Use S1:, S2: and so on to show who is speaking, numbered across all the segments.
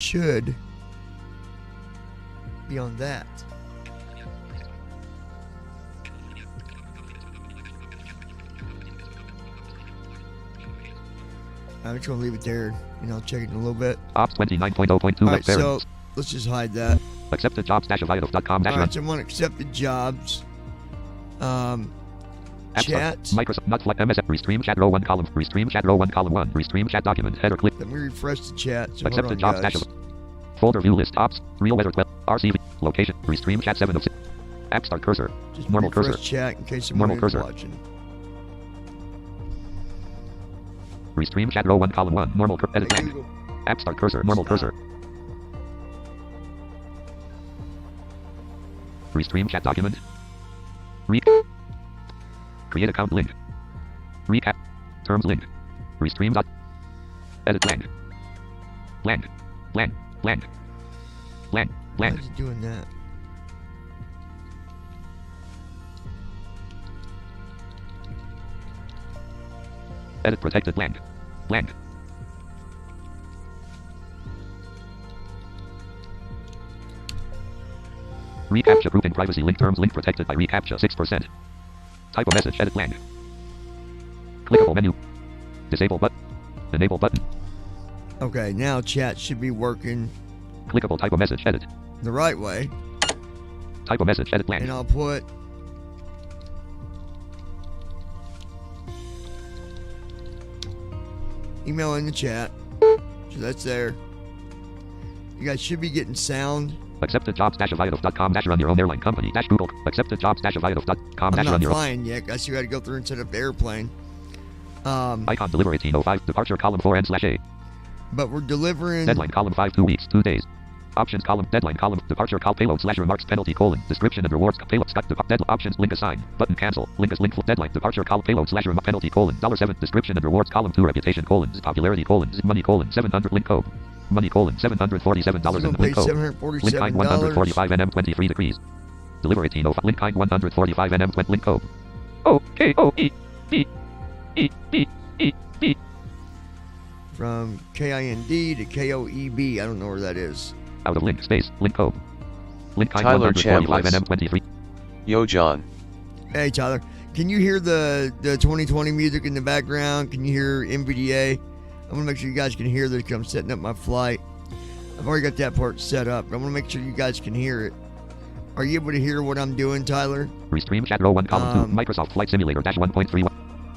S1: should be on that. I'm just going to leave it there, and I'll check it in a little bit.
S2: Ops 29.0.2.
S1: Alright, so let's just hide that.
S2: Accepted jobs-aviatife.com.
S1: Alright, so I'm on accepted jobs. Chat.
S2: Microsoft not flight MSF restream chat row 1 column restream chat row 1 column 1 restream chat document header click.
S1: Let me refresh the chat. So
S2: accepted jobs dash folder view list ops real weather 12 RCV location restream chat 7 of 6 app start cursor
S1: just
S2: normal cursor
S1: chat in case someone is watching.
S2: Restream chat row 1 column 1 normal edit blank app start cursor normal cursor restream chat document create account link recap terms link restream dot edit blank blank blank blank blank blank.
S1: Why is it doing that?
S2: Edit protected blank blank. ReCAPTCHA grouping privacy link terms link protected by reCAPTCHA 6%. Type a message edit blank. Clickable menu. Disable button. Enable button.
S1: Okay, now chat should be working.
S2: Clickable type a message edit.
S1: The right way.
S2: Type a message edit blank.
S1: And I'll put email in the chat. So that's there. You guys should be getting sound.
S2: Accepted jobs-aviatife.com run your own airline company Google. Accepted jobs-aviatife.com
S1: run your own. I'm not
S2: flying
S1: yet. I still got to go through and set up the airplane.
S2: Icon deliver 1805 departure column 4 N/A.
S1: But we're delivering.
S2: Deadline column 5 2 weeks 2 days. Options column deadline column departure call payload / remarks penalty : description and rewards payload deadline options link assign button cancel link as link deadline departure call payload / remark penalty : $7 description and rewards column 2 reputation : popularity : money : 700 link code money : $747 and link code link kind 145 nm 23 degrees deliver 1805 link kind 145 nm 20 link code O-K-O-E-B-E-E-E-B
S1: from KIND to KOEB. I don't know where that is.
S2: Out of link space link code link kind
S3: Tyler
S2: 145
S3: Chambliss.
S2: nm 23.
S3: Yo John.
S1: Hey Tyler, can you hear the 2020 music in the background? Can you hear MVDA? I'm gonna make sure you guys can hear this because I'm setting up my flight. I've already got that part set up. I want to make sure you guys can hear it. Are you able to hear what I'm doing, Tyler?
S2: Restream chat row 1 column 2 Microsoft Flight Simulator -1.31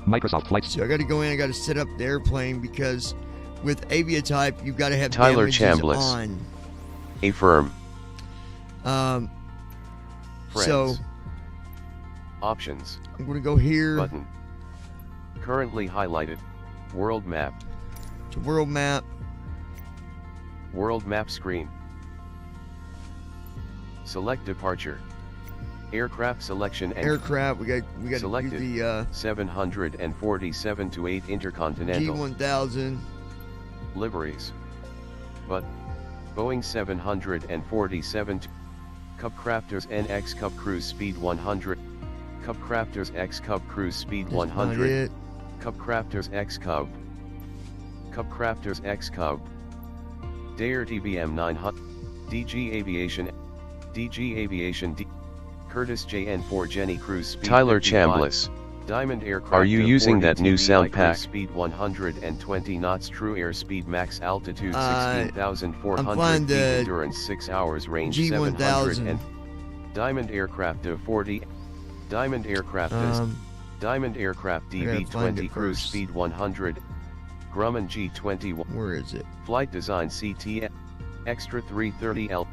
S2: Microsoft Flight.
S1: So I got to go in. I got to set up the airplane because with aviatife you've got to have
S3: Tyler
S1: images
S3: Chambliss.
S1: on.
S3: A firm.
S1: Friends. So
S3: options.
S1: I'm going to go here
S3: Button. Currently highlighted. World map.
S1: to world map.
S3: World map screen. Select departure. Aircraft selection and
S1: Aircraft. We got to
S3: selected.
S1: do the
S3: 747 to 8 intercontinental.
S1: G1000.
S3: Liveries. But Boeing 747 Cub Crafters NX Cub Cruise Speed 100 Cub Crafters X Cub Cruise Speed
S1: That's not
S3: 100
S1: it.
S3: Cub Crafters X Cub Cub Crafters X Cub Dair TBM 900 DG Aviation D Curtis JN4 Jenny Cruise Speed Tyler 55. Chambliss. Diamond Aircraft. Are you using that new sound pack? Speed 120 knots, true airspeed, max altitude
S1: I'm
S3: 16,400
S1: flying
S3: feet,
S1: the
S3: endurance 6 hours, range
S1: G1000.
S3: 700 and Diamond Aircraft of 40. Diamond Aircraft is Diamond Aircraft
S1: gotta find
S3: DB20
S1: it
S3: cruise
S1: first.
S3: speed 100. Grumman G21.
S1: Where is it?
S3: Flight design CT Extra 330L.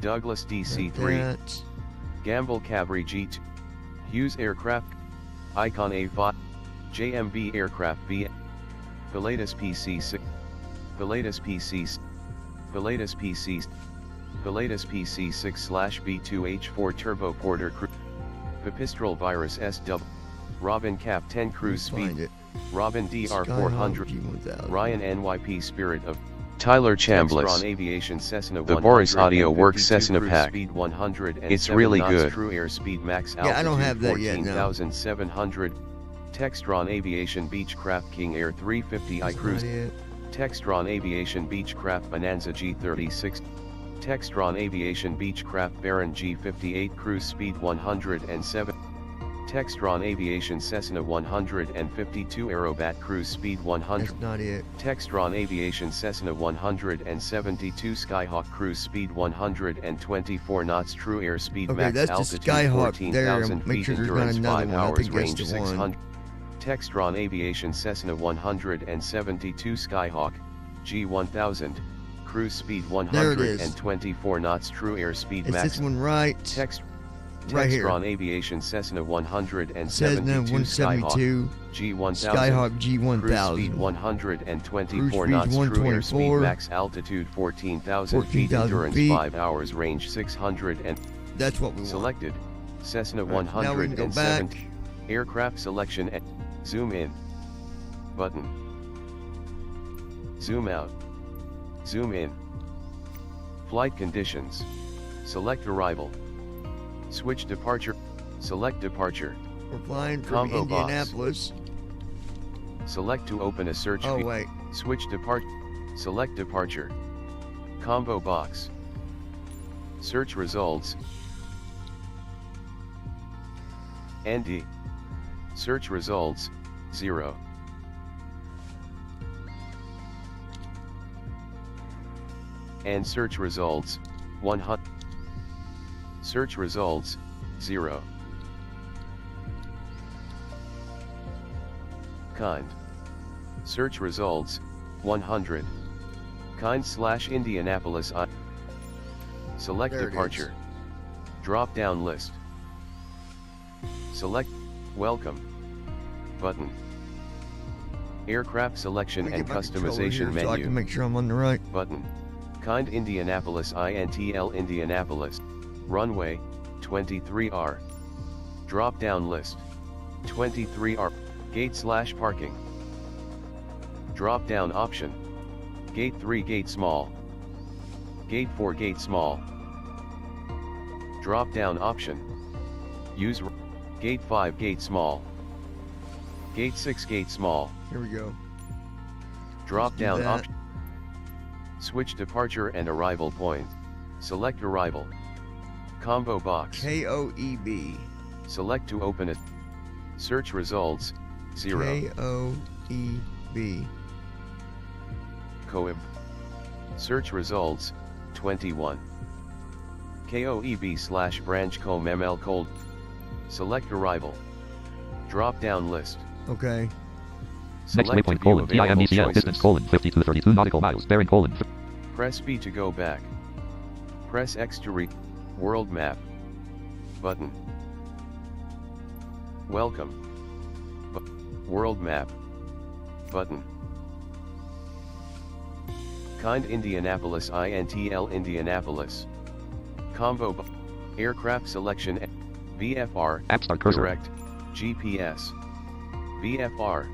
S3: Douglas DC3.
S1: That.
S3: Gamble Cabri G2. Hughes Aircraft. Icon A5. JMB Aircraft B. Pilatus PC6. Pilatus PC. Pilatus PC. Pilatus PC6/B2H4 Turbo Porter Crew. Pipistrel Virus SW. Robin Cap 10 Cruise
S1: Find
S3: Speed.
S1: it.
S3: Robin DR400.
S1: G1000.
S3: Ryan NYP Spirit of
S4: Tyler
S3: Textron
S4: Chambliss.
S3: Aviation Cessna
S4: The Boris Audio
S3: 152
S4: Works Cessna
S3: cruise
S4: pack.
S3: Speed 100 and
S4: It's
S3: 7
S4: really
S3: knots,
S4: good.
S3: True airspeed, max
S1: Yeah, I don't have that
S3: altitude
S1: yet, no.
S3: 14,700. Textron Aviation Beechcraft King Air 350i
S1: That's
S3: Cruise.
S1: not it.
S3: Textron Aviation Beechcraft Bonanza G36. Textron Aviation Beechcraft Baron G58 Cruise Speed 107. Textron Aviation Cessna 152 Aerobat Cruise Speed 100.
S1: That's not it.
S3: Textron Aviation Cessna 172 Skyhawk Cruise Speed 124 knots True Air Speed
S1: Okay,
S3: Max
S1: that's the
S3: Altitude
S1: Skyhawk there.
S3: 14,000
S1: Make
S3: feet
S1: sure there's not
S3: Endurance
S1: another
S3: 5
S1: one. I
S3: hours
S1: think that's
S3: Range
S1: the
S3: 600.
S1: one.
S3: Textron Aviation Cessna 172 Skyhawk G1000 Cruise Speed
S1: There it is.
S3: 124 knots True Air Speed
S1: Is
S3: Max.
S1: this one right? Right here.
S3: Textron Aviation Cessna 172
S1: Cessna 172.
S3: G1000
S1: Skyhawk G1000.
S3: Cruise speed 124
S1: Cruise
S3: knots
S1: speed
S3: True Air Speed
S1: 124.
S3: Max Altitude 14,000 feet
S1: 14,000
S3: Endurance
S1: feet.
S3: 5 hours Range 600 and
S1: That's what we want.
S3: selected Cessna
S1: Right, now we can go back.
S3: 170 Aircraft selection and zoom in button, zoom out, zoom in, flight conditions, select arrival, switch departure, select departure,
S1: We're flying from
S3: Combo box.
S1: Indianapolis.
S3: select to open a search
S1: Oh
S3: view.
S1: wait.
S3: Switch departure. Select departure. Combo box. Search results. ND. Search results, 0. And search results, 100. Search results, 0. Kind. Search results, 100. Kind/Indianapolis I. Select
S1: There it
S3: departure. Drop down list. Select Welcome button. Aircraft selection
S1: Let me
S3: and
S1: get my controller
S3: customization
S1: here so I
S3: menu
S1: can make sure I'm on the right.
S3: button. Kind Indianapolis INTL Indianapolis. Runway 23R. Drop down list. 23R. Gate/parking. Drop down option. Gate 3 gate small. Gate 4 gate small. Drop down option. Use Gate 5 gate small. Gate 6 gate small.
S1: Here we go.
S3: Drop down
S1: that.
S3: option. Switch departure and arrival point. Select arrival. Combo box.
S1: KOEB.
S3: Select to open it. Search results, 0.
S1: KOEB.
S3: Coib. Search results, 21. KOEB/branchcomb ML cold. Select arrival. Drop down list.
S1: Okay.
S2: Next
S3: Select
S2: waypoint
S3: to view : available
S2: TIMECL
S3: choices.
S2: distance : 5232 nautical miles bearing :
S3: Press B to go back. Press X to read. World map. Button. Welcome. World map. Button. Kind Indianapolis INTL Indianapolis. Combo Aircraft selection VFR
S2: App start cursor.
S3: Direct GPS VFR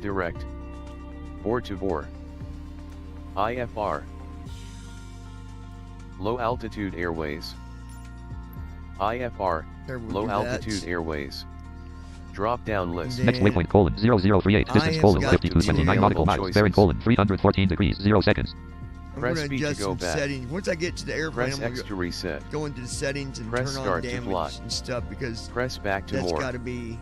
S3: Direct Bore to bore IFR Low altitude airways IFR
S1: There we
S3: Low
S1: do
S3: altitude
S1: that.
S3: airways Drop down list.
S1: Then-
S2: Next waypoint : 0038
S1: I
S2: distance :
S1: have got to
S2: 5229
S3: be
S2: nautical
S3: available
S2: miles bearing :
S3: choices.
S2: 314 degrees 0 seconds.
S1: I'm
S3: Press
S1: gonna
S3: B to
S1: adjust
S3: go
S1: some
S3: back.
S1: settings. Once I get to the airplane,
S3: Press
S1: I'm
S3: X
S1: gonna
S3: to reset.
S1: go into the settings and
S3: Press
S1: turn on
S3: start to
S1: damage
S3: fly.
S1: and stuff because
S3: Press back to
S1: that's
S3: more.
S1: got to be.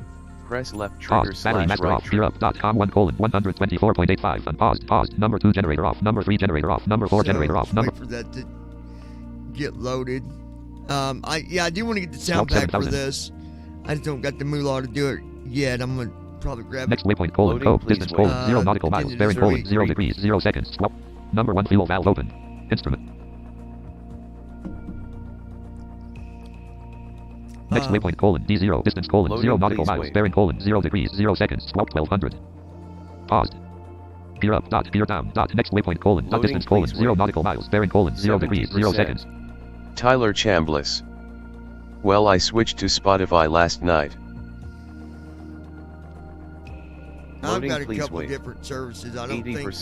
S3: Press left trigger
S2: Paused. Battery
S3: slash
S2: master
S3: right
S2: off. Gear up. .com 1:124.85. Unpaused. Paused. Number 2 generator off. Number 3 generator off. Number 4
S1: So,
S2: generator off. Number
S1: wait for that to get loaded. I do want to get the sound
S2: Slope
S1: pack for
S2: 7000.
S1: this. I just don't got the moolah to do it yet. I'm gonna probably grab
S2: Next
S1: it.
S2: waypoint :
S3: Loading,
S2: code
S3: please
S2: distance :
S3: wait.
S2: 0 nautical miles
S1: continue
S2: bearing :
S1: to zero
S2: 0
S1: 8.
S2: degrees 0 seconds. Swap. Number 1 fuel valve open. Instrument. Next waypoint : D0 distance : 0
S3: Loading,
S2: nautical
S3: please
S2: miles
S3: wait.
S2: bearing : 0 degrees 0 seconds. Swap 1200. Paused. Gear up. Gear down. Next waypoint :
S3: Loading,
S2: distance :
S3: please
S2: 0
S3: wait.
S2: nautical miles bearing : 0 degrees 0
S3: 70%.
S2: seconds.
S3: Tyler Chambliss. Well, I switched to Spotify last night.
S1: I've
S3: Loading,
S1: got a
S3: please
S1: couple
S3: wait.
S1: different services. I don't
S3: 80%.
S1: think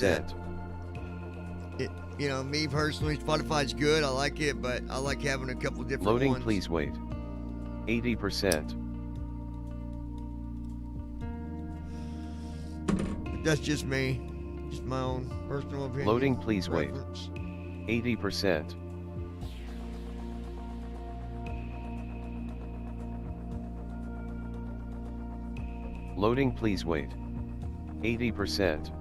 S1: that me personally, Spotify's good. I like it, but I like having a couple different
S3: Loading,
S1: ones.
S3: please wait. 80%.
S1: That's just me. Just my own personal opinion.
S3: Loading, please wait.
S1: Reference.
S3: 80%. Loading, please wait. 80%.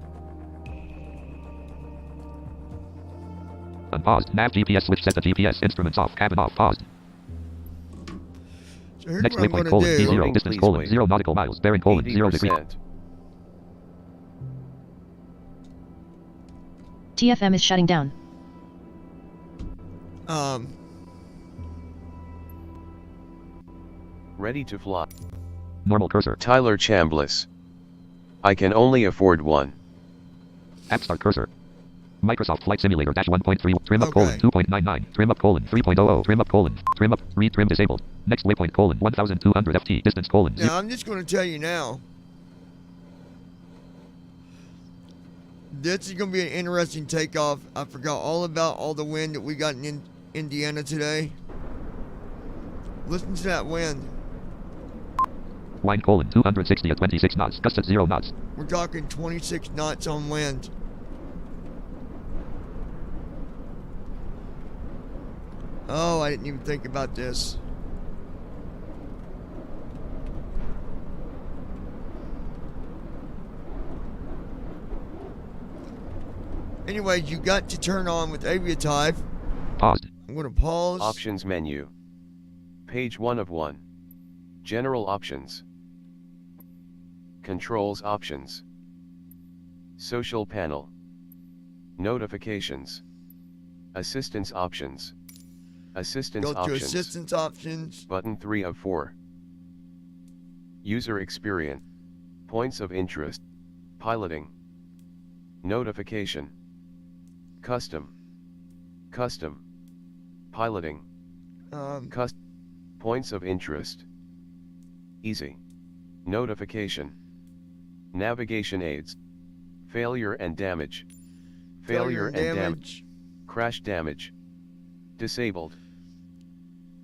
S2: Unpaused. Nav GPS switch. Set the GPS instruments off. Cabin off. Paused.
S1: So here's
S2: Next
S1: what I'm
S2: waypoint,
S1: going to
S2: D0,
S1: do.
S3: Loading,
S2: distance,
S3: please wait.
S2: 0 nautical miles, bearing, 0 degree.
S3: 80%.
S4: TFM is shutting down.
S3: Ready to fly.
S2: Normal cursor.
S3: Tyler Chambliss. I can only afford one.
S2: App start cursor. Microsoft Flight Simulator -1.3. Trim up
S1: Okay.
S2: 2.99. Trim up 3.00. Trim up Trim up. Read trim disabled. Next waypoint 1200 FT. Distance 0.
S1: Now, I'm just going to tell you now. This is going to be an interesting takeoff. I forgot all about all the wind that we got in Indiana today. Listen to that wind.
S2: Wind 260 at 26 knots. Gust at 0 knots.
S1: We're talking 26 knots on wind. Oh, I didn't even think about this. Anyways, you got to turn on with aviatife.
S2: Paused.
S1: I'm going to pause.
S3: Options menu. Page 1 of 1. General options. Controls options. Social panel. Notifications. Assistance options. Assistance
S1: Go to
S3: options.
S1: assistance options.
S3: Button 3 of 4. User experience. Points of interest. Piloting. Notification. Custom. Custom. Piloting. Points of interest. Easy. Notification. Navigation aids. Failure and damage. Failure and damage. Crash damage. Disabled.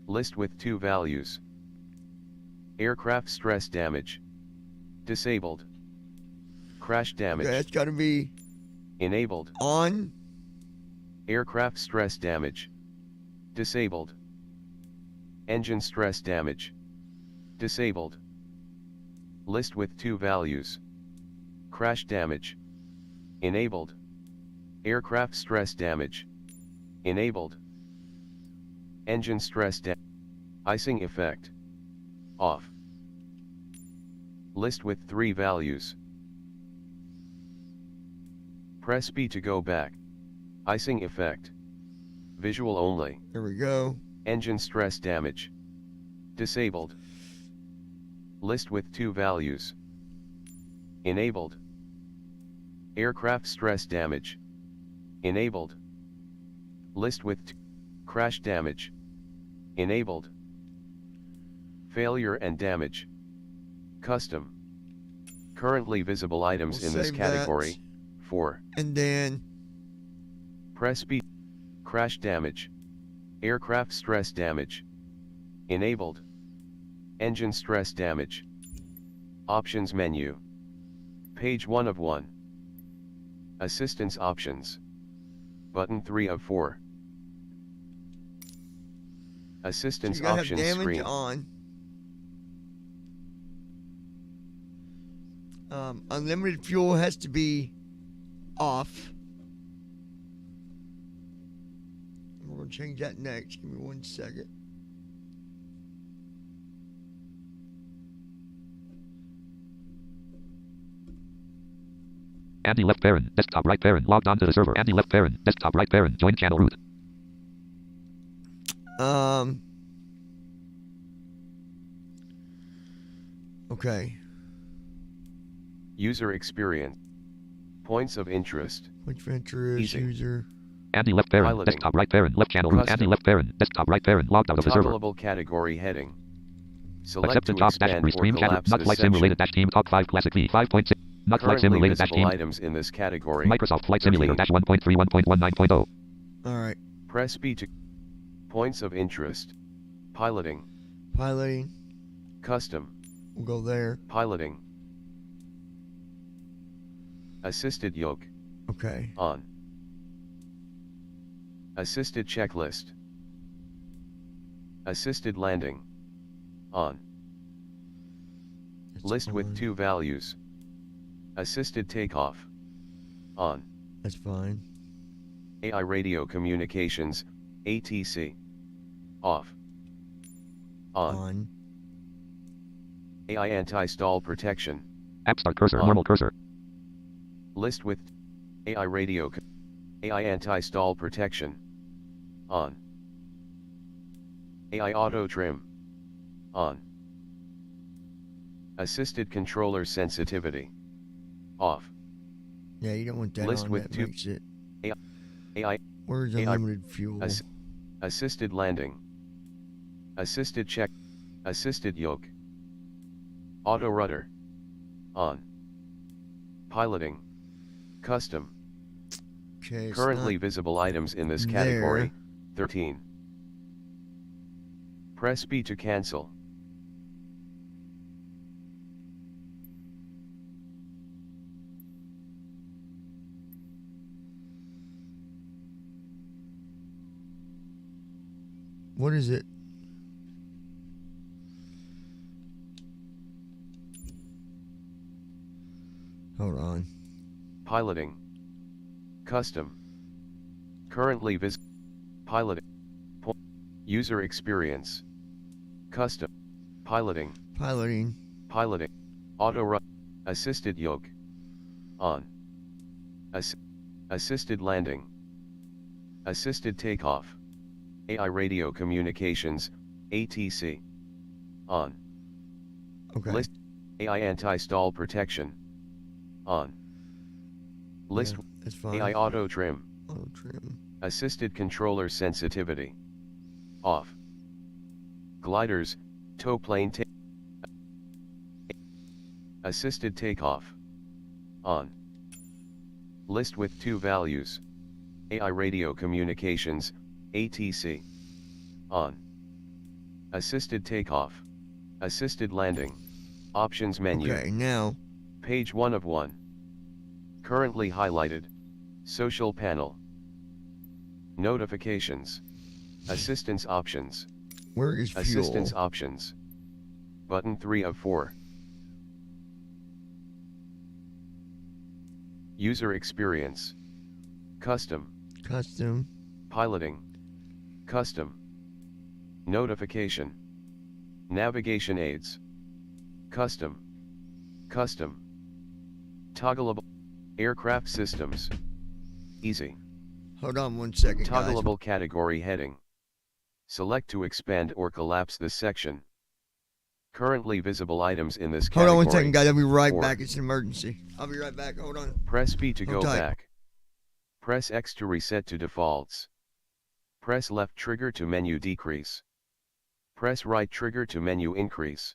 S3: List with 2 values. Aircraft stress damage. Disabled. Crash damage.
S1: Okay, it's got to be
S3: Enabled.
S1: on.
S3: Aircraft stress damage. Disabled. Engine stress damage. Disabled. List with 2 values. Crash damage. Enabled. Aircraft stress damage. Enabled. Engine stress damage. Icing effect. Off. List with 3 values. Press B to go back. Icing effect. Visual only.
S1: There we go.
S3: Engine stress damage. Disabled. List with 2 values. Enabled. Aircraft stress damage. Enabled. List with crash damage. Enabled. Failure and damage. Custom. Currently visible items
S1: We'll
S3: in this
S1: save
S3: category.
S1: that.
S3: 4.
S1: And then
S3: Press B. Crash damage. Aircraft stress damage. Enabled. Engine stress damage. Options menu. Page 1 of 1. Assistance options. Button 3 of 4.
S1: so
S3: Assistance
S1: you got to have
S3: options
S1: damage
S3: screen.
S1: on. Unlimited fuel has to be off. We're going to change that next. Give me 1 second.
S2: Andy left parent. Desktop right parent. Logged on to the server. Andy left parent. Desktop right parent. Join channel root.
S1: Okay.
S3: User experience. Points of interest.
S1: Which venture is
S3: Easy.
S1: user?
S2: Andy left parent.
S3: Piloting.
S2: Desktop right parent. Left channel root. Andy
S3: Custom.
S2: left parent. Desktop right parent. Logged out of the server.
S3: Toggleable category heading. Select
S2: Accepted
S3: to
S2: top dash
S3: expand or
S2: restream chatter.
S3: collapse
S2: Not
S3: the
S2: flight sim
S3: section.
S2: related dash team talk 5 classic V 5.6. Not flight sim
S3: Currently
S2: related dash
S3: visible
S2: team.
S3: items in this category.
S2: Microsoft Flight Simulator
S3: 13.
S2: dash 1.3 1.19.0.
S1: All right.
S3: Press B to points of interest. Piloting.
S1: Piloting.
S3: Custom.
S1: We'll go there.
S3: Piloting. Assisted yoke.
S1: Okay.
S3: On. Assisted checklist. Assisted landing. On.
S1: That's
S3: List with
S1: on.
S3: 2 values. Assisted takeoff. On.
S1: That's fine.
S3: AI radio communications, ATC. Off. On.
S1: On.
S3: AI anti-stall protection.
S2: App start cursor.
S3: On.
S2: Normal cursor.
S3: List with AI radio. AI anti-stall protection. On. AI auto trim. On. Assisted controller sensitivity. Off.
S1: Yeah, you don't want that
S3: List
S1: on.
S3: with
S1: That
S3: 2.
S1: makes it.
S3: AI.
S1: Where's
S3: AI
S1: unlimited fuel?
S3: Assisted landing. Assisted check. Assisted yoke. Auto rudder. On. Piloting. Custom.
S1: Okay, it's
S3: Currently
S1: not
S3: visible items in this
S1: there.
S3: category, 13. Press B to cancel.
S1: What is it? Hold on.
S3: Piloting. Custom. Currently piloting. User experience. Custom. Piloting.
S1: Piloting.
S3: Piloting. Auto run. Assisted yoke. On. Assisted landing. Assisted takeoff. AI radio communications, ATC. On.
S1: Okay.
S3: List. AI anti-stall protection. On. List.
S1: Yeah, that's fine.
S3: AI auto trim.
S1: Auto trim.
S3: Assisted controller sensitivity. Off. Gliders, tow plane assisted takeoff. On. List with 2 values. AI radio communications, ATC. On. Assisted takeoff. Assisted landing. Options menu.
S1: Okay, now.
S3: Page 1 of 1. Currently highlighted. Social panel. Notifications. Assistance options.
S1: Where is fuel?
S3: Assistance options. Button 3 of 4. User experience. Custom.
S1: Custom.
S3: Piloting. Custom. Notification. Navigation aids. Custom. Custom. Toggleable. Aircraft systems. Easy.
S1: Hold on 1 second, guys.
S3: Toggleable category heading. Select to expand or collapse this section. Currently visible items in this
S1: Hold
S3: category.
S1: on 1 second, guys. I'll be right
S3: 4.
S1: back. It's an emergency. I'll be right back. Hold on.
S3: Press B to
S1: Hold
S3: go
S1: tight.
S3: back. Press X to reset to defaults. Press left trigger to menu decrease. Press right trigger to menu increase.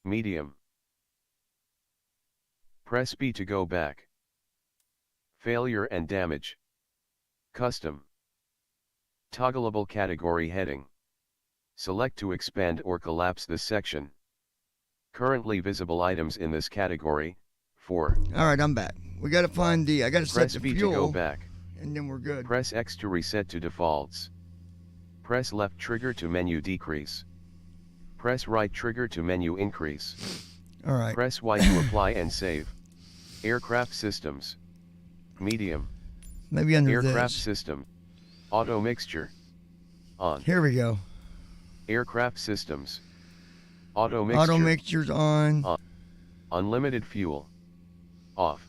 S3: Medium. Press B to go back. Failure and damage. Custom. Toggleable category heading. Select to expand or collapse this section. Currently visible items in this category, 4.
S1: Alright, I'm back. We gotta find I gotta set
S3: Press
S1: the
S3: B
S1: fuel,
S3: to go back.
S1: and then we're good.
S3: Press X to reset to defaults. Press left trigger to menu decrease. Press right trigger to menu increase.
S1: Alright.
S3: Press Y to apply and save. Aircraft systems. Medium.
S1: Maybe under
S3: Aircraft
S1: this.
S3: system. Auto mixture. On.
S1: Here we go.
S3: Aircraft systems. Auto mixture.
S1: Auto mixture's on.
S3: Unlimited fuel. Off.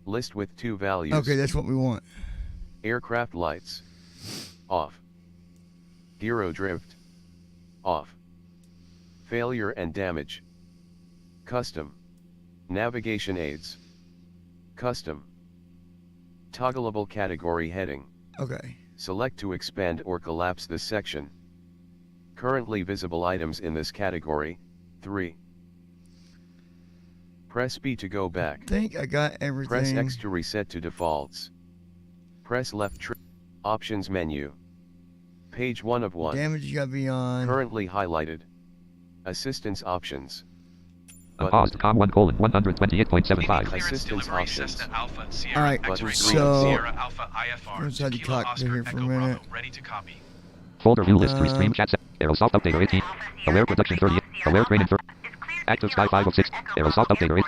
S3: List with 2 values.
S1: Okay, that's what we want.
S3: Aircraft lights. Off. Gyro drift. Off. Failure and damage. Custom. Navigation aids. Custom. Toggleable category heading.
S1: Okay.
S3: Select to expand or collapse this section. Currently visible items in this category, 3. Press B to go back.
S1: I think I got everything.
S3: Press X to reset to defaults. Press left options menu. Page 1 of 1.
S1: Damage gotta be on.
S3: Currently highlighted. Assistance options.
S2: Paused. Com 1 colon 128.75.
S3: Assistance options.
S1: Alright,
S3: Button
S1: so
S3: Sierra
S1: let's have to talk to here for a minute.
S2: Folder view list. Restream chat set. Aerosoft updater 18. Aware production 30. Aware training 30. Active Sky 506. Aerosoft updater 8.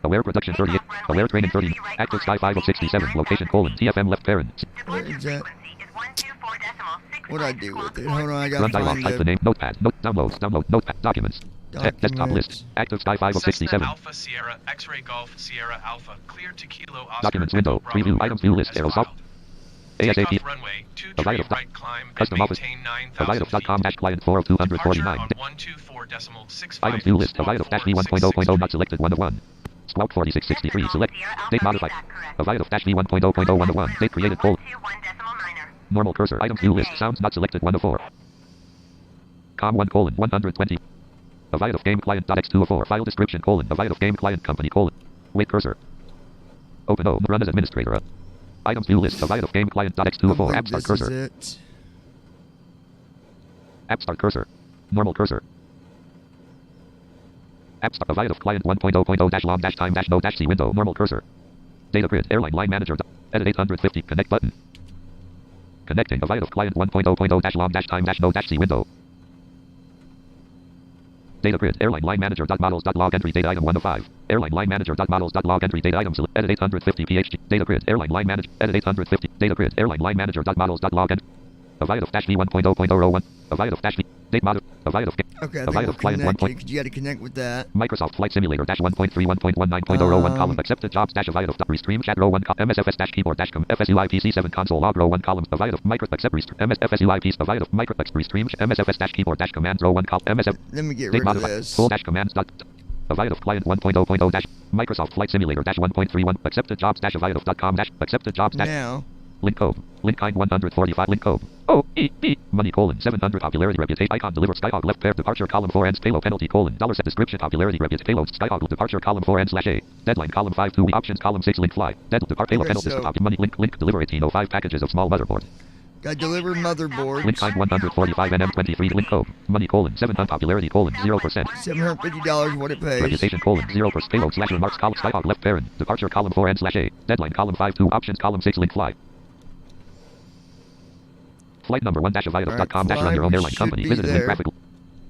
S2: Aware production 38. Aware training 30. Active Sky 5067. Location colon TFM left parent.
S1: Where is that? What'd I do with it? Hold on, I gotta
S2: Run dialog.
S1: find
S2: Type the name. Notepad. Downloads. Download. Notepad. Documents. Desktop list. Active Sky 5067.
S4: Alpha Sierra X-ray Golf Sierra Alpha clear to Kilo Oscar.
S2: Documents window. Preview items view list. Aerosoft. ASAP.
S4: Runway 2
S2: A right of
S4: right climb
S2: custom
S4: and
S2: office.
S4: maintain
S2: A
S4: 9,000
S2: com
S4: feet.
S2: dash client 40249.
S4: On 124.65.
S2: Items view list. A right of dash V1.0.0 not selected 1 of 1. Squawk 4663 select. Date modified. A right of dash V1.0.0 1 of 1. Date created poll. Normal cursor. Items view list. Sounds not selected 1 of 4. Com 1 colon 120. A right of game client.x2 of 4. File description colon. A right of game client company colon. Wait cursor. Open O. Run as administrator. Items view list. A right of game client.x2 of 4. App start cursor.
S1: It.
S2: App start cursor. Normal cursor. App start. A right of client 1.0.0 dash long dash time dash no dash C window. Normal cursor. Data grid. Airline line manager. Edit 850. Connect button. Connecting. A right of client 1.0.0 dash long dash time dash no dash C window. Data grid. Airline line manager models log entry data item 1 of 5. Airline line manager models log entry data items. Edit 850 PHG. Data grid. Airline line manager. Edit 850. Data grid. Airline line manager models log entry. A right of dash V 1.0.001. A right of dash V. Date mod. A right of.
S1: Okay, I
S2: a
S1: think
S2: right
S1: we'll
S2: of client
S1: connect
S2: 1.
S1: it, 'cause you gotta connect with that.
S2: Microsoft Flight Simulator dash 1.3.1.19.001 column accepted jobs dash a right of restream chat row 1 MSFS dash keyboard dash com FSUIPC7 console log row 1 column a right of micro accept restream MSFSUIP a right of micro restream MSFS dash keyboard dash command row 1 column MSF.
S1: Let me get
S2: Date
S1: rid of
S2: modified.
S1: this.
S2: Full dash commands dot. A right of client 1.0.0 dash Microsoft Flight Simulator dash 1.31 accepted jobs dash a right of .com dash accepted jobs dash.
S1: Now.
S2: Link code. Link kind 145. Link code. O-E-E. Money colon 700. Popularity reputation. Icon deliver. Skyhawk left pair. Departure column 4 ends. Payload penalty colon. Dollar set description. Popularity reputation. Payload. Skyhawk departure column 4 end slash A. Deadline column 5 2. Options column 6. Link fly. Dead depart. Payload penalty.
S1: So
S2: Money link deliver 1805 packages of small motherboard.
S1: got delivered motherboards.
S2: Link kind 145 NM23. Link code. Money colon 700. Popularity colon 0%.
S1: $750 what it pays.
S2: Reputation colon 0%. Payload slash remarks column. Skyhawk left parent. Departure column 4 end slash A. Deadline column 5 2. Options column 6. Link fly. Flight number 1-aviatife.com dash run your own airline company. Visited link graphic.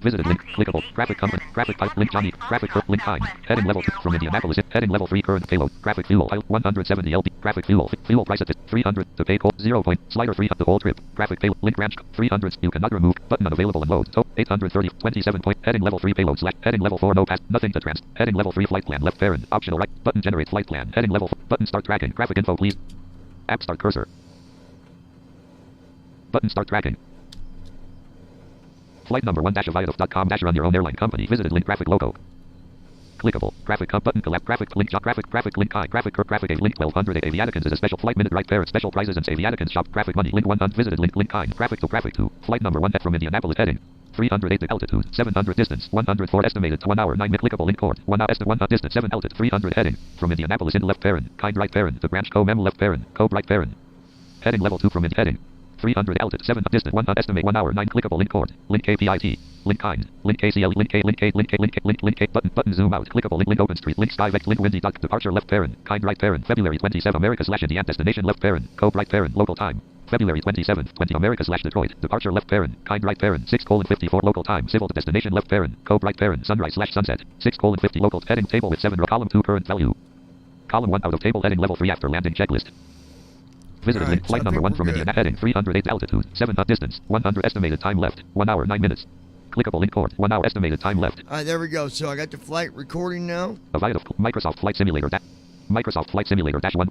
S2: Visited link. Clickable. Graphic company. Graphic type. Link Johnny. Graphic link time. Heading level 2 from Indianapolis. Heading level 3 current payload. Graphic fuel. 170 LP. Graphic fuel. Fuel price at 300 to pay code 0 point. Slider free the whole trip. Graphic payload. Link ranch 300. You cannot remove. Button unavailable and load. So 830 27 point. Heading level 3 payload slash. Heading level 4 no pass. Nothing to trans. Heading level 3 flight plan left parent. Optional right. Button generate flight plan. Heading level 4. Button start tracking. Graphic info please. App start cursor. Button start tracking. Flight number 1-aviatife.com dash run your own airline company. Visited link graphic logo. Clickable. Graphic button collapse. Graphic link job. Graphic link high. Graphic a link 1200 Aviaticans is a special flight minute right parent special prizes and Aviaticans shop. Graphic money link 100 visited link kind. Graphic to 2. Flight number 1 from Indianapolis heading. 308 altitude, 700 distance, 104 estimated, 1 hour, 9 minute clickable link cord, 1 hour, 1 distance, 7 altitude, 300 heading, from Indianapolis in left parent, kind right parent, the branch co mem left parent, co right parent. Heading level 2 from heading. 300 altitude, 7 distance, 1 estimate, 1 hour, 9 clickable link cord, link KPIT, link kind, link KCL, link K, link K, link K, link K, link K, button zoom out, clickable link open street, link sky vect, link windy dot, departure left parent, kind right parent, February 27, America / Indiana destination left parent, code right parent, local time. February 27th, 20 America / Detroit, departure left parent, kind right parent, 6:54 local time, civil destination left parent, code right parent, sunrise / sunset, 6:50 local, heading table with 7 row, column 2 current value, column 1 out of table, heading level 3 after landing checklist. Visited link, flight number 1 from Indiana, heading 308 altitude, 7 distance, 100 estimated time left, 1 hour, 9 minutes. Clickable link cord, 1 hour estimated time left.
S1: All right, there we go. So I got the flight recording now.
S2: Aviative, Microsoft Flight Simulator, Microsoft Flight Simulator -1.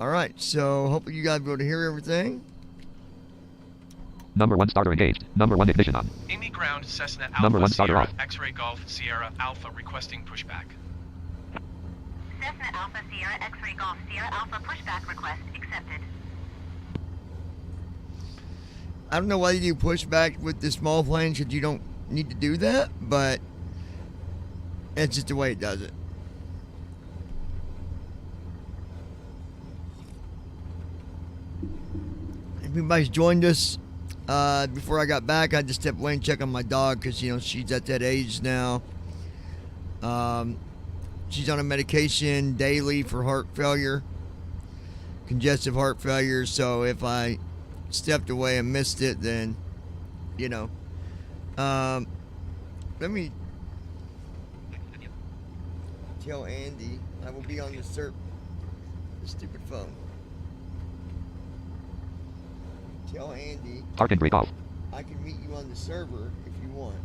S1: All right, so hopefully you guys be able to hear everything.
S2: Number 1 starter engaged. Number 1 ignition on.
S4: Amy Ground, Cessna Alpha,
S2: Number 1 starter
S4: Sierra,
S2: off.
S4: X-Ray Golf, Sierra Alpha requesting pushback.
S5: Cessna Alpha, Sierra, X-Ray Golf, Sierra Alpha pushback request accepted.
S1: I don't know why you do pushback with the small planes because you don't need to do that, but it's just the way it does it. If anybody's joined us before I got back, I just stepped away and check on my dog because, you know, she's at that age now. She's on a medication daily for heart failure, congestive heart failure. So if I stepped away and missed it, then, you know, let me tell Andy I will be on the stupid phone. Tell Andy
S2: Parking brake off.
S1: I can meet you on the server if you want.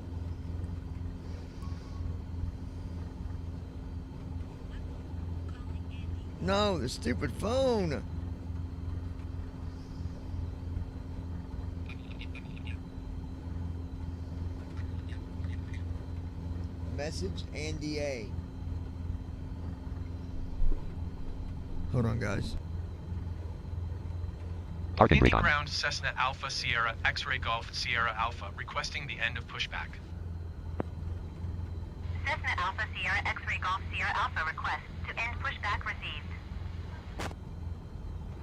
S1: No, the stupid phone. Message Andy A. Hold on, guys.
S2: Parking
S4: Amy
S2: brake on.
S4: Ground, Cessna Alpha, Sierra, X-Ray Golf, Sierra Alpha requesting the end of pushback.
S5: Cessna Alpha, Sierra, X-Ray Golf, Sierra Alpha request to end pushback received.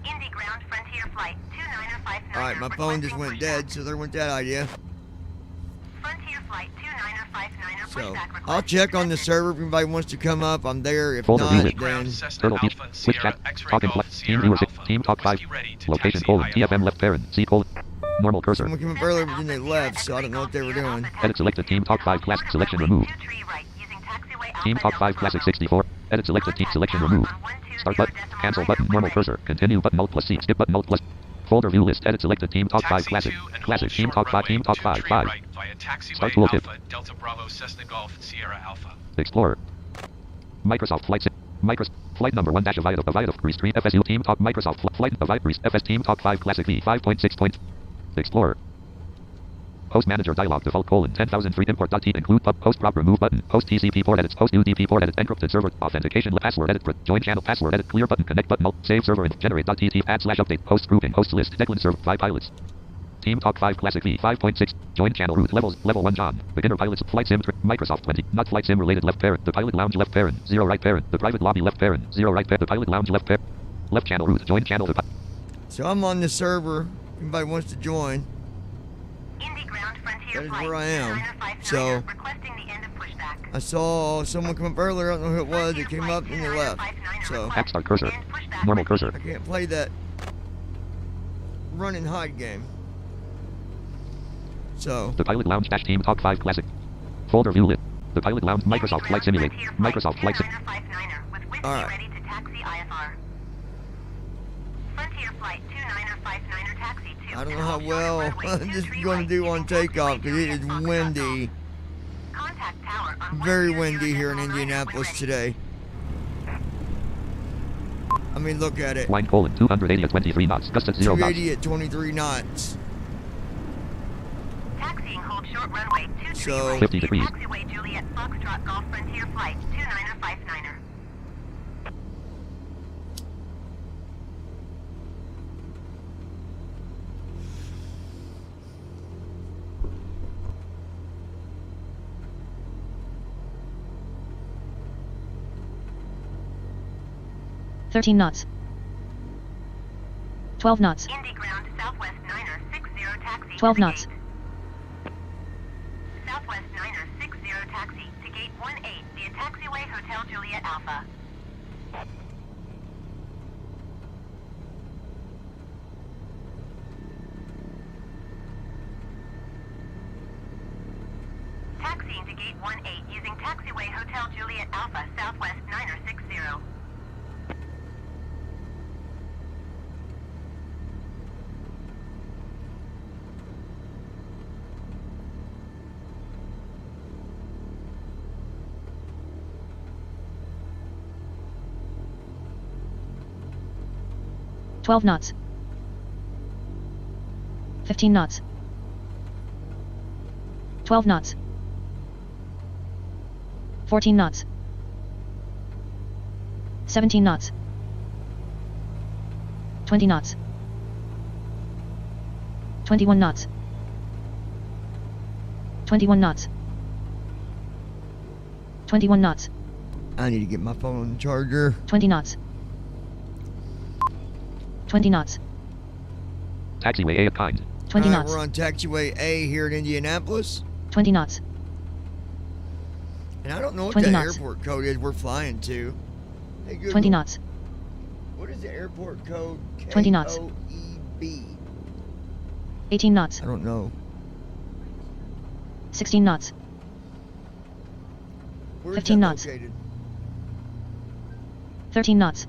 S5: Indy Ground, Frontier Flight 2959.
S1: Alright, my phone just went dead, so there went that idea.
S5: Frontier Flight 2959
S1: So,
S5: pushback request.
S1: I'll check on the server if anybody wants to come up. I'm there. If
S2: Folder
S1: not,
S2: view
S4: Amy
S2: it.
S4: Ground,
S1: then
S4: Cessna
S2: Turtle Beach.
S4: Alpha,
S2: Switch
S4: Sierra,
S2: chat.
S4: X-Ray
S2: Talking
S4: Golf,
S2: flight. Team
S4: Sierra
S2: viewer 6.
S4: Alpha.
S2: Team talk 5.
S4: Whiskey ready to
S2: Location
S4: taxi
S2: colon.
S4: IFR.
S2: TFM left parent. C colon. Normal cursor.
S1: someone came up earlier, but then they left, so I don't know what they were doing.
S2: Edit selected team talk 5 classic selection removed. Team talk 5 classic 64. Edit selected team selection removed. Start button. Cancel button. Normal cursor. Continue button. Alt plus C. Skip button. Alt plus. Folder view list. Edit selected team talk 5
S4: Taxi
S2: classic.
S4: 2 and
S2: Classic.
S4: hold
S2: Team
S4: short
S2: talk 5.
S4: runway
S2: Team talk
S4: 2
S2: 5.
S4: tree
S2: 5.
S4: right via taxiway
S2: Start tooltip.
S4: Alpha, Delta Bravo, Cessna Golf, Sierra Alpha.
S2: Explorer. Microsoft Flight Sim. Microsoft Flight number 1 dash Aviative Grease 3 FSU Team Talk Microsoft Flight Aviative Grease FS Team Talk 5 Classic V 5.6. Explorer. Host manager dialog default colon 10,000 free import.t include pub host prop remove button host TCP port edits host UDP port edit encrypted server authentication password edit join channel password edit clear button connect button save server and generate.tt add / update host grouping host list Declan server 5 pilots. Team Talk 5 Classic V 5.6 join channel route levels level 1 John beginner pilots flight sim Microsoft 20 not flight sim related left parent the pilot lounge left parent 0 right parent the private lobby left parent 0 right parent the pilot lounge left parent left channel route join channel
S1: So I'm on the server. If anybody wants to join,
S5: Indy Ground, Frontier
S1: that is
S5: Flight
S1: where I am.
S5: 2959
S1: So
S5: requesting the end of pushback.
S1: I saw someone come up earlier. I don't know who it was. They came up and they left. So
S2: App start cursor. Normal cursor.
S1: I can't play that run and hide game. So
S2: the pilot lounge dash Team Talk 5 Classic folder view list the pilot lounge Microsoft Flight Simulator Microsoft Flight Sim
S1: all right.
S5: ready to taxi IFR. Frontier Flight 2959 taxi 2.
S1: I don't know how well this is going to do on takeoff because it is windy.
S5: Contact tower on
S1: Very
S5: 100
S1: windy here in
S5: decimal 9
S1: Indianapolis
S5: when
S1: today. I mean, look at it.
S2: Wind colon 280 at 23 knots gust at 0 knots
S1: 280 at 23 knots.
S5: taxiing hold short runway 23
S1: So-
S5: right.
S2: 50 degrees.
S5: Taxiway Juliet Foxtrot Golf Frontier Flight 2959.
S6: 13 knots. 12 knots.
S5: Indy ground Southwest 960 taxi.
S6: 12
S5: to the
S6: knots.
S5: gate. Southwest 960 taxi to gate 18 via taxiway Hotel Juliet Alpha. Taxiing to gate 18 using taxiway Hotel Juliet Alpha Southwest 960.
S6: 12 knots. 15 knots. 12 knots. 14 knots. 17 knots. 20 knots. 21 knots. 21 knots. 21 knots.
S1: I need to get my phone on the charger.
S6: 20 knots. 20 knots.
S2: Taxiway A of kind.
S6: 20
S1: Alright,
S6: knots.
S1: we're on taxiway A here in Indianapolis.
S6: 20 knots.
S1: And I don't know what
S6: 20
S1: the
S6: knots.
S1: airport code is we're flying to. Hey, Google,
S6: 20 knots.
S1: what is the airport code?
S6: 20 knots.
S1: KOEB.
S6: 18 knots.
S1: I don't know.
S6: 16 knots.
S1: Where's
S6: 15
S1: that
S6: knots.
S1: located?
S6: 13 knots.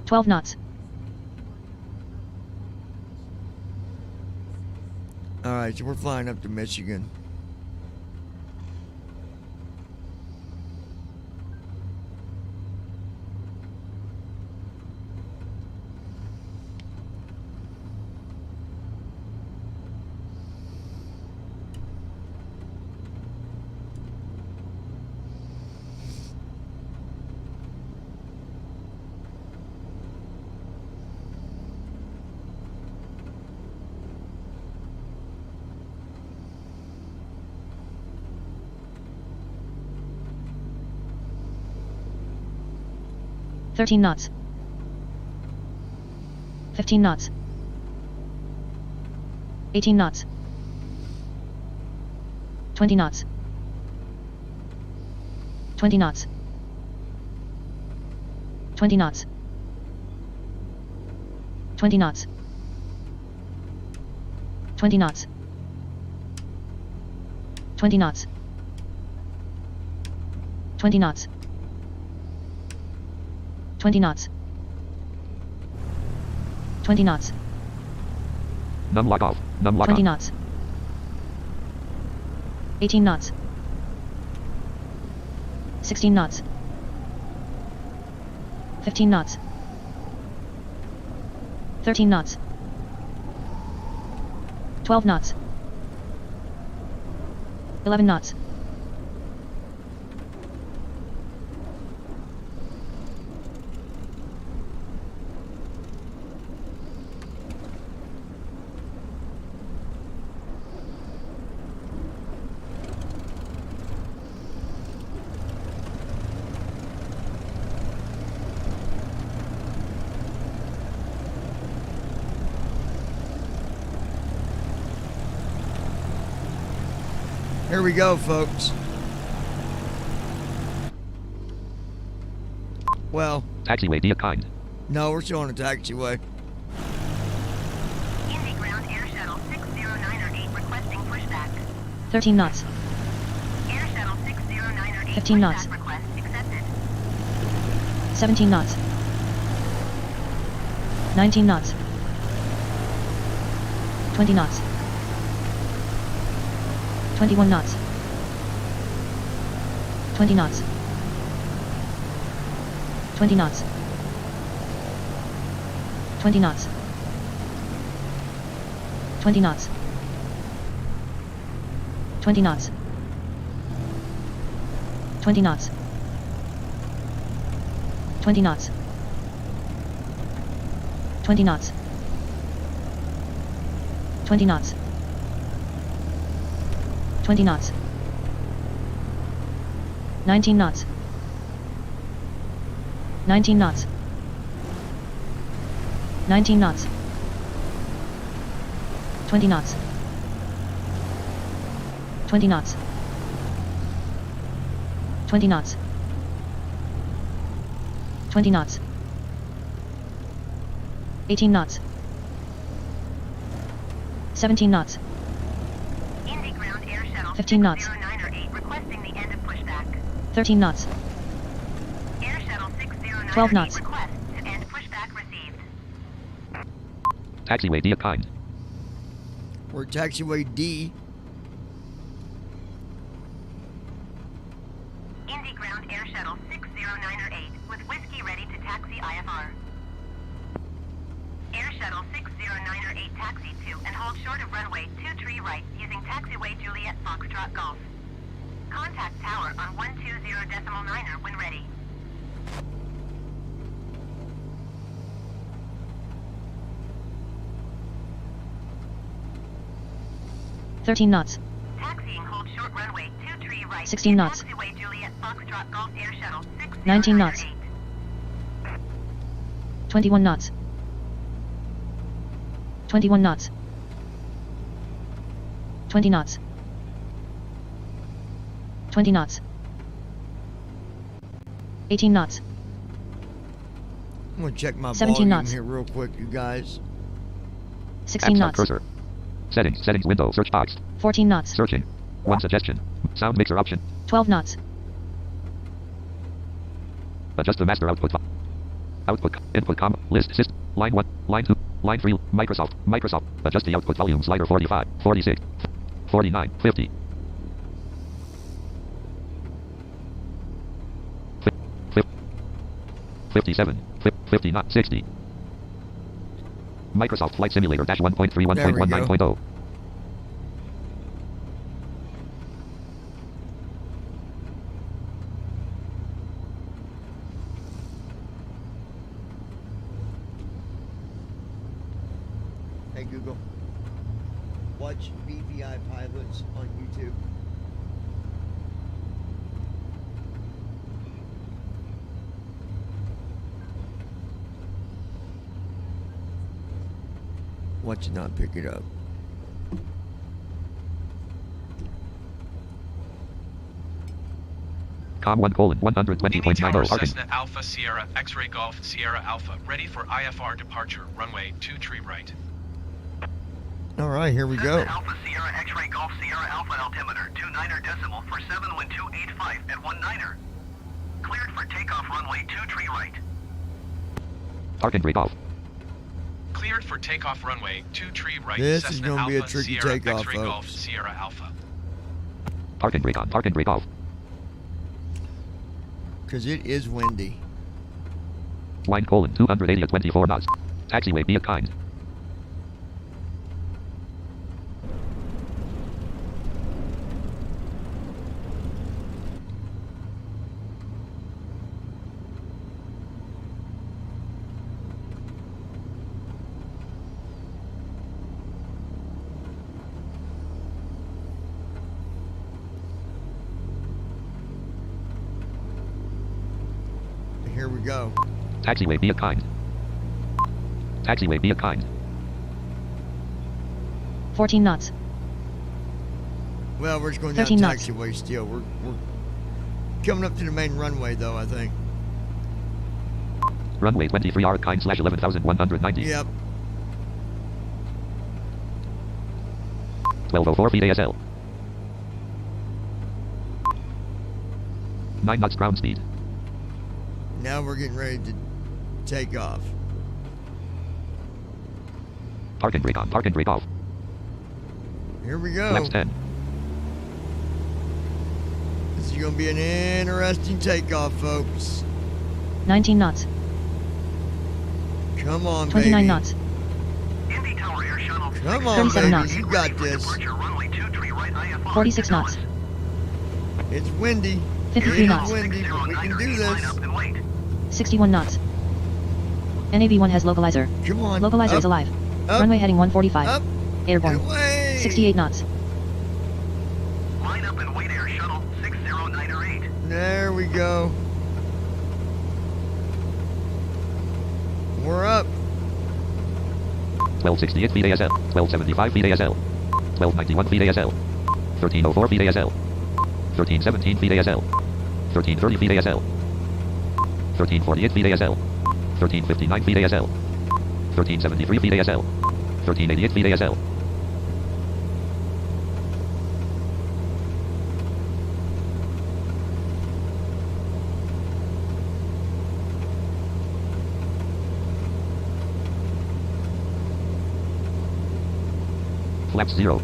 S6: 12 knots.
S1: Alright, so we're flying up to Michigan.
S6: Thirteen knots. 15 knots. 18 knots. 20 knots. 20 knots. 20 knots. 20 knots. 20 knots. 20 knots. 20 knots. 20 knots. 20 knots.
S2: Num lock off. Num lock
S6: 20
S2: on.
S6: knots. 18 knots. 16 knots. 15 knots. 13 knots. 12 knots. 11 knots.
S1: Here we go, folks. Well,
S2: Taxiway D of kind.
S1: no, we're still on a taxiway.
S5: Indy ground air shuttle 60908 requesting pushback.
S6: 13 knots.
S5: Air shuttle 60908
S6: 15 knots.
S5: pushback request accepted.
S6: 17 knots. 19 knots. 20 knots. 21 knots. 20 knots. 20 knots. 20 knots. 20 knots. 20 knots. 20 knots. 20 knots. 20 knots. 20 knots. 20 knots. 19 knots. 19 knots. 19 knots. 20 knots. 20 knots. 20 knots. 20 knots. 18 knots. 17 knots.
S5: Indy ground air shuttle
S6: 15 knots.
S5: 609 requesting the end of pushback.
S6: 13 knots.
S5: Air shuttle 609
S6: 12 knots.
S5: request to end pushback received.
S2: Taxiway D kind.
S1: We're taxiway D.
S5: Indy ground air shuttle 609 with whiskey ready to taxi IFR. Air shuttle 609 taxi to and hold short of runway 23 right using taxiway Juliet Foxtrot Golf. Contact tower on 120.9 when ready.
S6: Thirteen knots.
S5: Taxiing hold short runway 23 right.
S6: 16 knots.
S5: Taxiway Juliet Foxtrot Golf Air Shuttle
S6: 19 knots.
S5: 609
S6: 21 knots. 21 knots. 20 knots. 20 knots. 18 knots.
S1: I'm gonna check my
S6: 17
S1: volume
S6: knots.
S1: here real quick, you guys.
S6: 16
S2: Apps
S6: knots.
S2: cursor. Settings window, search box.
S6: 14 knots.
S2: Searching. One suggestion. Sound mixer option.
S6: 12 knots.
S2: Adjust the master output. Output, input, list, system, line 1, line 2, line 3, Microsoft. Adjust the output volume slider 45, 46, 49, 50. 57, 59, 60. Microsoft Flight Simulator dash 1.3, 1.19.0.
S1: Hey Google, watch BVI pilots on YouTube. Watch it not pick it up.
S2: Com 1:120.90
S4: Indy Tower
S2: parking.
S4: Cessna Alpha Sierra X-Ray Golf Sierra Alpha ready for IFR departure runway 23 right.
S1: All right, here we go.
S5: Alpha Sierra X-Ray Golf Sierra Alpha altimeter 29er decimal for 71285 at 19er. Cleared for takeoff runway 23 right.
S2: Parking brake off.
S4: Cleared for takeoff runway 23 right.
S1: This is
S4: Cessna
S1: gonna be a
S4: Alpha
S1: tricky
S4: Sierra
S1: takeoff,
S4: X-Ray Golf
S1: folks.
S4: Sierra Alpha.
S2: Parking brake on. Parking brake off.
S1: Because it is windy.
S2: Line 280 at 24 knots. Taxiway be a kind.
S1: Here we go.
S2: Taxiway be a kind. Taxiway be a kind.
S6: 14 knots.
S1: Well, we're just going down
S6: 13 knots.
S1: taxiway still. We're coming up to the main runway though, I think.
S2: Runway 23 R kind / 11,190.
S1: Yep.
S2: 1204 feet ASL. 9 knots ground speed.
S1: Now we're getting ready to take off.
S2: Parking brake on. Parking brake off.
S1: Here we go.
S2: Flaps 10.
S1: This is going to be an interesting takeoff, folks.
S6: 19 knots.
S1: Come on,
S6: 29
S1: baby.
S6: knots.
S5: Indy Tower Air Shuttle
S1: Come on,
S6: 37
S1: baby.
S6: knots.
S1: You got this.
S5: departure runway 23 right IFR.
S6: 46 knots.
S1: It's windy.
S6: 53
S1: It
S6: knots.
S1: is windy, but we can do
S5: Line
S1: this.
S5: up and wait.
S6: 61 knots. NAV1 has localizer.
S1: Come on.
S6: Localizer
S1: Up,
S6: is alive.
S1: up,
S6: Runway heading 145.
S1: up,
S6: Airborne.
S1: and away.
S6: 68 knots.
S5: Line up and wait Air Shuttle 609
S1: There we go.
S2: 1268 feet ASL. 1275 feet ASL. 1291 feet ASL. 1304 feet ASL. 1317 feet ASL. 1330 feet ASL. 1348 feet ASL. 1359 feet ASL. 1373 feet ASL. 1388 feet ASL. Flaps 0.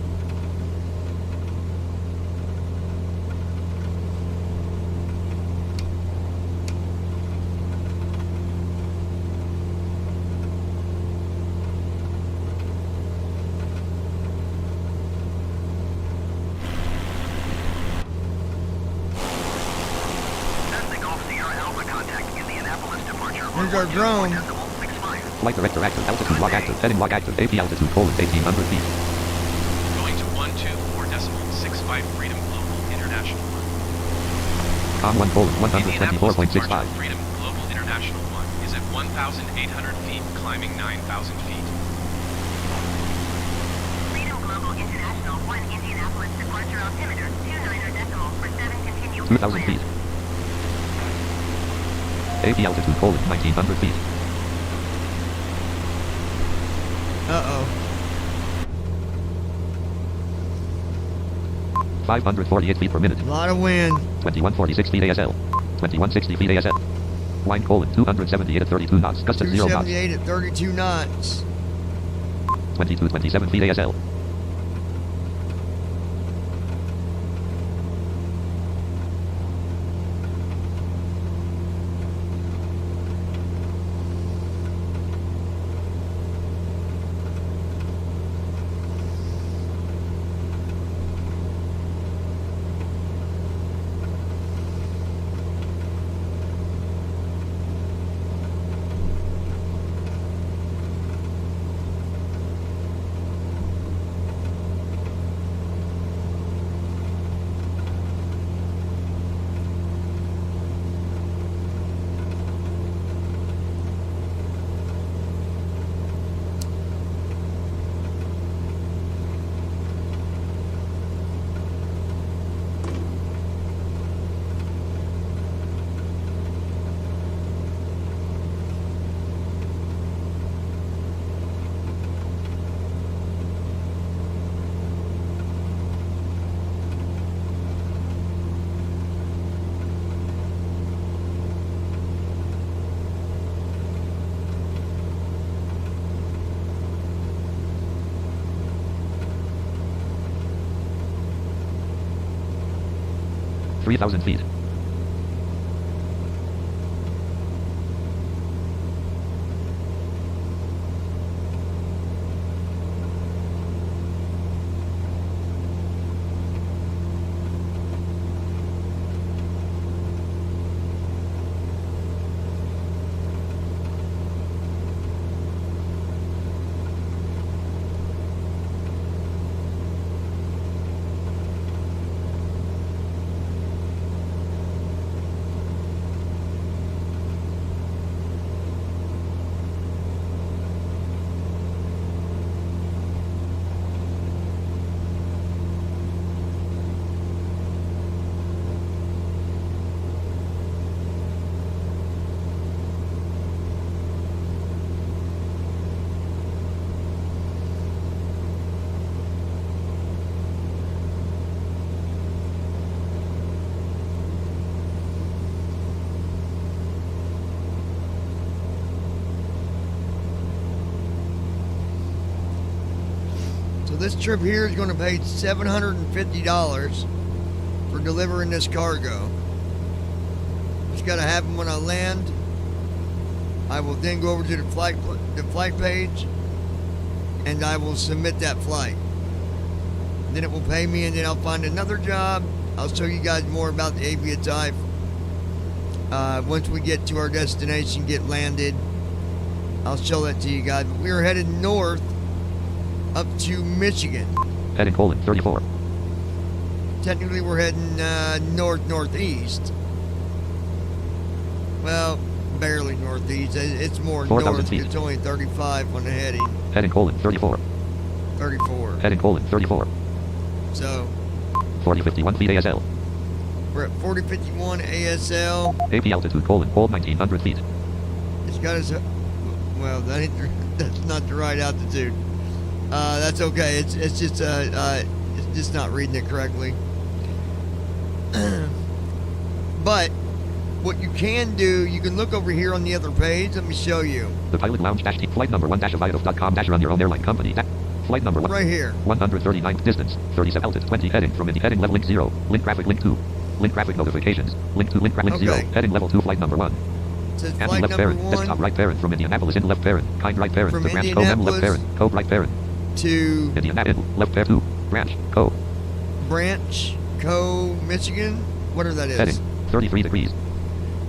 S5: Testing Golf Sierra Alpha contact Indianapolis departure.
S1: Here's our drone.
S2: Flight director active. Altitude log active. Heading log active. AP altitude : 1800 feet.
S4: Going to 124.65 Freedom Global International 1.
S2: Com 1 : 124.65.
S4: Departure Freedom Global International 1 is at 1,800 feet, climbing 9,000 feet.
S5: Freedom Global International 1 Indianapolis departure altimeter 29 decimal for 7 continuous.
S2: 2,000 feet. AP altitude : 1900 feet.
S1: Uh-oh.
S2: 548 feet per minute.
S1: A lot of wind.
S2: 2146 feet ASL. 2160 feet ASL. Line : 278 at 32 knots. Gust at 0 knots.
S1: 278 at 32 knots.
S2: 2227 feet ASL. $3,000 feet.
S1: This trip here is going to pay $750 for delivering this cargo. It's got to happen when I land. I will then go over to the flight page and I will submit that flight. Then it will pay me, and then I'll find another job. I'll show you guys more about the aviatife once we get to our destination, get landed. I'll show that to you guys. But we're headed north up to Michigan.
S2: Heading : 34.
S1: Technically, we're heading northeast. Well, barely northeast. It's more
S2: 4,000
S1: north.
S2: feet.
S1: It's only 35 on the heading.
S2: Heading colon 34.
S1: 34.
S2: Heading colon 34.
S1: So
S2: 4051 feet ASL.
S1: we're at 4051 ASL.
S2: AP altitude colon hold 1900 feet.
S1: It's got us. Well, that's not the right altitude. That's okay. It's just not reading it correctly. But what you can do, you can look over here on the other page. Let me show you.
S2: The pilot lounge dash flight number 1-aviatife.com dash run your own airline company. Flight number 1.
S1: Right here.
S2: 139 distance 37 altitude 20 heading from Indy heading level link 0 link graphic link 2 link graphic notifications link 2 link link 0
S1: Okay.
S2: heading level 2 flight number 1.
S1: It says
S2: Anti
S1: flight
S2: left
S1: number
S2: parent
S1: 1
S2: desktop right parent from Indianapolis in left parent kind right parent
S1: From
S2: the branch co left
S1: Indianapolis
S2: parent code right parent
S1: to
S2: Indianapolis left parent 2 branch co
S1: Branch, Co, Michigan. Whatever that is.
S2: heading 33 degrees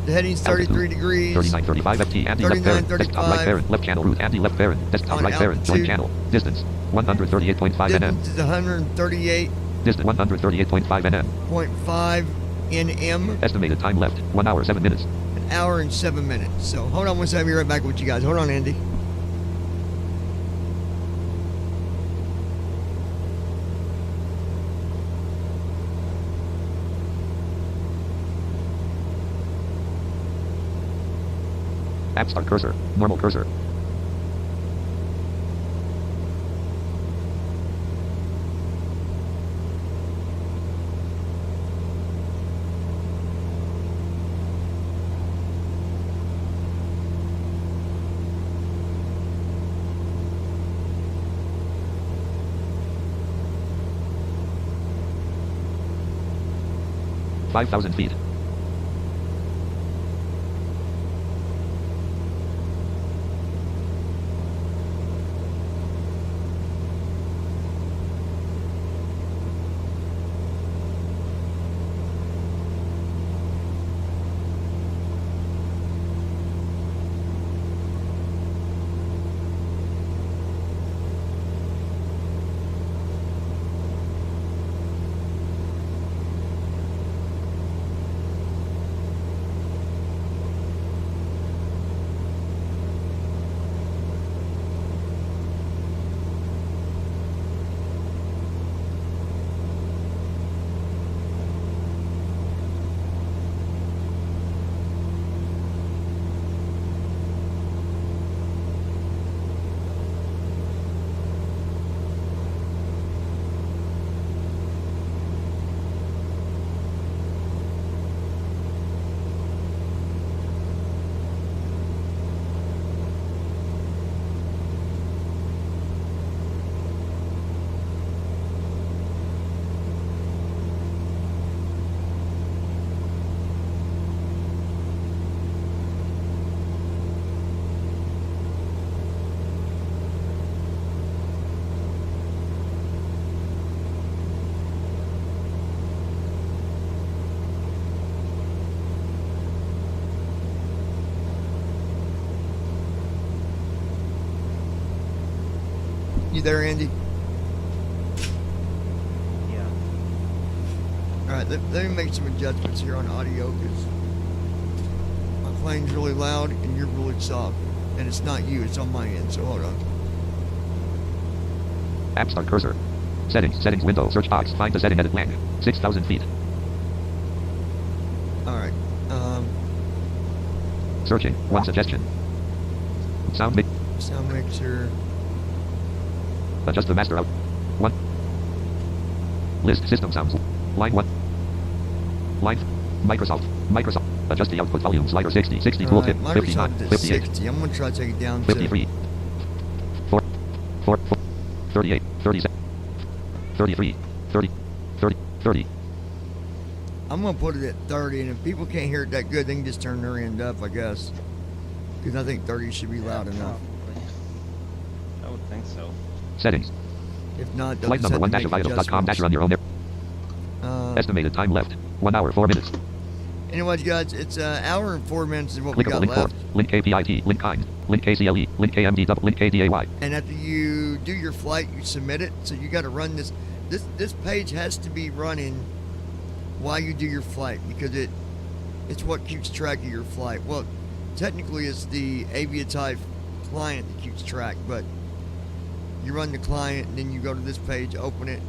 S1: The heading's 33 degrees.
S2: 3935 FT anti left parent desktop right
S1: 3935.
S2: parent left channel route anti left parent desktop
S1: On
S2: right parent join
S1: altitude.
S2: channel distance 138.5 nm
S1: Distance is 138.5
S2: distance 138.5 nm
S1: nm.
S2: estimated time left 1 hour 7 minutes.
S1: An hour and 7 minutes. So hold on one second. I'll be right back with you guys. Hold on, Andy.
S2: App start cursor normal cursor. $5,000 feet.
S1: You there, Andy?
S7: Yeah.
S1: All right, let me make some adjustments here on audio because my plane's really loud and you're really soft. And it's not you, it's on my end, so hold on.
S2: App start cursor. Settings window search box find the setting edit blank 6,000 feet.
S1: All right.
S2: Searching one suggestion. Sound
S1: Mixer.
S2: adjust the master out 1 list system sounds line 1 line Microsoft adjust the output volume slider 60 tooltip 59
S1: Microsoft is
S2: 58
S1: 60. I'm going to try to take it down to
S2: 53 4 38 37 33 30 30 30
S1: I'm going to put it at 30, and if people can't hear it that good, they can just turn their end up, I guess. Because I think 30 should be loud enough.
S7: Probably. I would think so.
S2: settings
S1: If not,
S2: flight number 1-aviatife.com dash run your own air estimated time left 1 hour 4 minutes.
S1: Anyways, guys, it's an hour and 4 minutes is what
S2: Clickable
S1: we got
S2: link
S1: left.
S2: 4 link KPIT link kind link KCLE link KMD double link KDAY.
S1: And after you do your flight, you submit it. So you got to run this. This page has to be running while you do your flight because it's what keeps track of your flight. Well, technically it's the aviatife client that keeps track, but you run the client and then you go to this page, open it,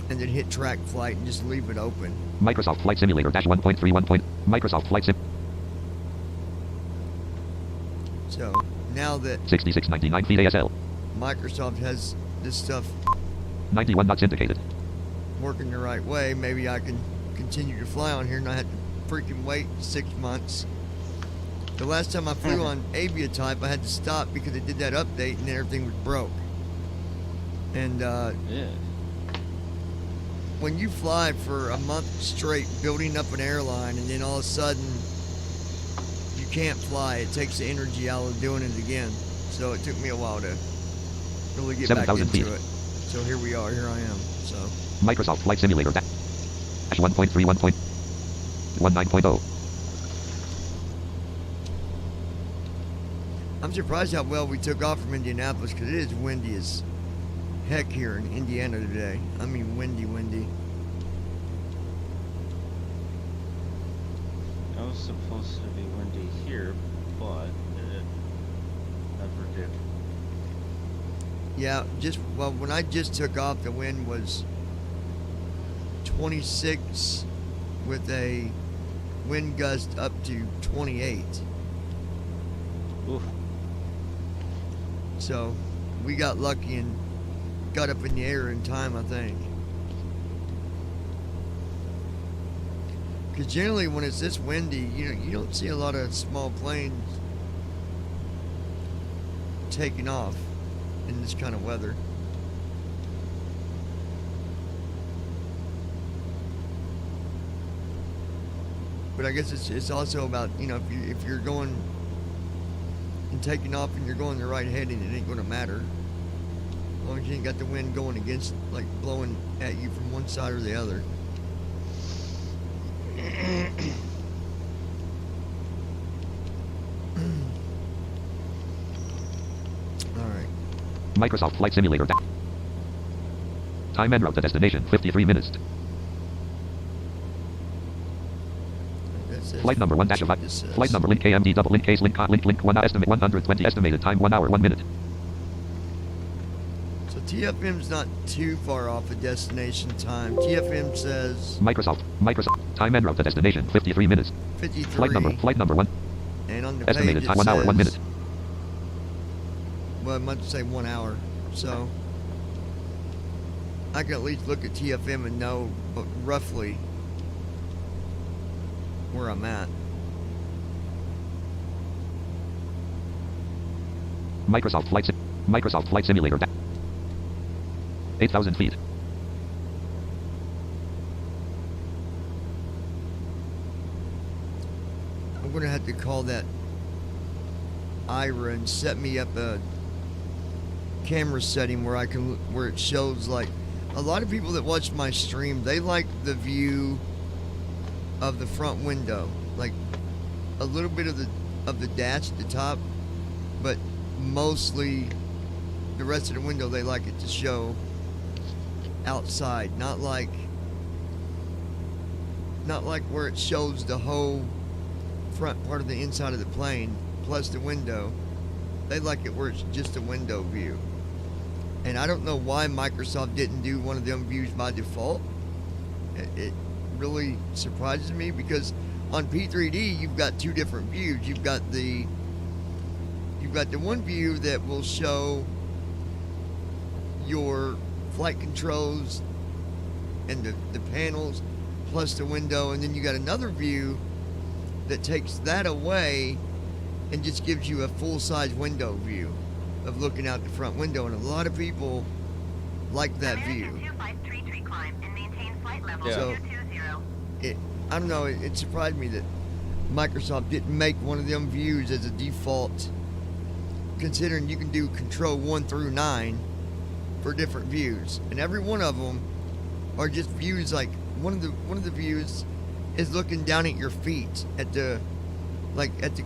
S1: and then hit track flight and just leave it open.
S2: Microsoft Flight Simulator dash 1.31. Microsoft Flight Sim.
S1: So now that
S2: 6699 feet ASL.
S1: Microsoft has this stuff
S2: 91 knots indicated.
S1: working the right way, maybe I can continue to fly on here and not have to freaking wait 6 months. The last time I flew on aviatife, I had to stop because it did that update and then everything was broke. And
S7: Yeah.
S1: when you fly for a month straight building up an airline and then all of a sudden you can't fly, it takes the energy out of doing it again. So it took me a while to really get back
S2: 7,000
S1: into
S2: feet.
S1: it. So here we are, here I am. So
S2: Microsoft Flight Simulator dash 1.31.19.0.
S1: I'm surprised how well we took off from Indianapolis because it is windy as heck here in Indiana today. I mean windy.
S7: It was supposed to be windy here, but it never did.
S1: Yeah, when I just took off, the wind was 26 with a wind gust up to 28.
S7: Oof.
S1: So we got lucky and got up in the air in time, I think. Because generally when it's this windy, you don't see a lot of small planes taking off in this kind of weather. But I guess it's also about, if you're going and taking off and you're going the right heading, it ain't going to matter. As long as you ain't got the wind going against, like blowing at you from one side or the other. Alright.
S2: Microsoft Flight Simulator dash. Time and route to destination 53 minutes.
S1: That says
S2: Flight number 1 dash of
S1: this says.
S2: Flight number link KMD double link case link cot link 1 estimate 120 estimated time 1 hour 1 minute.
S1: So TFM's not too far off of destination time. TFM says
S2: Microsoft time and route to destination 53 minutes.
S1: 53.
S2: Flight number 1
S1: And on the
S2: estimated
S1: page
S2: time
S1: it
S2: 1 hour 1
S1: says-
S2: minute.
S1: Well, I meant to say 1 hour. So I can at least look at TFM and know roughly where I'm at.
S2: Microsoft Flight Simulator dash 8,000 feet.
S1: I'm gonna have to call that Ira and set me up a camera setting where where it shows, like, a lot of people that watch my stream, they like the view of the front window, like a little bit of the dash at the top, but mostly the rest of the window they like it to show outside, not like where it shows the whole front part of the inside of the plane plus the window. They like it where it's just a window view. And I don't know why Microsoft didn't do one of them views by default. It really surprises me because on P3D you've got two different views. You've got the one view that will show your flight controls and the panels plus the window, and then you got another view that takes that away and just gives you a full-size window view of looking out the front window, and a lot of people like that view.
S5: American 253 climb and maintain flight level
S7: Yeah.
S5: 220.
S1: I don't know, it surprised me that Microsoft didn't make one of them views as a default, considering you can do control 1 through 9 for different views, and every one of them are just views. Like one of the views is looking down at your feet at the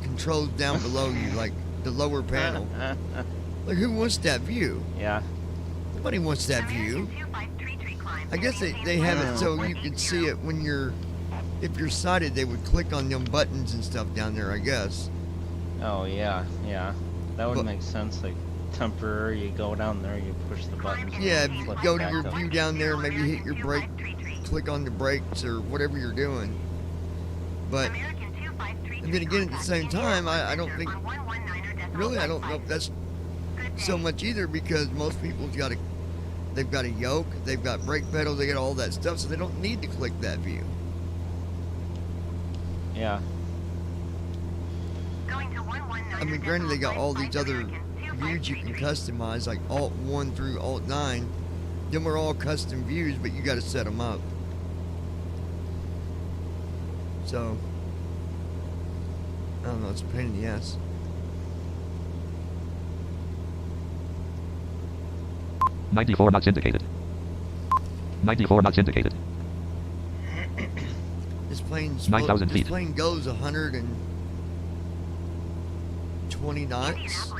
S1: controls down below you, like the lower panel. Like, who wants that view?
S7: Yeah.
S1: Nobody wants that view.
S5: American 253 climb
S1: I
S5: and
S1: guess
S5: maintain
S1: they
S5: flight
S1: have it
S5: level
S1: so you
S5: 180.
S1: can see it when you're if you're sighted, they would click on them buttons and stuff down there, I guess.
S7: Oh yeah, yeah. That would
S1: But-
S7: make sense. Like temporary, you go down there, you push the buttons.
S1: Yeah, if
S7: and
S1: you
S7: flip
S1: go
S7: it
S1: to
S7: back
S1: your
S7: up.
S1: view down there, maybe hit your brake, click on the brakes or whatever you're doing. But and then again, at the same time, I don't think, really, I don't know if that's so much either, because most people's got they've got a yoke, they've got brake pedals, they got all that stuff, so they don't need to click that view.
S7: Yeah.
S1: I mean, granted, they got all these other views you can customize, like Alt 1 through Alt 9. Them are all custom views, but you got to set them up. So, I don't know, it's a pain in the ass.
S2: $94 knots indicated. 94 knots indicated.
S1: This plane's
S2: 9,000
S1: this
S2: feet.
S1: plane goes 120 knots,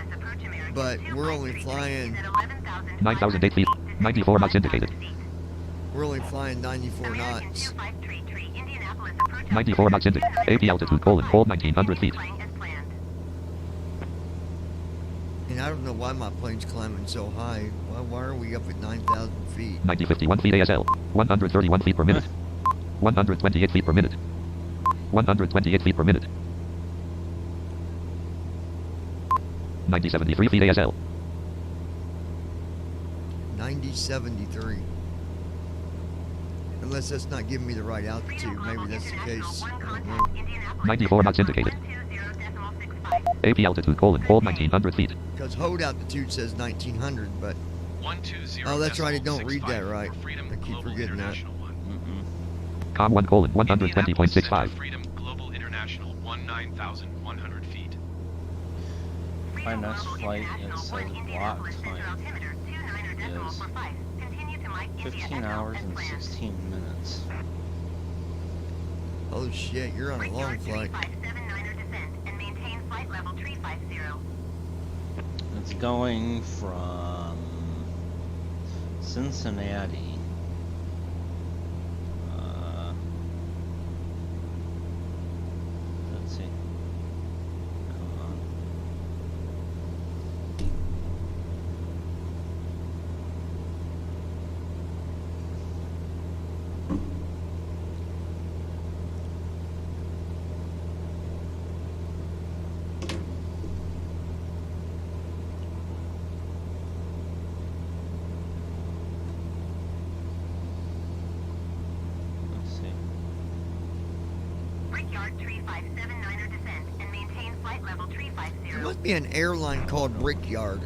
S1: but we're only flying
S2: 9,008 feet. 94 knots indicated.
S1: we're only flying 94 knots.
S2: 94 knots indicated. AP altitude colon hold 1900 feet.
S1: And I don't know why my plane's climbing so high. Why are we up at 9,000 feet?
S2: 51 feet ASL. 131 feet per minute. 128 feet per minute. 128 feet per minute. 73 feet ASL.
S1: 9073. Unless that's not giving me the right altitude. Maybe that's the case. I don't know.
S2: 94 knots indicated. AP altitude colon hold 1900 feet.
S1: Because hold altitude says 1900, but
S4: 120.
S1: oh, that's right. I don't read that
S4: 65
S1: right.
S4: for Freedom
S1: I keep
S4: Global
S1: forgetting that.
S4: International One.
S2: Com 1 colon
S4: Indianapolis Center
S2: 120.65.
S4: Freedom Global International 19,100 feet.
S7: My next flight, it says block time is 15 hours and 16 minutes.
S1: Oh shit, you're on a long flight.
S7: It's going from Cincinnati. Let's see. Come on. Let's see.
S5: Brickyard 3579er descent and maintain flight level 350.
S1: There must be an airline called Brickyard.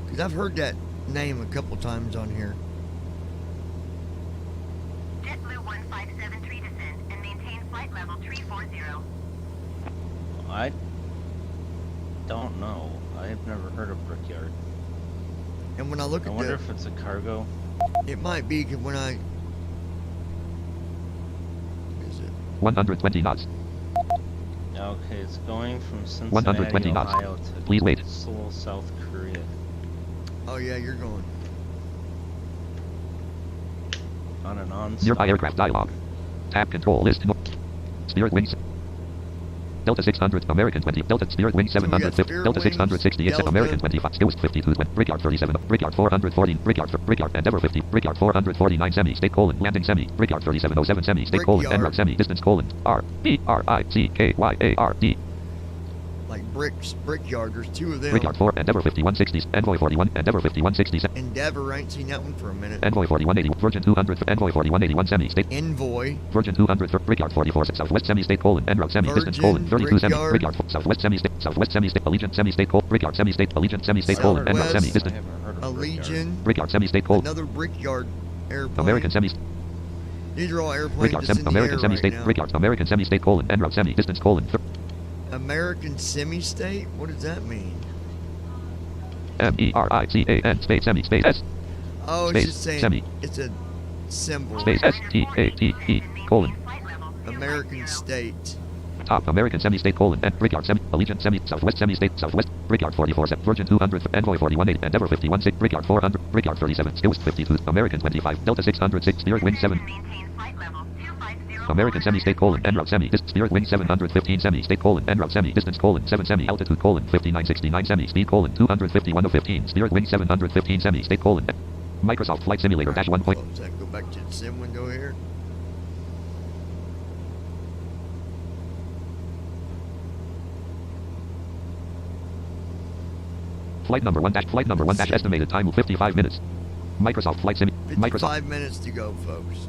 S1: Because I've heard that name a couple times on here.
S5: JetBlue 1573 descent and maintain flight level 340.
S7: I don't know. I've never heard of Brickyard.
S1: And when I look
S7: I
S1: at
S7: wonder
S1: the,
S7: if it's a cargo.
S1: it might be 'cause when I, what is it?
S2: 120 knots.
S7: Okay, it's going from
S2: 120
S7: Cincinnati,
S2: knots.
S7: Ohio to
S2: Please wait.
S7: Seoul, South Korea.
S1: Oh yeah, you're going.
S7: On an on-stop.
S2: Nearby aircraft dialog. Tab control list. Spirit wings. Delta 600, American 20, Delta Spirit Wing 750,
S1: Spirit
S2: Delta
S1: Wings,
S2: 660,
S1: Delta.
S2: American 25, Skills 52, Brickyard 37, Brickyard 440, Brickyard Endeavor 50, Brickyard 449 semi, state colon, landing semi, Brickyard 3707 semi, state colon, en route semi, distance colon, RBRICKYARD,
S1: Like Brickyard, there's two of them.
S2: Brickyard 4, Endeavor 5160, Envoy 41, Endeavor 5160,
S1: Endeavor, I ain't seen that one for a minute.
S2: Envoy 4180, Virgin 200, Envoy 4181 semi, state,
S1: Envoy.
S2: Virgin 200, Brickyard 44, Southwest semi, state colon, en route semi, distance colon,
S1: Virgin,
S2: 32 semi,
S1: Brickyard.
S2: Brickyard, Southwest semi, state, Allegiant semi, state colon, Brickyard semi, state, Allegiant semi, state colon, en route
S1: Southwest.
S2: semi,
S7: I
S2: distance,
S7: haven't heard of
S1: A
S7: Brickyard.
S1: Legion.
S2: Brickyard semi, state colon,
S1: Another Brickyard airplane.
S2: American semi,
S1: These are all airplanes
S2: Brickyard
S1: that's
S2: semi,
S1: in the
S2: American
S1: air
S2: semi,
S1: right
S2: state,
S1: now.
S2: Brickyard, American semi, state colon, en route semi, distance colon,
S1: American semi-state? What does that mean?
S2: MERICAN space semi space S
S1: Oh, it's
S2: Space,
S1: just saying
S2: semi.
S1: it's a symbol.
S2: space STATE colon
S1: American state.
S2: top American semi state colon and Brickyard semi Allegiant semi Southwest semi state Southwest Brickyard 44 Virgin 200 Envoy 418 Endeavor 51 6 Brickyard 400 Brickyard 37 Skills 52 American 25 Delta 606 Spirit Wing 7
S5: Maintain flight level 250
S2: American semi-state colon en route semi distance Spirit wing 715 semi-state colon en route semi distance colon 7 semi altitude colon 5969 semi speed colon 251 of 15 Spirit wing 715 semi-state colon Microsoft Flight Simulator dash 1.
S1: Go back to the sim window here.
S2: Flight number 1 dash estimated time 55 minutes. Microsoft Flight Sim.
S1: 55 minutes to go, folks.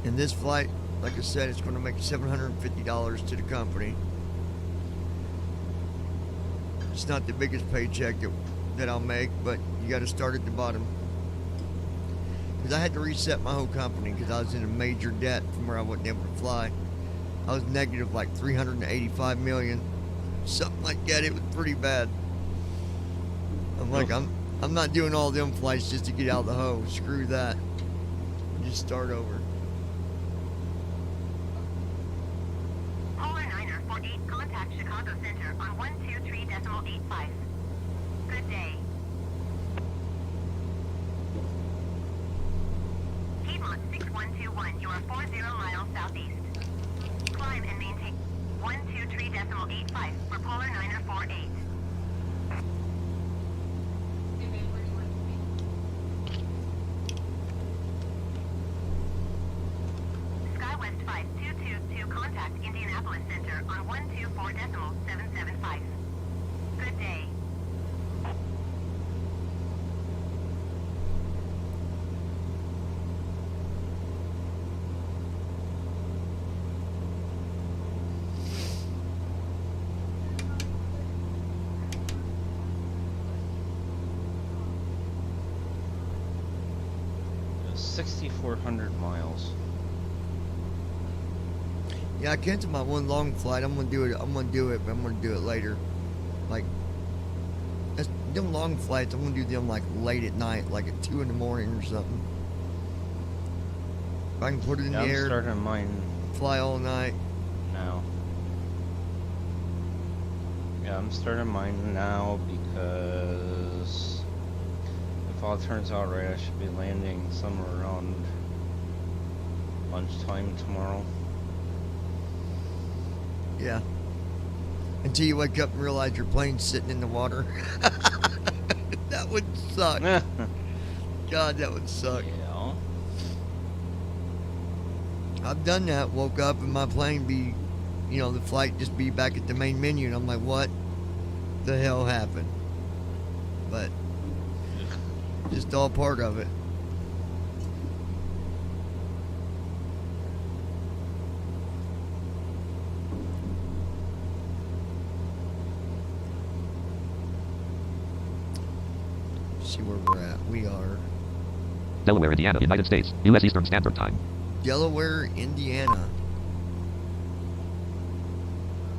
S1: And this flight, like I said, it's going to make $750 to the company. It's not the biggest paycheck that I'll make, but you got to start at the bottom. Because I had to reset my whole company because I was in a major debt from where I wasn't able to fly. I was negative like 385 million, something like that. It was pretty bad. I'm like, I'm not doing all them flights just to get out of the hole. Screw that. Just start over.
S5: Polar 948, contact Chicago Center on 123.85. Good day. Piedmont 6121, you are 40 miles southeast. Climb and maintain 123.85 for Polar 948. SkyWest 5222, contact Indianapolis Center on 124.775. Good day.
S7: It's 6,400 miles.
S1: Yeah, I canceled my one long flight. I'm gonna do it, but I'm gonna do it later. Like, them long flights, I'm gonna do them like late at night, like at 2 in the morning or something. If I can put it in the
S7: I'm
S1: air,
S7: starting mine
S1: fly all night.
S7: now. Yeah, I'm starting mine now because if all turns out right, I should be landing somewhere around lunchtime tomorrow.
S1: Yeah. Until you wake up and realize your plane's sitting in the water. That would suck. God, that would suck.
S7: Yeah.
S1: I've done that. Woke up and my plane be, the flight just be back at the main menu, and I'm like, what the hell happened? But just all part of it. See where we're at. We are
S2: Delaware, Indiana, United States. U.S. Eastern Standard Time.
S1: Delaware, Indiana.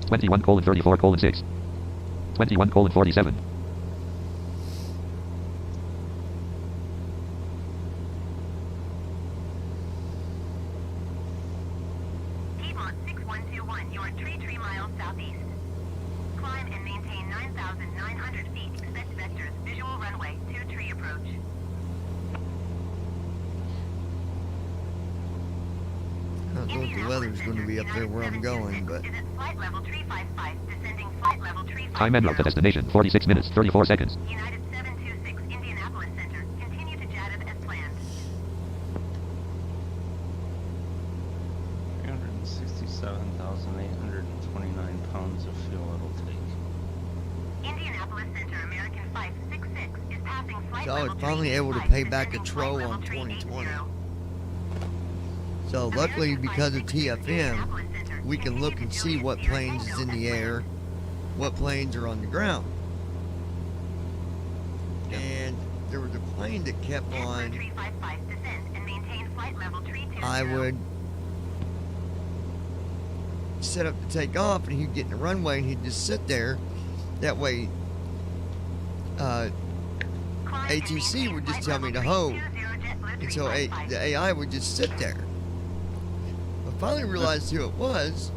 S2: 21:34:6. 21:47.
S5: Piedmont 6121, you are 3 miles southeast. Climb and maintain 9,900 feet. Expect vectors. Visual runway 23 approach.
S1: I don't know if the weather's going to be up there where I'm going, but
S5: Is at flight level 355, descending flight level 350.
S2: Time en route to destination 46 minutes 34 seconds.
S5: United 726, Indianapolis Center. Continue to JATIV as planned.
S7: 367,829 pounds of fuel it'll take.
S5: Indianapolis Center, American 566 is passing flight
S1: So I was
S5: level
S1: finally able to
S5: 385,
S1: pay back a
S5: descending
S1: troll
S5: flight
S1: on
S5: level
S1: 2020.
S5: 380.
S1: So luckily,
S5: American
S1: because of
S5: 566,
S1: TFM,
S5: Indianapolis Center.
S1: we can
S5: Continue
S1: look
S5: to
S1: and see
S5: Juliet
S1: what
S5: Sierra
S1: planes is
S5: Tango
S1: in
S5: as
S1: the
S5: planned.
S1: air, what planes are on the ground. And there was a plane that kept
S5: Edward
S1: on.
S5: 355, descend and maintain flight level 320.
S1: I would set up to take off, and he'd get in the runway, and he'd just sit there. That way,
S5: Climb and
S1: ATC
S5: maintain
S1: would just
S5: flight
S1: tell me
S5: level
S1: to hold.
S5: 320, JetBlue
S1: And so the
S5: 355.
S1: AI would just sit there. I finally realized who it was.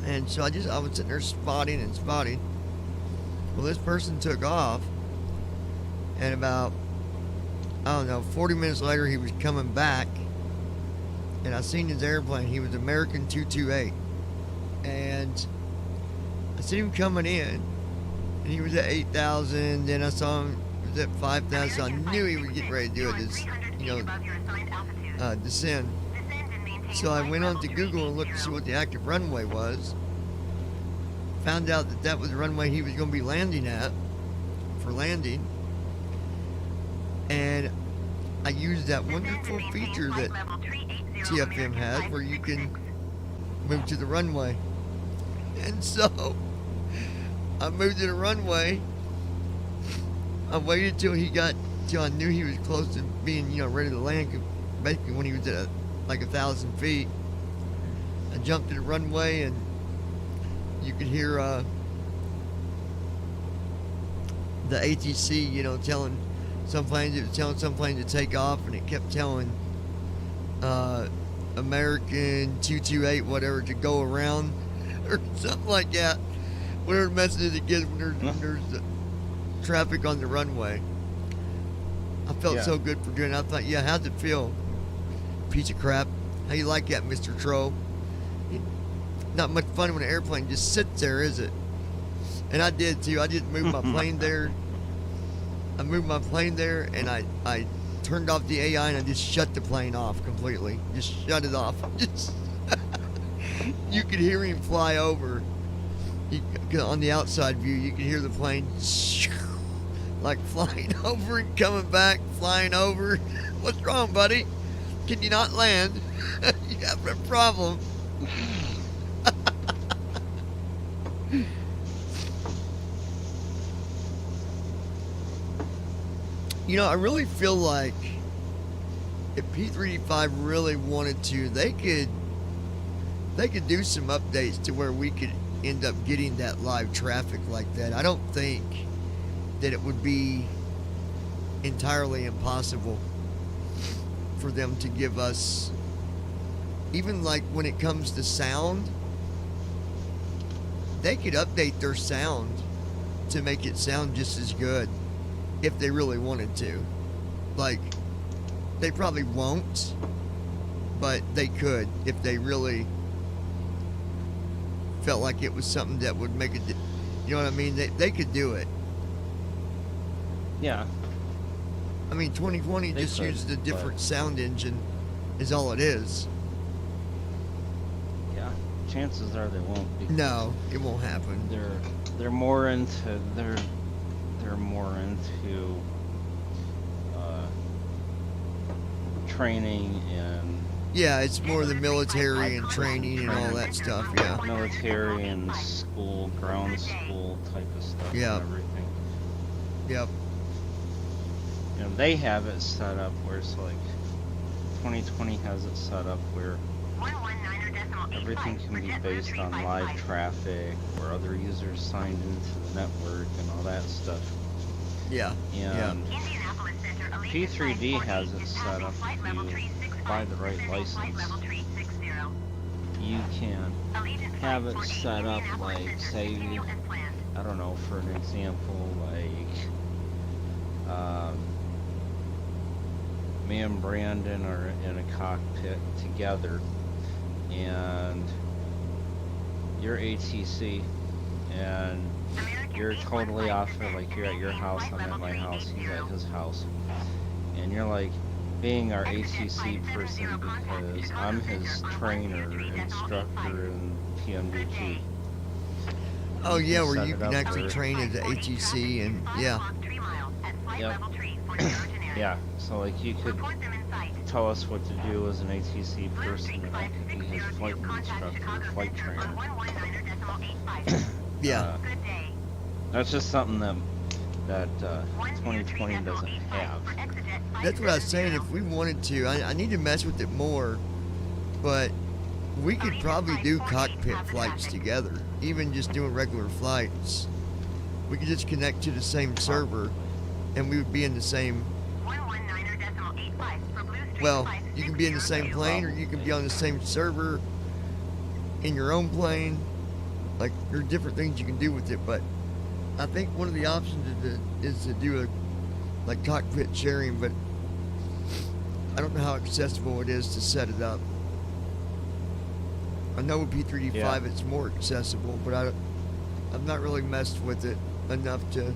S1: And so I was sitting there spotting and spotting. Well, this person took off, and about I don't know, 40 minutes later he was coming back, and I seen his airplane. He was American 228, and I seen him coming in, and he was at 8,000. Then I saw him he was at 5,000. So I knew he was getting ready to do it. This, descend. So I went on to Google and looked to see what the active runway was. Found out that that was the runway he was going to be landing at for landing. And I used that wonderful feature that TFM has where you can move to the runway. And so I moved to the runway. I waited till I knew he was close to being, ready to land. Basically when he was at like 1,000 feet. I jumped to the runway and you could hear the ATC, telling some planes, it was telling some planes to take off, and it kept telling American 228 whatever to go around or something like that. Whatever messages it gives when there's traffic on the runway. I felt so good for doing it. I thought, how's it feel? Piece of crap. How you like that, Mr. Troll? Not much fun when an airplane just sits there, is it? And I did too. I just moved my plane there. I moved my plane there, and I turned off the AI and I just shut the plane off completely. Just shut it off. Just you could hear him fly over. On the outside view, you could hear the plane like flying over and coming back, flying over. What's wrong, buddy? Can you not land? You have a problem. I really feel like if P3D5 really wanted to, they could do some updates to where we could end up getting that live traffic like that. I don't think that it would be entirely impossible for them to give us, even like when it comes to sound, they could update their sound to make it sound just as good if they really wanted to. Like, they probably won't, but they could if they really felt like it was something that would make it, you know what I mean? They could do it.
S7: Yeah.
S1: I mean, 2020 just uses a different sound engine is all it is.
S7: Yeah. Chances are they won't.
S1: No, it won't happen.
S7: They're more into training and
S1: it's more the military and training and all that stuff. Yeah,
S7: military and school, ground school type of stuff.
S1: Yeah.
S7: And everything.
S1: Yep.
S7: They have it set up where it's like 2020 has it set up where everything can be based on live traffic or other users signed into the network and all that stuff.
S1: Yeah.
S7: And P3D has it set up if you buy the right license. You can have it set up like, say, I don't know, for an example, like me and Brandon are in a cockpit together and you're ATC and you're totally off of, like, you're at your house, I'm at my house, he's at his house, and you're like being our ATC person because I'm his trainer, instructor in PMDG.
S1: Oh yeah, where you can actually train as an ATC and yeah.
S7: Yep. Yeah, so like you could tell us what to do as an ATC person and I could be his flight instructor, flight trainer.
S1: Yeah.
S7: That's just something that 2020 doesn't have.
S1: That's what I was saying. If we wanted to, I need to mess with it more, but we could probably do cockpit flights together, even just doing regular flights. We could just connect to the same server, and we would be in the same. Well, you can be in the same plane, or you can be on the same server in your own plane. Like, there are different things you can do with it, but I think one of the options is to do a cockpit sharing, but I don't know how accessible it is to set it up. I know with P3D5
S7: Yeah.
S1: it's more accessible, but I've not really messed with it enough to.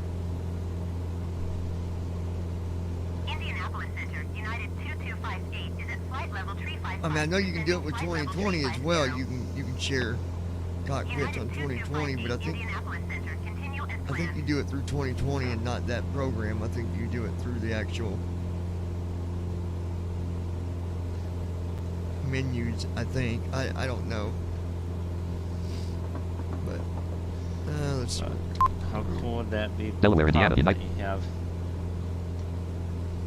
S5: Indianapolis Center, United 2258 is at flight level 355.
S1: I mean, I know you can do it with 2020 as well. You can share cockpits on 2020, but I think you do it through 2020 and not that program. I think you do it through the actual menus. I think I don't know, but let's see.
S7: How cool would that be?
S2: Delaware, Indiana,
S7: That
S2: United.
S7: you have.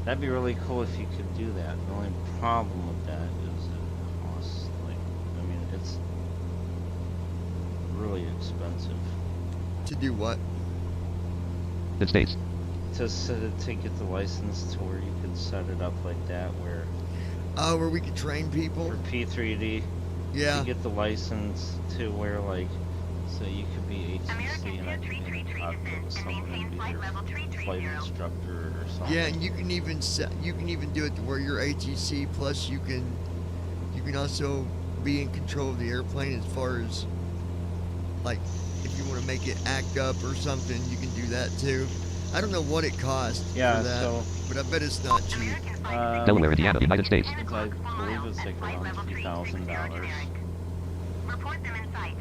S7: That'd be really cool if you could do that. The only problem with that is it costs it's really expensive
S1: To do what?
S2: United States.
S7: to get the license to where you could set it up like that, where
S1: Oh, where we could train people.
S7: for P3D,
S1: Yeah.
S7: to get the license to where so you could be ATC and I could be in a cockpit with someone and be their flight instructor or something.
S1: Yeah, and you can even do it to where you're ATC. Plus, you can also be in control of the airplane as far as like if you want to make it act up or something, you can do that too. I don't know what it costs
S7: Yeah,
S1: for that,
S7: so
S1: but I bet it's not cheap.
S2: Delaware, Indiana, United States.
S7: I believe it's like around $3,000.
S5: Report them in sight.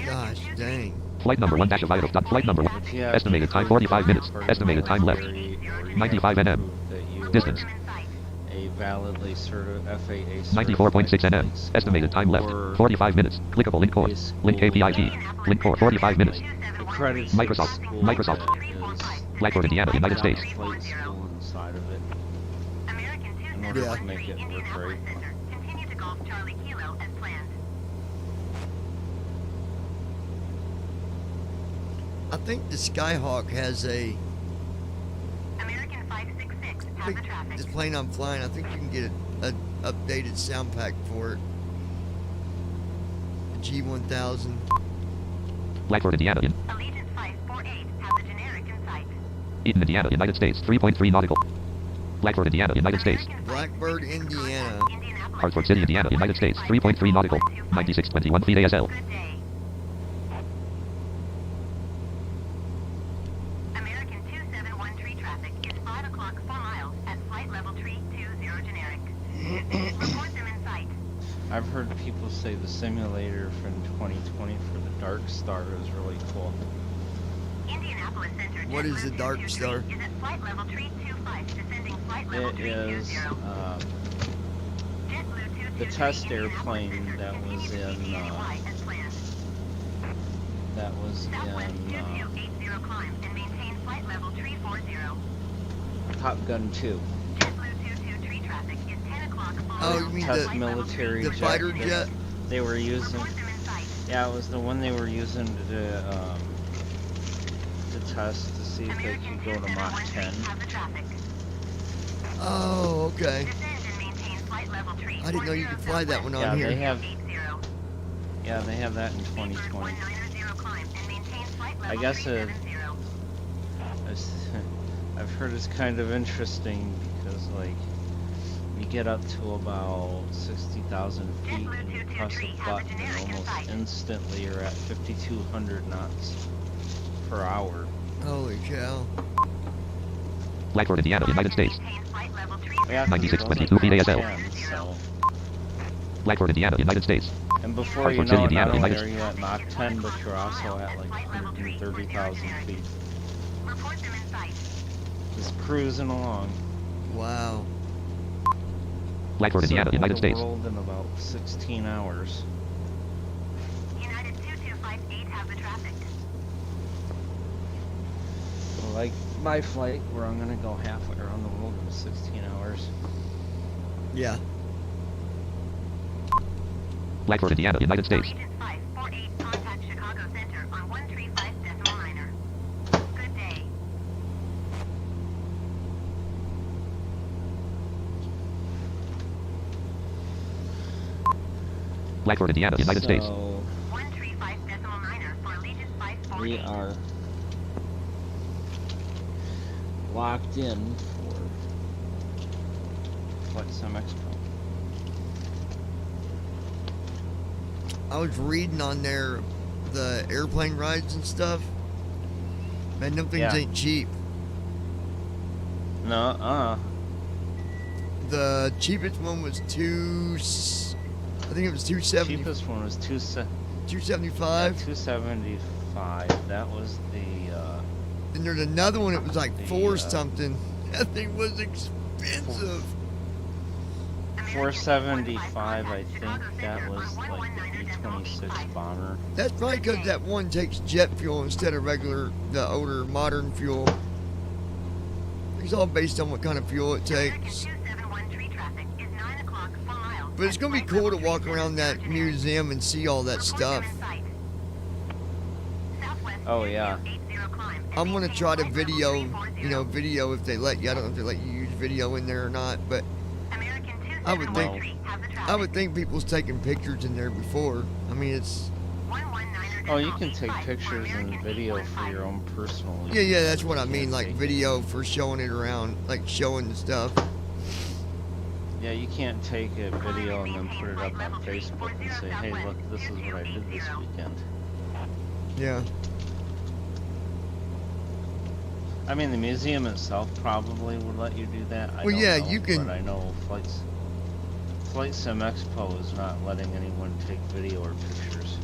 S1: Gosh, dang.
S2: Flight number 1 dash of item. Flight number 1.
S7: If you have
S2: Estimated time 45 minutes. Estimated time left.
S7: military or you
S2: 95
S7: have
S2: nm.
S7: proof that you are
S2: Distance.
S7: a validly FAA
S2: 94.6 nm. Estimated time left. 45 minutes. Clickable link course. Link KPIT. Link core 45 minutes.
S7: Credits
S2: Microsoft. Microsoft. Blackboard, Indiana, United States.
S7: Flight school inside of it in order
S1: Yeah.
S7: to make it work right.
S5: Continue to Golf Charlie Kilo as planned.
S1: I think the Skyhawk has a.
S5: American 566
S1: I
S5: has
S1: think
S5: the traffic.
S1: this plane I'm flying, I think you can get an updated sound pack for it. The G1000.
S2: Blackboard, Indiana.
S5: Allegiant 548 has a generic in sight.
S2: Eaton, Indiana, United States. 3.3 nautical. Blackboard, Indiana, United States.
S1: Blackbird, Indiana.
S2: Hartford City, Indiana, United States. 3.3 nautical. 9621 feet ASL.
S5: Good day. American 271 traffic is 5 o'clock 4 miles at flight level 320 generic. Report them in sight.
S7: I've heard people say the simulator from 2020 for the Dark Star is really cool.
S5: Indianapolis Center.
S1: What is the Dark Star?
S5: Is at flight level 325, descending flight level
S7: It
S5: 320.
S7: is
S5: JetBlue
S7: the
S5: 223
S7: test
S5: Indianapolis
S7: airplane
S5: Center.
S7: that was
S5: Continue to
S7: in
S5: CPNY as planned. Southwest 2280 climb and maintain flight level 340.
S7: Top Gun 2.
S5: JetBlue 223 traffic is 10 o'clock.
S1: Oh, you mean
S7: Test
S1: the
S7: military
S1: the
S7: jet
S1: fighter
S7: that
S1: jet?
S7: They were using.
S5: Report them in sight.
S7: Yeah, it was the one they were using to test to see if they
S5: American
S7: could go to Mach 10.
S5: 2713 has the traffic.
S1: Oh, okay.
S5: Descend and maintain flight level 340.
S1: I didn't know you could fly that one on
S7: Yeah,
S1: here.
S7: they have.
S5: 80.
S7: Yeah, they have that in
S5: Speedbird
S7: 2020.
S5: 190 climb and maintain flight
S7: I
S5: level
S7: guess
S5: 370.
S7: I've heard it's kind of interesting because you get up to about 60,000 feet and you press a button and almost instantly you're at 5,200 knots per hour.
S1: Holy cow.
S2: Blackboard, Indiana, United States.
S5: Maintain flight level
S7: Yeah,
S2: 9622 feet ASL.
S7: 10, so.
S2: Blackboard, Indiana, United States.
S7: And before you
S2: Hartford City,
S7: know it,
S2: Indiana,
S7: not only
S2: United
S7: are you at Mach 10, but you're also at 130,000 feet.
S5: Report them in sight.
S7: Just cruising along.
S1: Wow.
S2: Blackboard, Indiana,
S7: Circle
S2: United
S7: the
S2: States.
S7: world in about 16 hours.
S5: United 2258 has the traffic.
S7: Like my flight, where I'm gonna go halfway around the world in 16 hours.
S1: Yeah.
S2: Blackboard, Indiana, United States.
S5: Allegiant 548 contact Chicago Center on 135.9. Good day.
S2: Blackboard, Indiana, United States.
S7: So
S5: 135.9 for Allegiant 548.
S7: we are locked in for Flight Sim Expo.
S1: I was reading on there the airplane rides and stuff. Man, them things
S7: Yeah.
S1: ain't cheap.
S7: No,
S1: The cheapest one was I think it was 270,
S7: cheapest one was
S1: 275.
S7: 275. That was the
S1: And there's another one that was like
S7: The,
S1: four something. That thing was expensive.
S7: 475. I think that was like the B-26 bomber.
S1: That's probably because that one takes jet fuel instead of the older modern fuel. It's all based on what kind of fuel it takes. But it's going to be cool to walk around that museum and see all that stuff.
S7: Oh yeah.
S1: I'm going to try to video if they let you. I don't know if they let you use video in there or not, but I would think people's taking pictures in there before. I mean, it's...
S7: Oh, you can take pictures and video for your own personal use.
S1: Yeah, that's what I
S7: You
S1: mean,
S7: can't
S1: like
S7: take
S1: video for showing it around, like showing the stuff.
S7: Yeah, you can't take a video and then put it up on Facebook and say, hey, look, this is what I did this weekend.
S1: Yeah.
S7: I mean, the museum itself probably would let you do that. I
S1: Well,
S7: don't
S1: yeah,
S7: know,
S1: you can-
S7: But I know Flight Sim Expo is not letting anyone take video or pictures.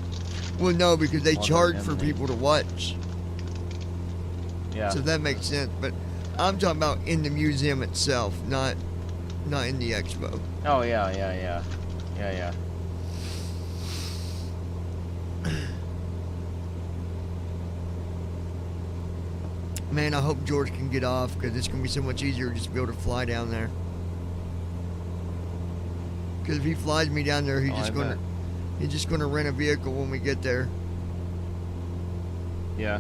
S1: Well, no, because they
S7: Well,
S1: charge
S7: then
S1: for
S7: they-
S1: people to watch.
S7: Yeah.
S1: So that makes sense. But I'm talking about in the museum itself, not in the expo.
S7: Oh, yeah.
S1: Man, I hope George can get off because it's going to be so much easier just to be able to fly down there. Because if he flies me down there, he's
S7: Oh, I
S1: just going to rent a vehicle when we get there.
S7: Yeah.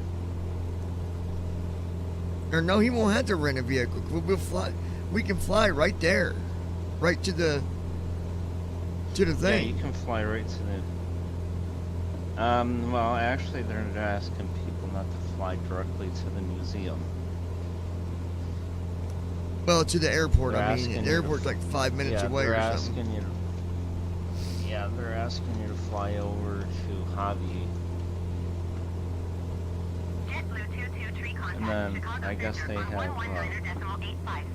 S1: Or no, he won't have to rent a vehicle. We'll fly. We can fly right there, right to the
S7: Yeah,
S1: thing.
S7: you can fly right to the... well, actually, they're asking people not to fly directly to the museum.
S1: Well, to the airport.
S7: They're
S1: I mean,
S7: asking
S1: the
S7: you to
S1: airport's like 5 minutes
S7: Yeah,
S1: away
S7: they're
S1: or
S7: asking
S1: something.
S7: you to... Yeah, they're asking you to fly over to Hobby. And then, I guess they have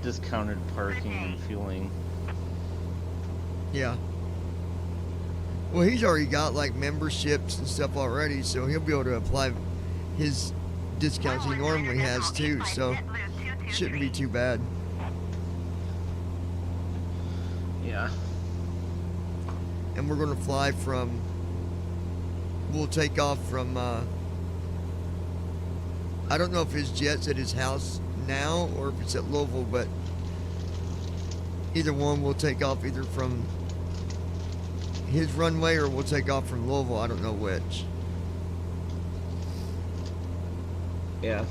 S7: discounted parking and fueling.
S1: Yeah. Well, he's already got like memberships and stuff already, so he'll be able to apply his discounts he normally has too. So it shouldn't be too bad.
S7: Yeah.
S1: And we're going to fly from. We'll take off from. I don't know if his jet's at his house now or if it's at Louisville, but either one we'll take off either from his runway or we'll take off from Louisville. I don't know which.
S7: Yeah.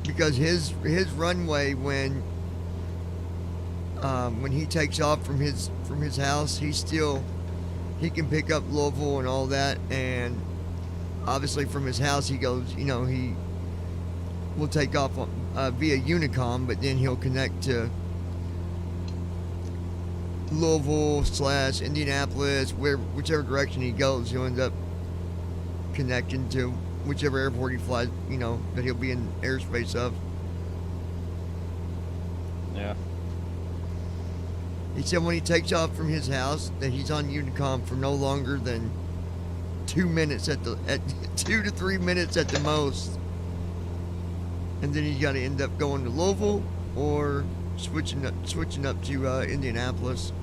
S1: Because his runway when he takes off from his house, he can pick up Louisville and all that, and obviously from his house he goes, he will take off via Unicom, but then he'll connect to Louisville / Indianapolis, whichever direction he goes, he'll end up connecting to whichever airport he flies, that he'll be in airspace of.
S7: Yeah.
S1: He said when he takes off from his house that he's on Unicom for no longer than 2 minutes at 2 to 3 minutes at the most. And then he's got to end up going to Louisville or switching up to Indianapolis.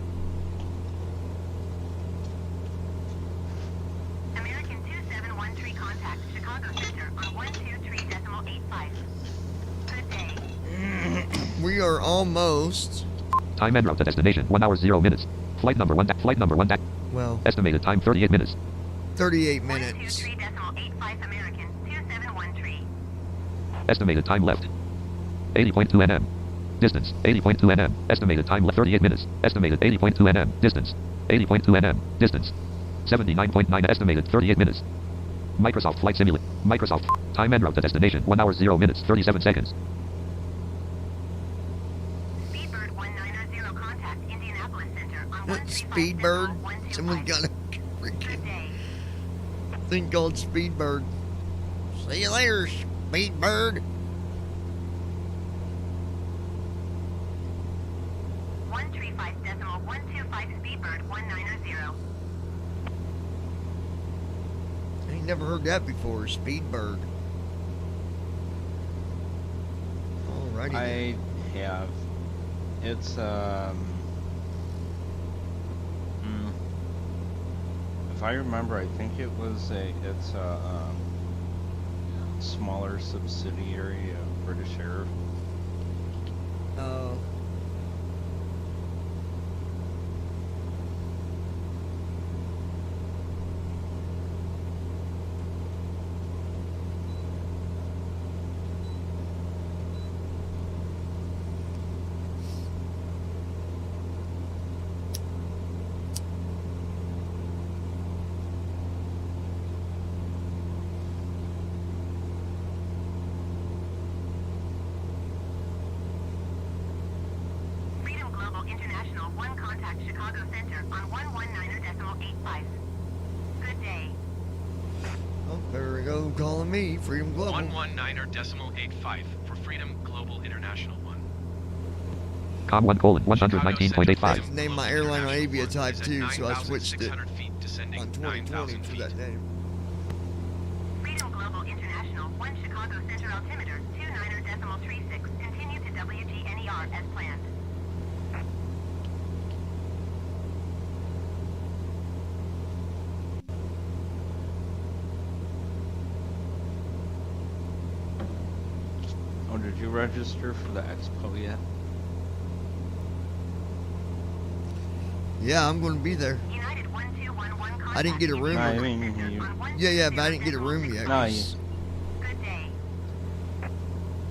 S5: American 2713 contact Chicago Center on 123.85. Good day.
S1: We are almost,
S2: Time en route to destination 1 hour 0 minutes. Flight number 1.
S1: well,
S2: Estimated time 38 minutes.
S1: 38 minutes.
S5: 123.85 American 2713.
S2: Estimated time left 80.2 nm. Distance 80.2 nm. Estimated time left 38 minutes. Estimated 80.2 nm. Distance 80.2 nm. Distance 79.9. Estimated 38 minutes. Microsoft Flight Simulator. Microsoft. Time en route to destination 1 hour 0 minutes 37 seconds.
S5: Speedbird 190, contact Indianapolis Center on 135
S1: Speedbird?
S5: decimal 125.
S1: Someone's got a
S5: Good
S1: freaking
S5: day.
S1: thing called Speedbird. See you later, Speedbird.
S5: 135 decimal 125 Speedbird 190.
S1: I ain't never heard that before, Speedbird. Alrighty. then.
S7: I have. It's if I remember, I think it's a smaller subsidiary of British Air.
S1: Oh.
S5: Freedom Global International 1 contact Chicago Center on 119 decimal 85. Good day.
S1: Oh, there we go, calling me, Freedom Global.
S4: 119 decimal 85 for Freedom Global International 1.
S2: Com 1 colon 119.85.
S1: I've named my airline on aviatife
S4: Is at
S1: too, so I switched it
S4: 9,600 feet, descending
S1: on 2020
S4: 9,000
S1: for
S4: feet.
S1: that name.
S5: Freedom Global International 1 Chicago Center altimeter 29 decimal 36. Continue to WGNER as planned.
S7: Oh, did you register for the expo yet?
S1: Yeah, I'm going to be there.
S5: United 1211 contact.
S1: I didn't get a room.
S7: I mean, you-
S1: Yeah, but I didn't get a room yet.
S7: No,
S1: 'cause-
S5: Good day.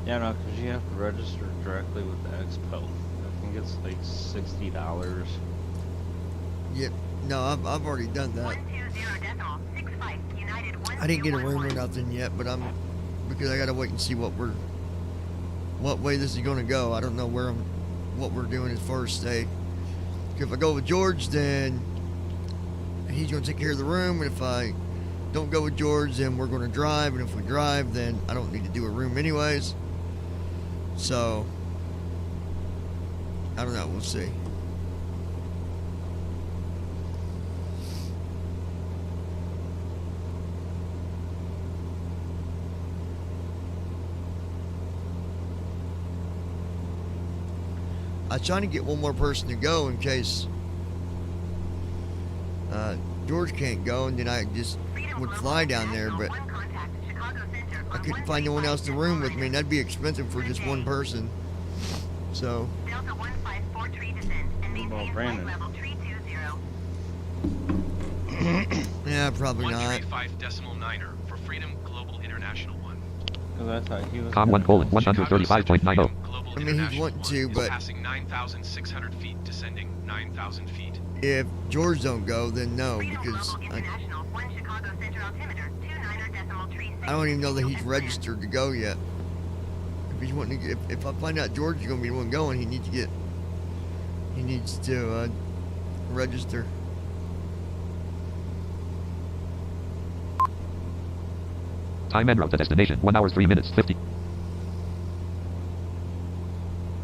S7: Yeah, no, because you have to register directly with the expo. I think it's like $60.
S1: Yeah, no, I've already done that.
S5: 120 decimal 65. United 1211.
S1: I didn't get a room or nothing yet, but because I gotta wait and see what way this is gonna go. I don't know what we're doing as far as stay. If I go with George, then he's gonna take care of the room, and if I don't go with George, then we're gonna drive, and if we drive, then I don't need to do a room anyways. So I don't know. We'll see. I was trying to get one more person to go in case George can't go, and then I just would fly down there, but I couldn't find no one else to room with me, and that'd be expensive for just one person. So,
S5: Delta 1543 descend and maintain flight
S7: Brandon?
S5: level 320.
S1: yeah, probably not.
S4: 135 decimal 9er for Freedom Global International 1.
S7: Because I thought he was.
S2: Com 1 colon
S4: Chicago Center
S2: 135.90.
S4: Freedom Global
S1: I mean, he's
S4: International
S1: wanting
S4: 1
S1: to,
S4: is
S1: but-
S4: passing 9,600 feet, descending 9,000 feet.
S1: If George don't go, then no,
S5: Freedom
S1: because
S5: Global
S1: I
S5: International 1 Chicago Center altimeter 29 decimal 36.
S1: don't even know that he's
S5: As planned.
S1: registered to go yet. If he's wanting to, if I find out George is gonna be the one going, he needs to register.
S2: Time en route to destination 1 hour 3 minutes 50.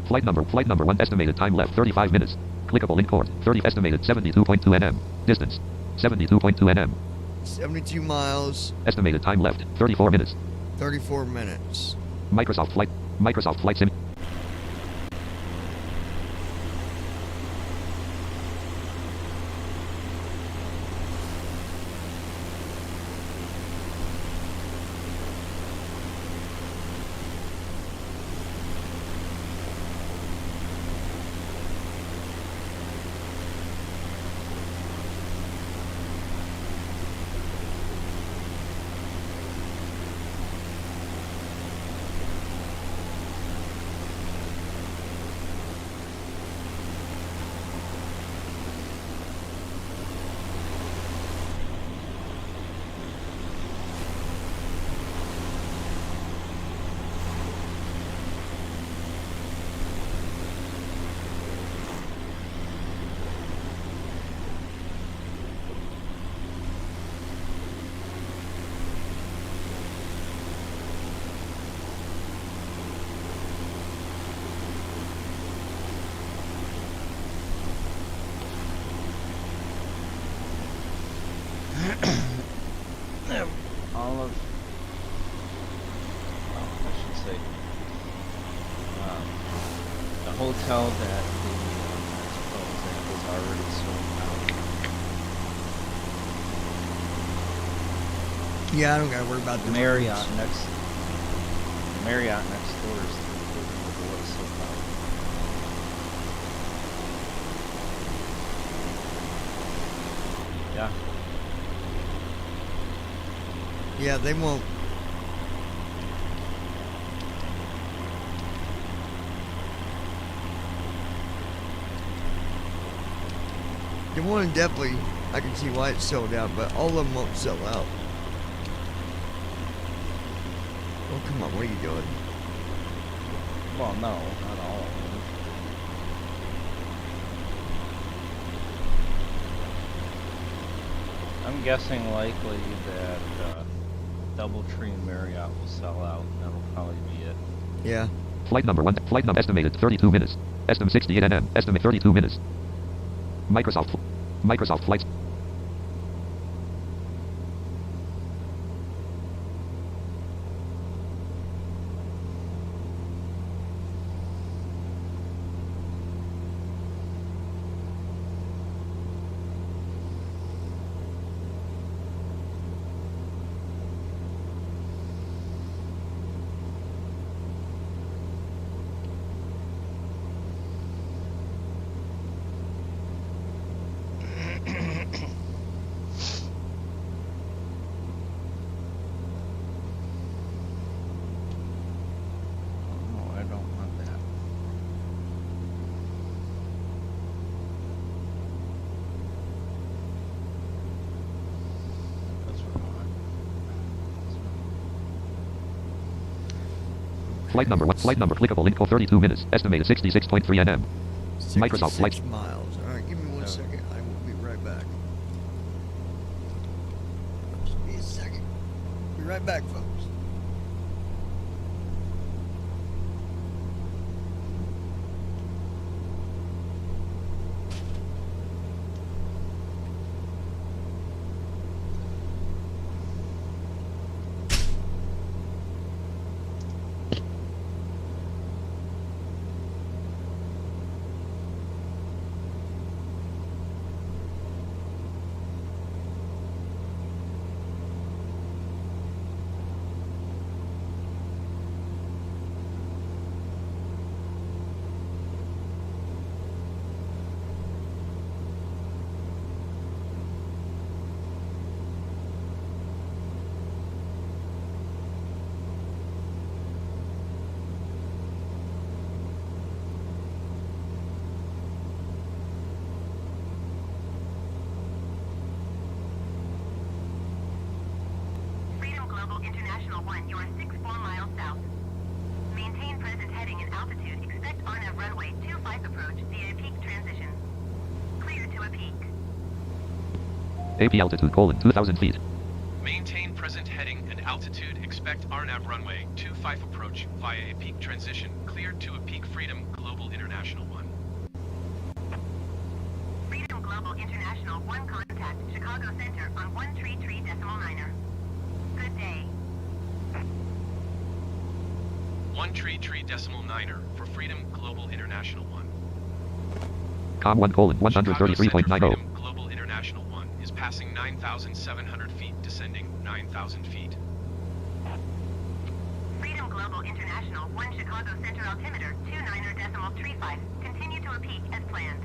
S2: Flight number 1 estimated time left 35 minutes. Clickable link port 30 estimated 72.2 nm. Distance 72.2 nm.
S1: 72 miles,
S2: Estimated time left 34 minutes.
S1: 34 minutes.
S2: Microsoft Flight Sim.
S7: all of, I should say, the hotel that the expo was at was already sold out.
S1: Yeah, I don't gotta worry about the
S7: Marriott
S1: rooms.
S7: next door is the door sold out. Yeah.
S1: Yeah, they won't. The one definitely, I can see why it's sold out, but all of them won't sell out. Oh, come on, what are you doing?
S7: Well, no, not all of them. I'm guessing likely that Doubletree and Marriott will sell out. That'll probably be it.
S1: Yeah.
S2: Flight number 1. Flight number estimated 32 minutes. Estimate 68 nm. Estimate 32 minutes. Microsoft flights.
S7: No, I don't want that. That's what I want.
S2: Flight number 1. Flight number clickable link for 32 minutes. Estimated 66.3 nm. Microsoft
S1: 66
S2: flights.
S1: miles. All right, give me one
S7: No.
S1: second. I will be right back. Just give me a second. Be right back, folks.
S5: Freedom Global International 1, you are 64 miles south. Maintain present heading and altitude. Expect RNAV runway 25 approach via peak transition. Clear to a peak.
S2: AP altitude : 2,000 feet.
S4: Maintain present heading and altitude. Expect RNAV runway 25 approach via a peak transition. Cleared to a peak. Freedom Global International 1.
S5: Freedom Global International 1, contact Chicago Center on 133.9er. Good day.
S4: 133.9er for Freedom Global International 1.
S2: Com 1 :
S4: Chicago Center
S2: 133.90.
S4: Freedom Global International 1 is passing 9,700 feet, descending 9,000 feet.
S5: Freedom Global International 1, Chicago Center altimeter 29.35. Continue to a peak as planned.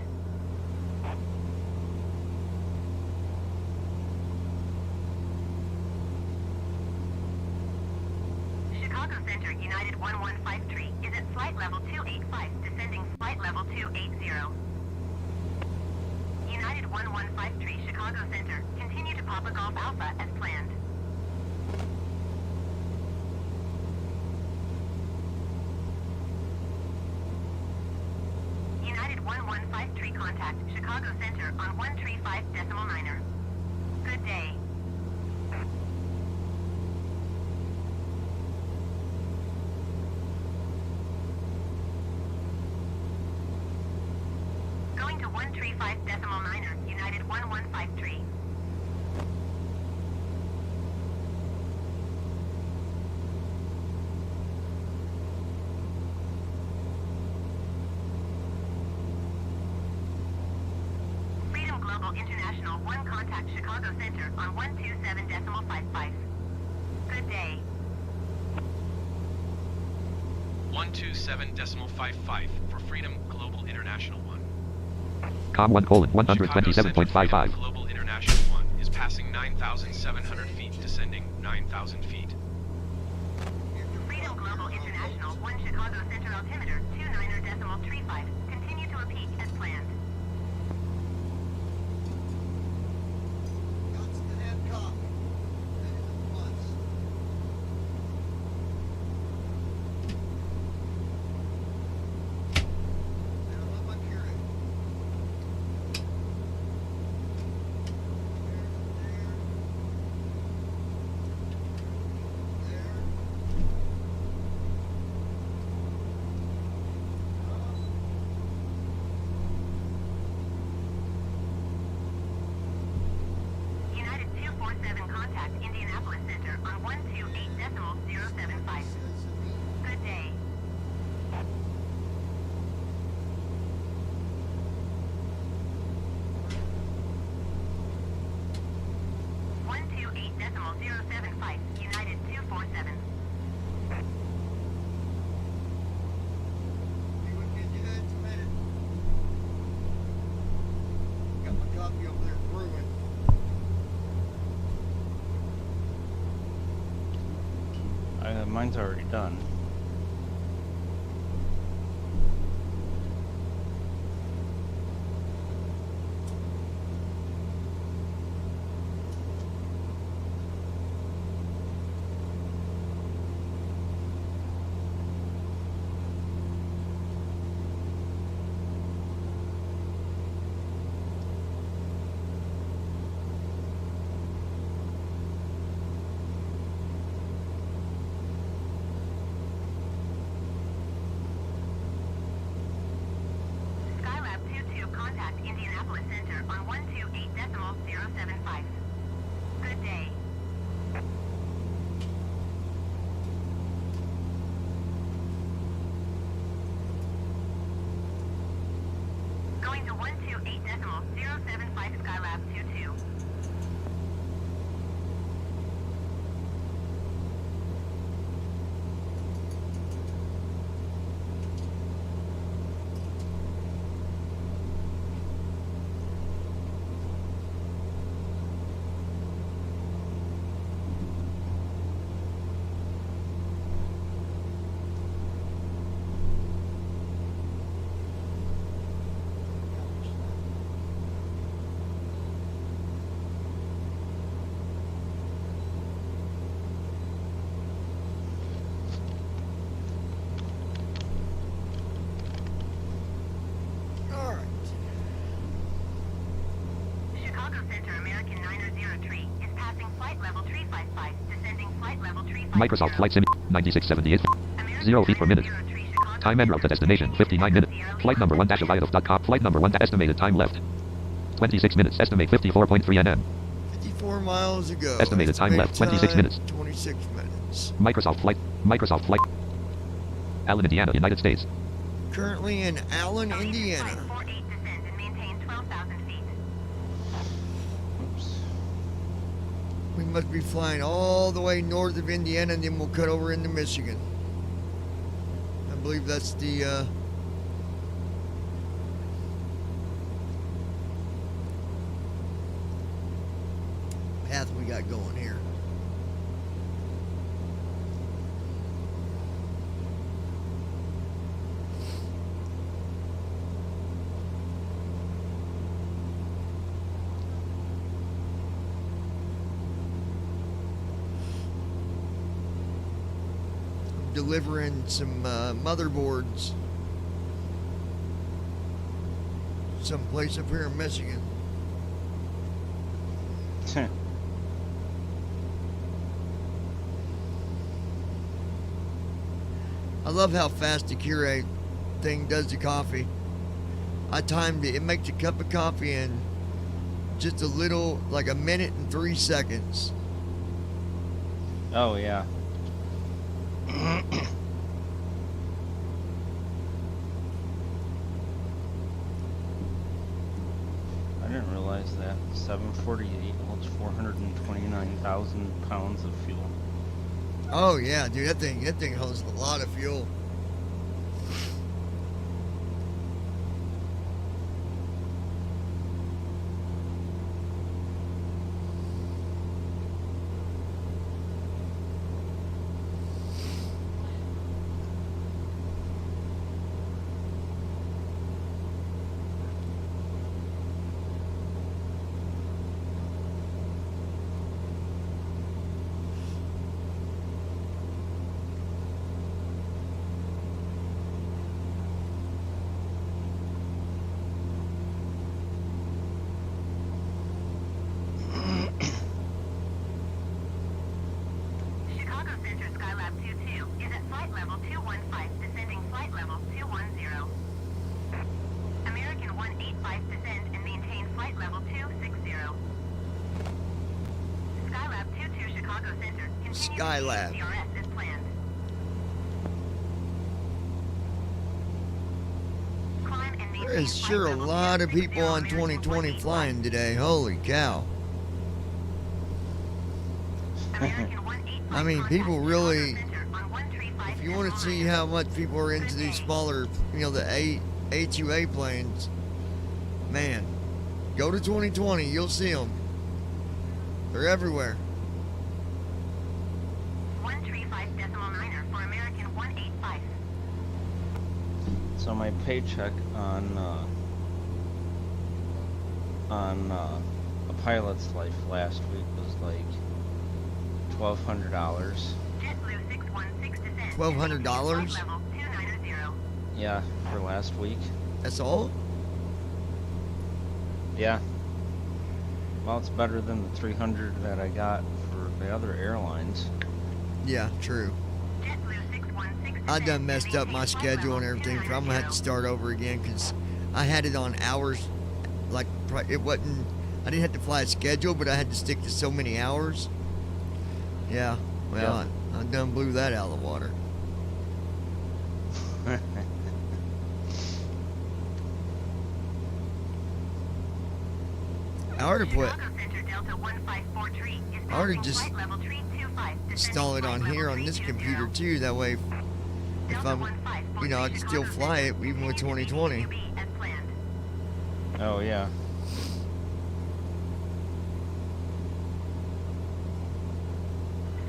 S5: Chicago Center United 1153 is at flight level 285, descending flight level 280. United 1153 Chicago Center, continue to Papa Golf Alpha as planned. United 1153 contact Chicago Center on 135.9er. Good day. Going to 135.9er, United 1153. International 1 contact Chicago Center on 127.55. Good day.
S4: 127.55 for Freedom Global International 1.
S2: Com 1 colon
S4: Chicago Center
S2: 127.55.
S4: Freedom Global International 1 is passing 9,700 feet, descending 9,000 feet.
S5: Freedom Global International 1 Chicago Center altimeter 29.35. Continue to a peak as planned. United 247 contact Indianapolis Center on 128.075. Good day. .075 United 247.
S1: Got my coffee over there brewing.
S7: Mine's already done.
S5: Skylab 22 contact Indianapolis Center on 128.075. Good day. Going to 128.075 Skylab 22.
S1: All right.
S5: Chicago Center American 903 is passing flight level 355, descending flight level 350.
S2: Microsoft Flight Sim 9678.
S5: American
S2: 0 feet per minute.
S5: 903 Chicago
S2: Time en route to destination 59 minutes. Flight number 1-aviatife.com. Flight number 1. Estimated time left 26 minutes. Estimate 54.3 nm.
S1: 54 miles ago.
S2: Estimated time left, 26 minutes.
S1: 26 minutes.
S2: Microsoft Flight. Allen, Indiana, United States.
S1: Currently in Allen, Indiana.
S5: Flight 48 descend and maintain 12,000 feet.
S7: Oops.
S1: We must be flying all the way north of Indiana, and then we'll cut over into Michigan. I believe that's the path we got going here. Delivering some motherboards someplace up here in Michigan. I love how fast the Keurig thing does the coffee. I timed it. It makes a cup of coffee in just a little, like a minute and 3 seconds.
S7: Oh yeah. I didn't realize that. 748 holds 429,000 pounds of fuel.
S1: Oh yeah, dude, that thing holds a lot of fuel.
S5: Chicago Center Skylab 22 is at flight level 215, descending flight level 210. American 185 descend and maintain flight level 260. Skylab 22 Chicago Center continues
S1: Skylab.
S5: DRS as planned. Climb and maintain
S1: There is
S5: flight
S1: sure a
S5: level
S1: lot of
S5: 260
S1: people on
S5: American
S1: 2020
S5: 185.
S1: flying today. Holy cow.
S5: American 185
S1: I mean, people
S5: contact
S1: really,
S5: Chicago Center on 135
S1: if you want to
S5: decimal
S1: see
S5: nine.
S1: how much people are into these smaller, the A2A planes, man, go to 2020. You'll see them. They're everywhere.
S5: 135 decimal niner for American 185.
S7: So my paycheck on a pilot's life last week was like $1,200.
S5: JetBlue 616 descent.
S1: $1,200?
S5: Flight level 290.
S7: Yeah, for last week.
S1: That's all?
S7: Yeah. Well, it's better than the 300 that I got for the other airlines.
S1: Yeah, true.
S5: JetBlue 616
S1: I done
S5: descent
S1: messed
S5: and
S1: up my
S5: maintain flight
S1: schedule
S5: level
S1: and everything, so I'm gonna have to
S5: 290.
S1: start over again because I had it on hours. Like it wasn't. I didn't have to fly a schedule, but I had to stick to so many hours. Yeah. Well, I done blew that out of the water. I already put.
S5: Chicago Center Delta 154 tree is
S1: I already
S5: passing
S1: just
S5: flight level 325,
S1: install it
S5: descending
S1: on
S5: flight
S1: here
S5: level
S1: on this
S5: 320.
S1: computer too. That way, if
S5: Delta
S1: I'm,
S5: 154
S1: I can still
S5: Chicago
S1: fly
S5: Center
S1: it even with
S5: continues
S1: 2020.
S5: to be as planned.
S7: Oh, yeah.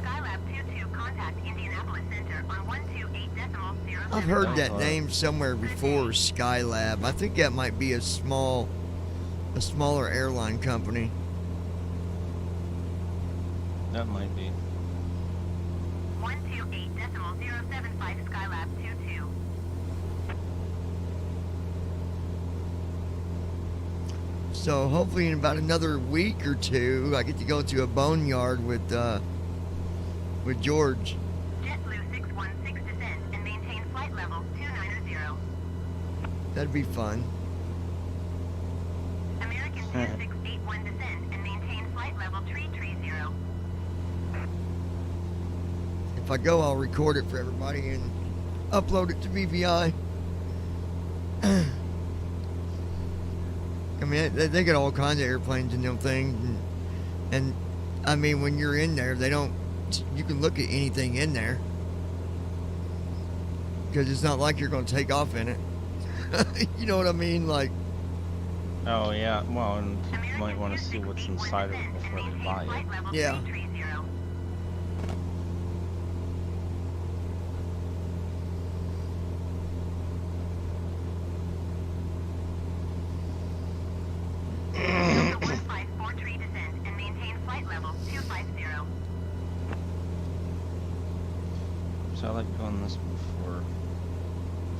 S5: Skylab 22 contact Indianapolis Center on 128.07.
S1: I've heard that
S7: Oh.
S1: name somewhere before, Skylab. I think that might be a smaller airline company.
S7: That might be.
S5: 128.075 Skylab 22.
S1: So hopefully in about another week or two, I get to go to a boneyard with George.
S5: JetBlue 616 descend and maintain flight level 290.
S1: That'd be fun.
S5: American 2681 descend and maintain flight level 330.
S1: If I go, I'll record it for everybody and upload it to VVI. I mean, they got all kinds of airplanes and them things, and I mean, when you're in there, you can look at anything in there because it's not like you're going to take off in it. You know what I mean? Like,
S7: Oh, yeah. Well, and people might want to see what's inside of it before they buy it.
S1: Yeah.
S7: So I like doing this before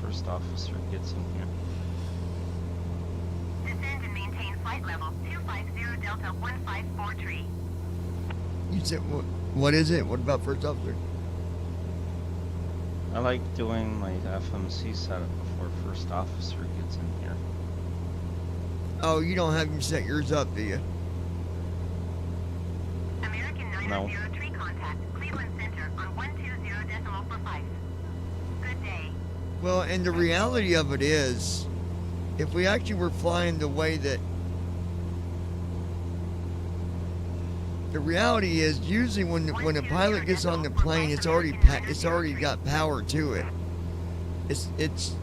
S7: first officer gets in here.
S5: Descend and maintain flight level 250 Delta 154
S1: you said, what is it? What about first officer?
S7: I like doing my FMC setup before first officer gets in here.
S1: Oh, you don't have him set yours up, do you?
S5: American 903 contact Cleveland Center on 120.45. Good day.
S1: Well, and the reality of it is, if we actually were flying the way that the reality is usually when a pilot gets on the plane, it's already got power to it. It's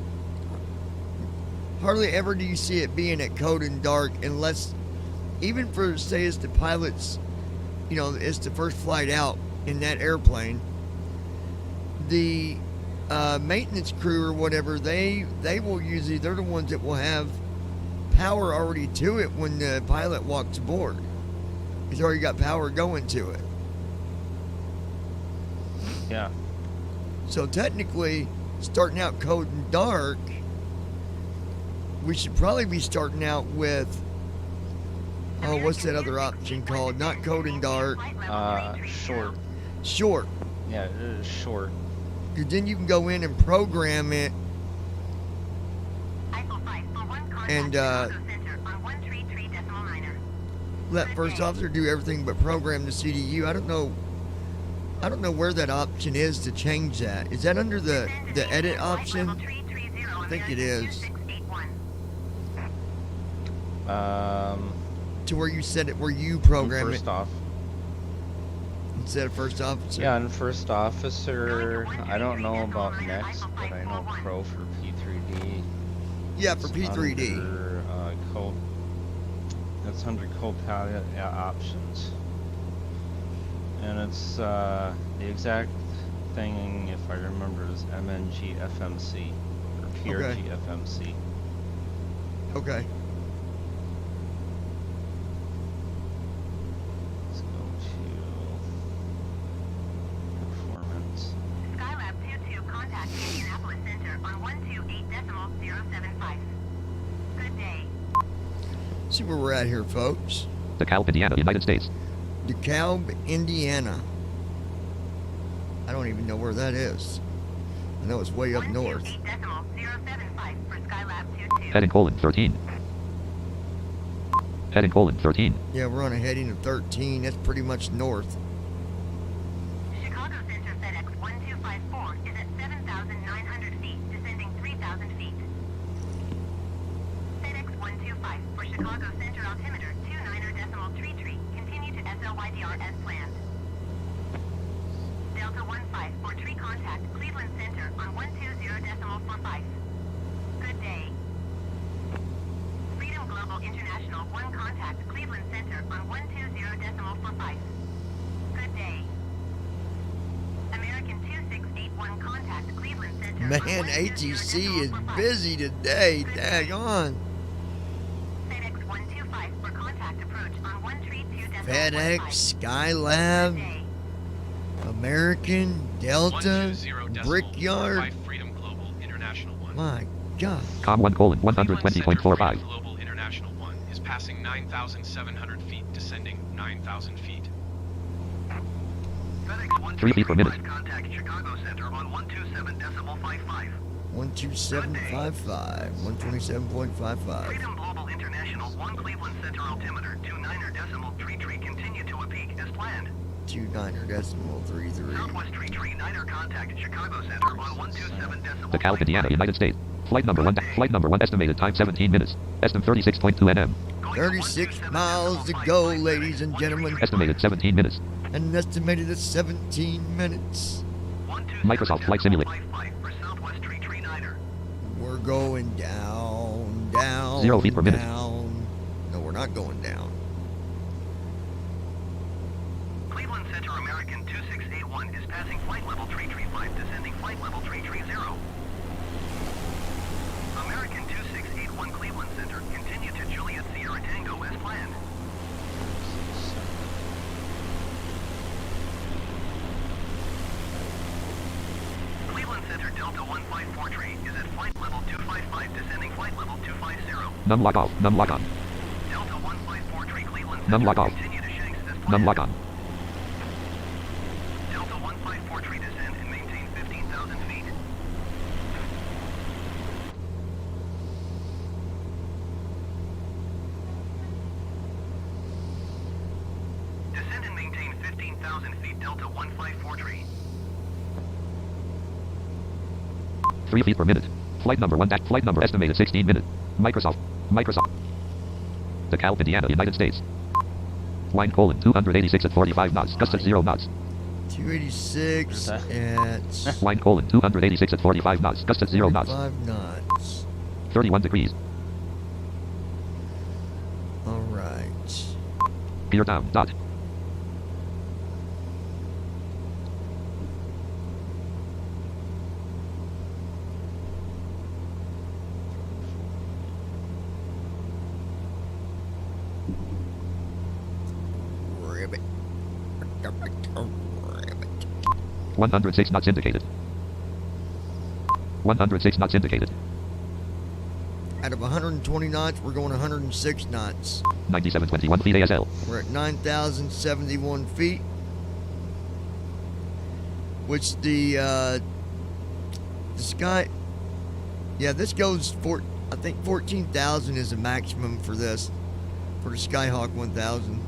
S1: hardly ever do you see it being at code and dark, unless even for, say, it's the pilot's, it's the first flight out in that airplane. The maintenance crew or whatever, they will usually, they're the ones that will have power already to it when the pilot walks aboard. He's already got power going to it.
S7: Yeah.
S1: So technically, starting out code and dark, we should probably be starting out with, what's that other option called? Not code and dark.
S7: Short.
S1: Short.
S7: Yeah, short.
S1: Because then you can go in and program it and let first officer do everything but program the CDU. I don't know where that option is to change that. Is that under the edit option? I think it is. To where you set it, where you program
S7: first
S1: it.
S7: Off.
S1: Instead of first officer?
S7: Yeah, and first officer, I don't know about next, but I know pro for P3D.
S1: Yeah, for P3D.
S7: Under, it's under co-pilot options. And it's the exact thing, if I remember, is MNG FMC or PRG FMC.
S1: Okay.
S7: Let's go to performance.
S5: Skylab 22, contact Indianapolis Center on 128.075. Good day.
S1: See where we're at here, folks.
S2: DeKalb, Indiana, United States.
S1: DeKalb, Indiana. I don't even know where that is. I know it's way up north.
S5: 128.075 for Skylab 22.
S2: Heading colon 13. Heading colon 13.
S1: Yeah, we're on a heading of 13. That's pretty much north.
S5: Chicago Center FedEx 1254 is at 7,900 feet, descending 3,000 feet. FedEx 125 for Chicago Center altimeter 29.333. Continue to SLYDR as planned. Delta 15 for tree contact Cleveland Center on 120.45. Good day. Freedom Global International 1 contact Cleveland Center on 120.45. Good day. American 2681 contact Cleveland Center.
S1: Man, ATC is busy today. Daggone.
S5: FedEx 125 for contact approach on 132.45.
S1: FedEx, Skylab, American, Delta,
S4: 120.45
S1: Brickyard.
S4: Freedom Global International 1.
S1: My God.
S2: Com 1 colon
S4: Freedom
S2: 120.45.
S4: Global International 1 is passing 9,700 feet, descending 9,000 feet.
S5: FedEx
S2: 3 feet per minute.
S5: contact Chicago Center on 127.55.
S1: 12755. 127.55.
S5: Freedom Global International 1 Cleveland Center altimeter 29.33. Continue to a peak as planned.
S1: 29.33.
S5: Southwest Tree Niner contact Chicago Center on 127.55.
S2: DeKalb, Indiana, United States. Flight number 1. Flight number 1. Estimated time 17 minutes. Estimate 36.2 nm.
S1: 36 miles to go, ladies and gentlemen.
S2: Estimated 17 minutes.
S1: And estimated at 17 minutes.
S2: Microsoft Flight Simulator.
S5: For Southwest Tree Niner.
S1: We're going down, down,
S2: 0 feet per minute.
S1: down. No, we're not going down.
S5: Cleveland Center American 2681 is passing flight level 335, descending flight level 330. American 2681 Cleveland Center, continue to Juliet Sierra Tango as planned. Cleveland Center Delta 154 is at flight level 255, descending flight level 250.
S2: Num lock off. Num lock on.
S5: Delta 154 Cleveland Center,
S2: Num lock off.
S5: continue to Shanks as planned.
S2: Num lock on.
S5: Delta 154 descend and maintain 15,000 feet. Descend and maintain 15,000 feet, Delta 154
S2: 3 feet per minute. Flight number 1. Flight number estimated 16 minutes. Microsoft. DeKalb, Indiana, United States. Wind colon 286 at 45 knots. Gust at 0 knots.
S1: 286
S7: Where's
S1: at
S2: Wind colon 286 at 45 knots. Gust at 0 knots.
S1: 45 knots.
S2: 31 degrees.
S1: All right.
S2: Gear down. Dot.
S1: Ribbit. Ribbit.
S2: 106 knots indicated. 106 knots indicated.
S1: Out of 120 knots, we're going 106 knots.
S2: 9721 feet ASL.
S1: We're at 9,071 feet. Which the sky, yeah, this goes for, I think 14,000 is the maximum for this, for the Skyhawk 1000.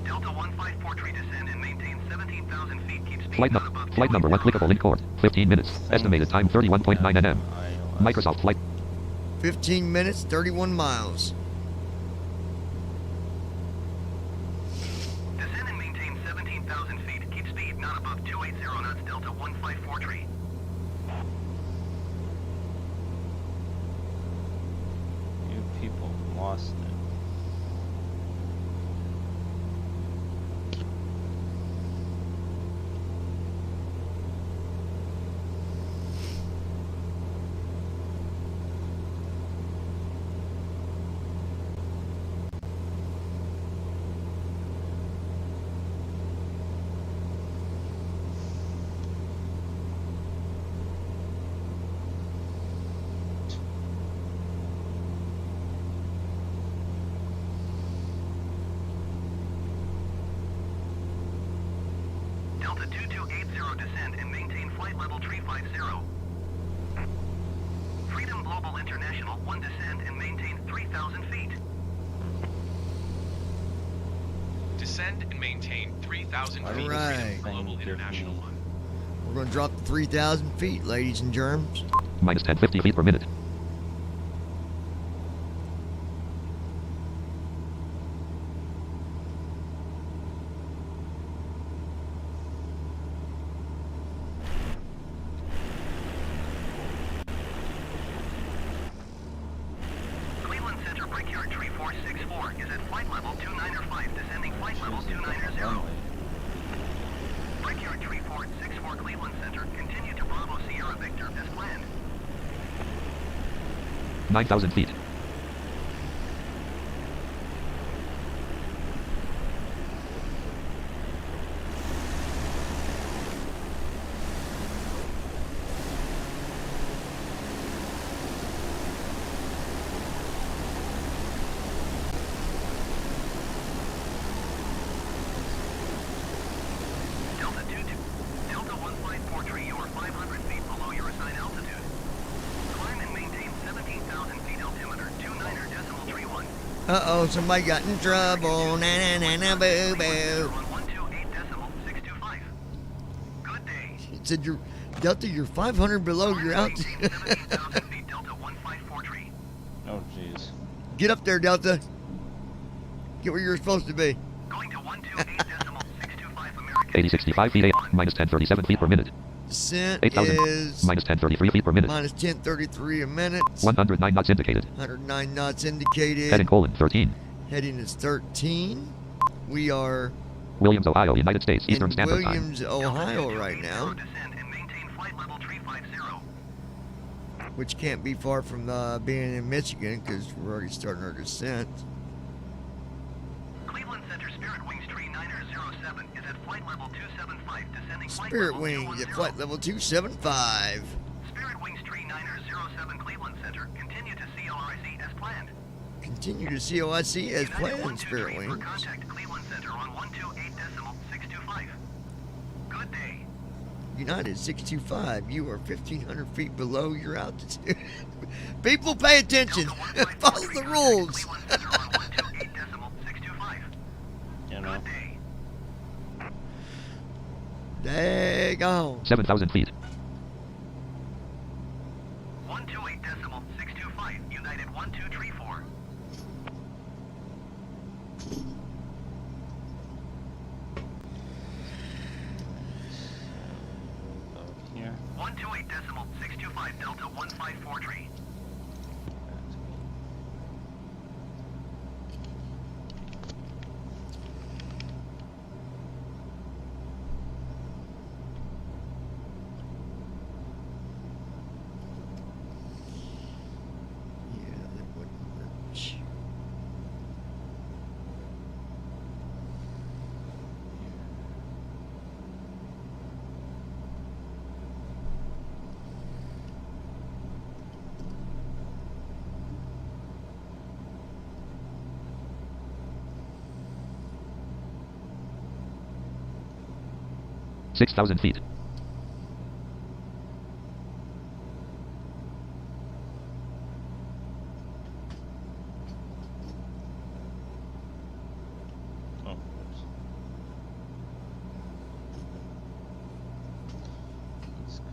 S5: Delta 154 descend and maintain 17,000 feet. Keep speed
S2: Flight number 1 clickable link cord. 15 minutes. Estimated time 31.9 nm. Microsoft flight.
S1: 15 minutes, 31 miles.
S5: Descend and maintain 17,000 feet. Keep speed not above 280 knots. Delta 154 tree.
S7: You people lost it.
S5: Delta 2280 descend and maintain flight level 350. Freedom Global International 1 descend and maintain 3,000 feet.
S4: Descend and maintain 3,000 feet.
S1: Alright.
S4: Freedom Global International 1.
S1: We're going to drop to 3,000 feet, ladies and germs.
S2: Minus 1050 feet per minute.
S5: Cleveland Center Brickyard Tree 464 is at flight level 295, descending flight level 290. Brickyard Tree 464 Cleveland Center, continue to Bravo Sierra Victor as planned.
S2: 9,000 feet.
S5: Delta 154 tree, you are 500 feet below your assigned altitude. Climb and maintain 17,000 feet altimeter, 29.31.
S1: Uh-oh, somebody got in trouble. Na na na na boo boo.
S5: On 128.625. Good day.
S1: It said you're, Delta, you're 500 below your altitude.
S5: 17,000 feet, Delta 154 tree.
S7: Oh, jeez.
S1: Get up there, Delta. Get where you're supposed to be.
S5: Going to 128.625 American.
S2: 8065 feet. Minus 1037 feet per minute.
S1: Descent
S2: 8,000.
S1: is
S2: Minus 1033 feet per minute.
S1: minus 1033 a minute.
S2: 109 knots indicated.
S1: 109 knots indicated.
S2: Heading colon 13.
S1: Heading is 13. We are
S2: Williams, Ohio, United States. Eastern
S1: in
S2: Standard Time.
S1: Williams, Ohio right now,
S5: Descend and maintain flight level 350.
S1: which can't be far from being in Michigan because we're already starting our descent.
S5: Cleveland Center Spirit Wings tree 907 is at flight level 275, descending flight
S1: Spirit
S5: level
S1: Wings at
S5: 210.
S1: flight level 275.
S5: Spirit Wings tree 907 Cleveland Center, continue to CLRIC as planned.
S1: Continue to COIC as
S5: United
S1: planned,
S5: 123
S1: Spirit
S5: for
S1: Wings.
S5: contact Cleveland Center on 128.625. Good day.
S1: United 625. You are 1,500 feet below your altitude. People, pay attention. Follow the rules.
S7: You know.
S1: Daggone.
S2: 7,000 feet.
S5: 128.625. United 1234.
S7: Here.
S5: 128.625. Delta 1543.
S1: Yeah, that wouldn't work.
S2: 6,000 feet.
S7: Oh, oops. Let's go.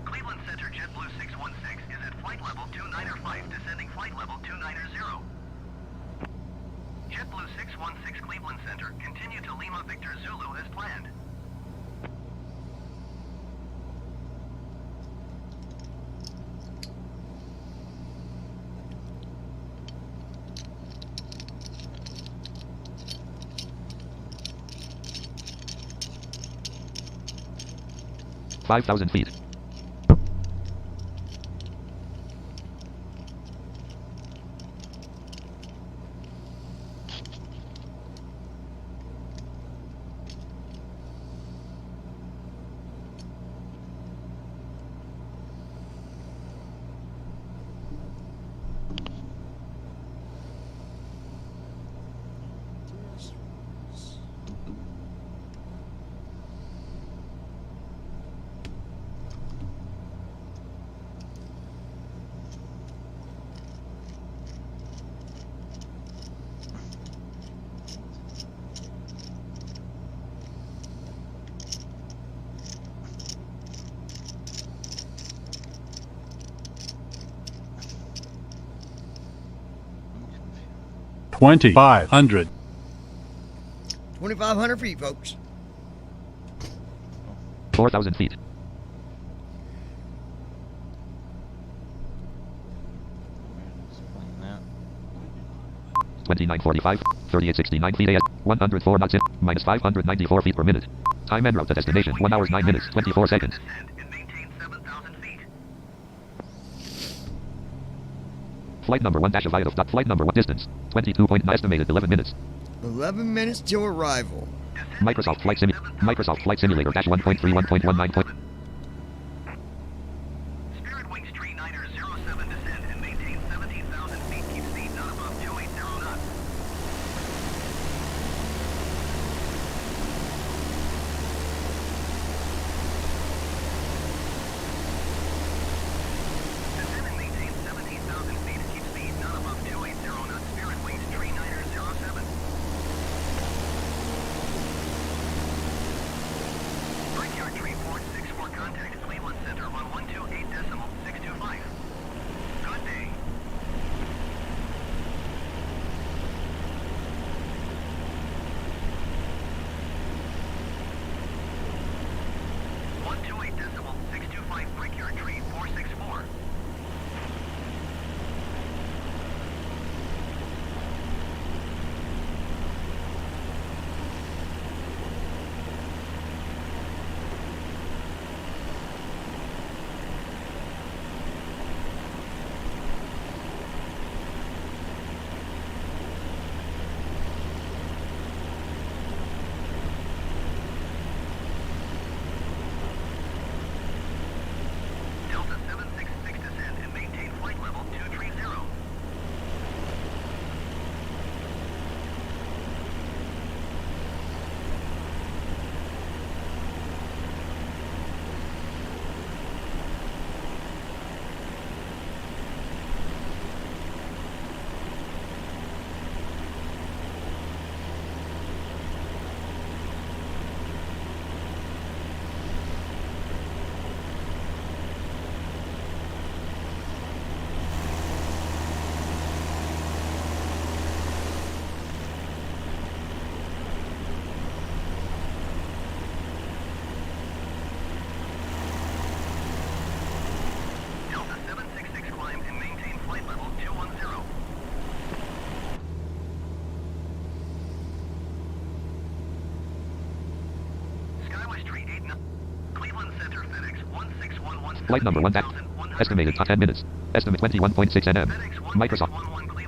S5: Cleveland Center JetBlue 616 is at flight level 295, descending flight level 290. JetBlue 616 Cleveland Center, continue to Lima Victor Zulu as planned.
S2: Five thousand feet.
S8: 2,500.
S1: 2,500 feet, folks.
S2: 4,000 feet.
S7: Explain that.
S2: 2945, 3869 feet AS, 104 knots in, minus 594 feet per minute. Time en route to destination, 1 hours 9 minutes, 24 seconds.
S5: Descend and maintain 7,000 feet.
S2: Flight number 1 dash aviatife. Flight number 1 distance, 22 point estimated 11 minutes.
S1: 11 minutes till arrival.
S2: Microsoft Flight Simulator dash 1.31.19.
S5: Spirit Wings Tree Niner 07, descend and maintain 17,000 feet. Keep speed not above 280 knots. Descend and maintain 17,000 feet. Keep speed not above 280 knots. Spirit Wings Tree Niner 07. Brickyard Tree Port 64 contact Cleveland Center on 128.625. Good day.
S2: Flight number 1 back. Estimated 10 minutes. Estimate 21.6 nm.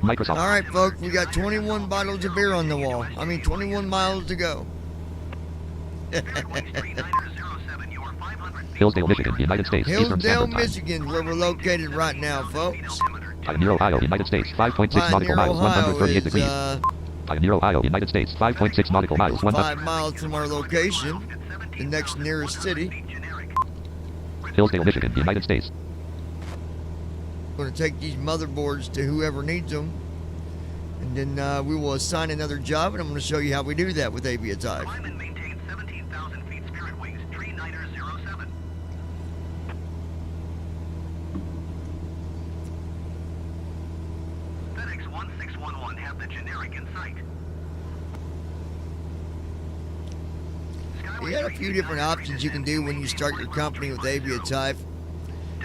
S2: Microsoft.
S1: All right, folks, we got 21 bottles of beer on the wall. 21 miles to go.
S2: Hillsdale, Michigan, United States. Eastern
S1: Hillsdale,
S2: Standard Time.
S1: Michigan, where we're located right now, folks.
S2: Pioneer, Ohio, United States. 5.6 nautical
S1: Pioneer,
S2: miles.
S1: Ohio
S2: 138
S1: is
S2: degrees. Pioneer, Ohio, United States. 5.6 nautical miles.
S1: 5 miles from our location, the next nearest city.
S2: Hillsdale, Michigan, United States.
S1: Going to take these motherboards to whoever needs them, and then we will assign another job, and I'm going to show you how we do that with aviatife.
S5: Climb and maintain 17,000 feet Spirit Wings, Tree Niner 07. FedEx 1611 have the generic in sight.
S1: You got a few different options you can do when you start your company with aviatife.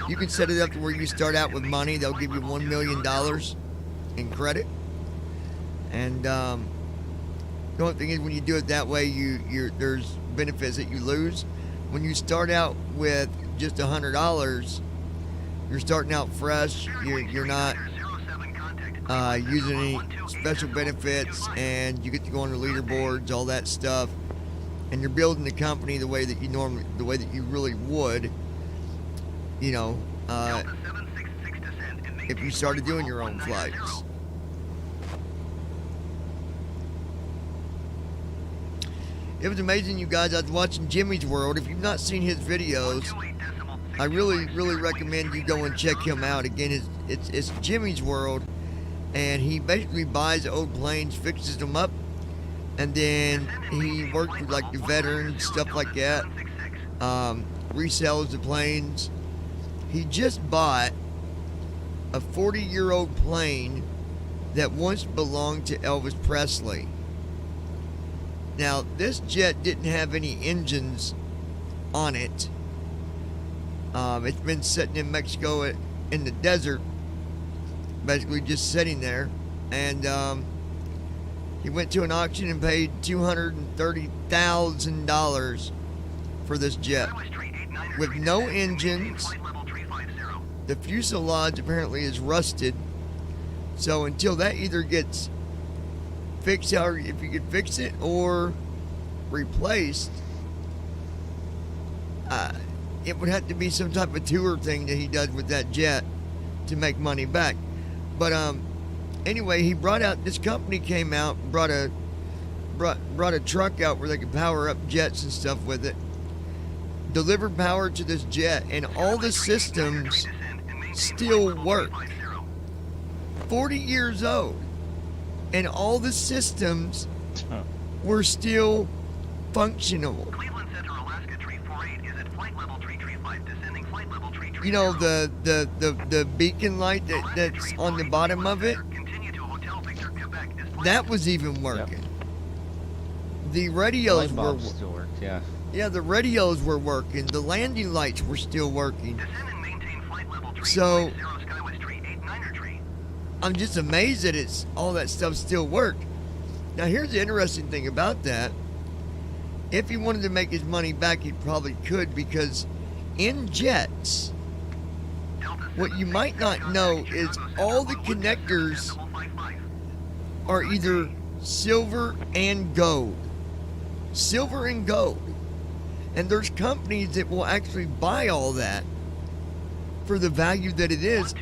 S1: You can set it up to where you start out with money. They'll give you $1 million in credit. And the only thing is, when you do it that way, there's benefits that you lose. When you start out with just $100, you're starting out fresh. You're not using any special benefits, and you get to go on the leaderboards, all that stuff. And you're building the company the way that you really would, if you started doing your own flights. It was amazing, you guys. I was watching Jimmy's World. If you've not seen his videos, I really recommend you go and check him out. Again, it's Jimmy's World, and he basically buys old planes, fixes them up, and then he works with like the veterans, stuff like that, resells the planes. He just bought a 40-year-old plane that once belonged to Elvis Presley. Now, this jet didn't have any engines on it. It's been sitting in Mexico in the desert, basically just sitting there. And he went to an auction and paid $230,000 for this jet with no engines. The fuselage apparently is rusted, so until that either gets fixed, or if you could fix it, or replaced, it would have to be some type of tour thing that he does with that jet to make money back. But anyway, he brought out, this company came out, brought a truck out where they could power up jets and stuff with it, delivered power to this jet, and all the systems still work. 40 years old, and all the systems were still functional. You know, the beacon light that's on the bottom of it, that was even working. Yep. The radios were
S7: still worked, yeah.
S1: Yeah, the radios were working. The landing lights were still working. So I'm just amazed that all that stuff still worked. Now, here's the interesting thing about that. If he wanted to make his money back, he probably could, because in jets, what you might not know is all the connectors are either silver and gold. Silver and gold. And there's companies that will actually buy all that for the value that it is.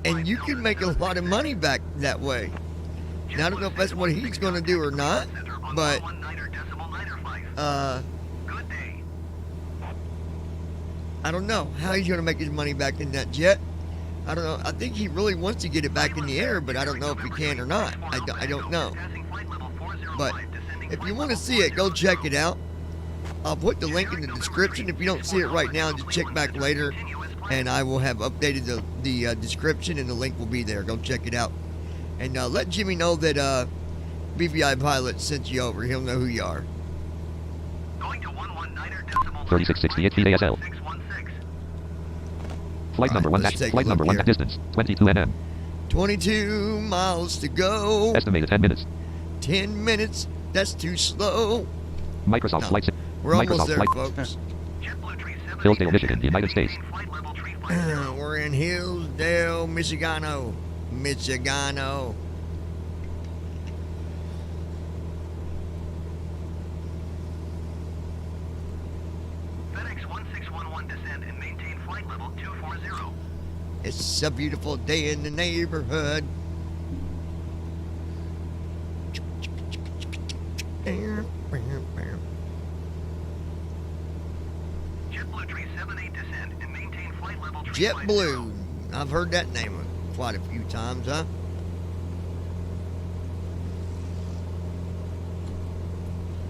S1: And you can make a lot of money back that way. Now, I don't know if that's what he's going to do or not, but I don't know how he's going to make his money back in that jet. I don't know. I think he really wants to get it back in the air, but I don't know if he can or not. I don't know. But if you want to see it, go check it out. I'll put the link in the description. If you don't see it right now, just check back later, and I will have updated the description, and the link will be there. Go check it out. And let Jimmy know that BVI Pilot sent you over. He'll know who you are.
S2: 3668 feet ASL. Flight number 1 flight number 1 distance 22 nm.
S1: 22 miles to go.
S2: Estimated 10 minutes.
S1: 10 minutes. That's too slow.
S2: Microsoft
S1: No,
S2: flight.
S1: We're
S2: Microsoft
S1: almost there,
S2: flight.
S1: folks.
S2: Hillsdale, Michigan, United States.
S1: We're in Hillsdale, Michigano. Michigano.
S5: FedEx 1611 descend and maintain flight level 240.
S1: It's a beautiful day in the neighborhood.
S5: JetBlue 378 descend and maintain flight level 350.
S1: JetBlue. I've heard that name quite a few times, huh?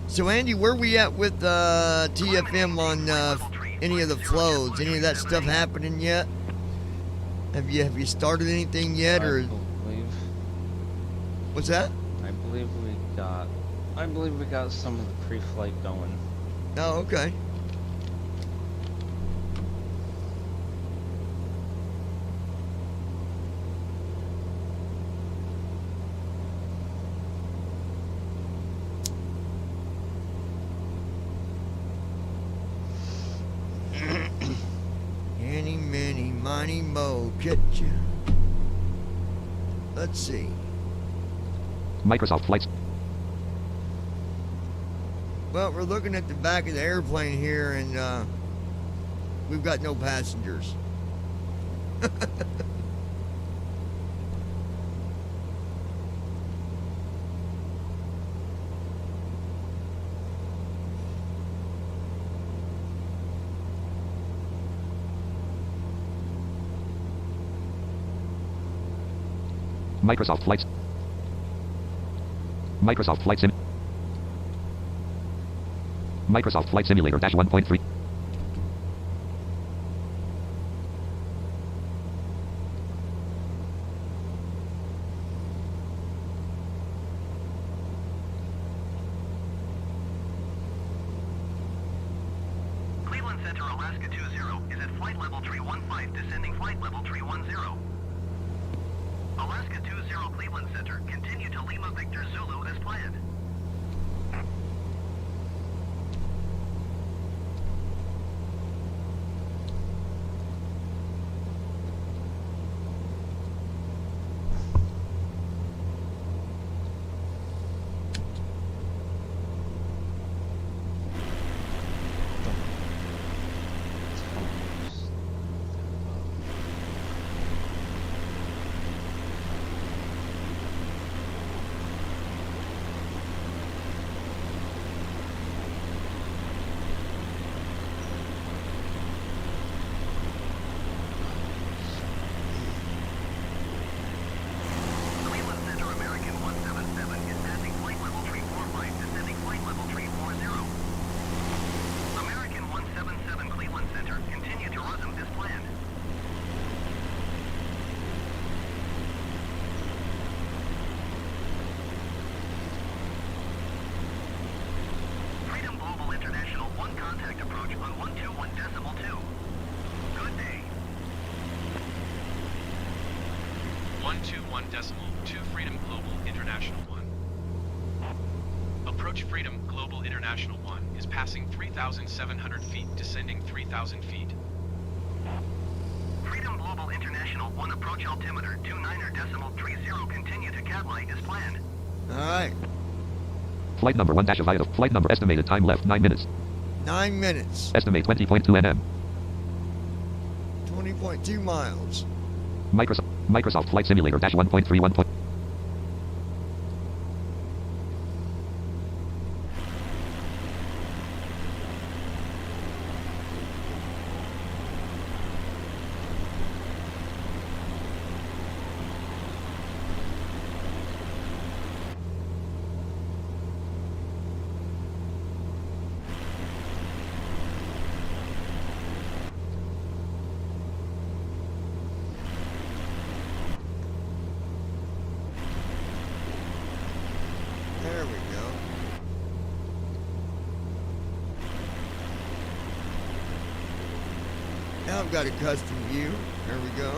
S1: So, Andy, where we at with TFM on any of the flows? Any of that stuff happening yet? Have you started anything yet, or what's that?
S7: I believe we got some of the pre-flight going.
S1: Oh, okay. Any, many, miny, mo, catch ya. Let's see.
S2: Microsoft Flights.
S1: Well, we're looking at the back of the airplane here, and we've got no passengers.
S2: Microsoft Flights. Microsoft Flight Sim. Microsoft Flight Simulator dash 1.3.
S5: Cleveland Center, Alaska 20 is at flight level 315, descending flight level 310. Alaska 20 Cleveland Center, continue to Lima Victor Zulu as planned. Cleveland Center, American 177 is passing flight level 345, descending flight level 340. American 177 Cleveland Center, continue to rhythm as planned. Freedom Global International, 1 contact approach on 121.2. Good day.
S4: 121.2 Freedom Global International 1. Approach Freedom Global International 1 is passing 3,700 feet, descending 3,000 feet.
S5: Freedom Global International 1 approach altimeter 29.30, continue to Catlight as planned.
S1: All right,
S2: Flight number 1 dash aviative. Flight number estimated time left 9 minutes.
S1: 9 minutes,
S2: Estimate 20.2 nm.
S1: 20.2 miles.
S2: Microsoft Flight Simulator dash 1.3
S1: There we go. Now I've got a custom view. There we go.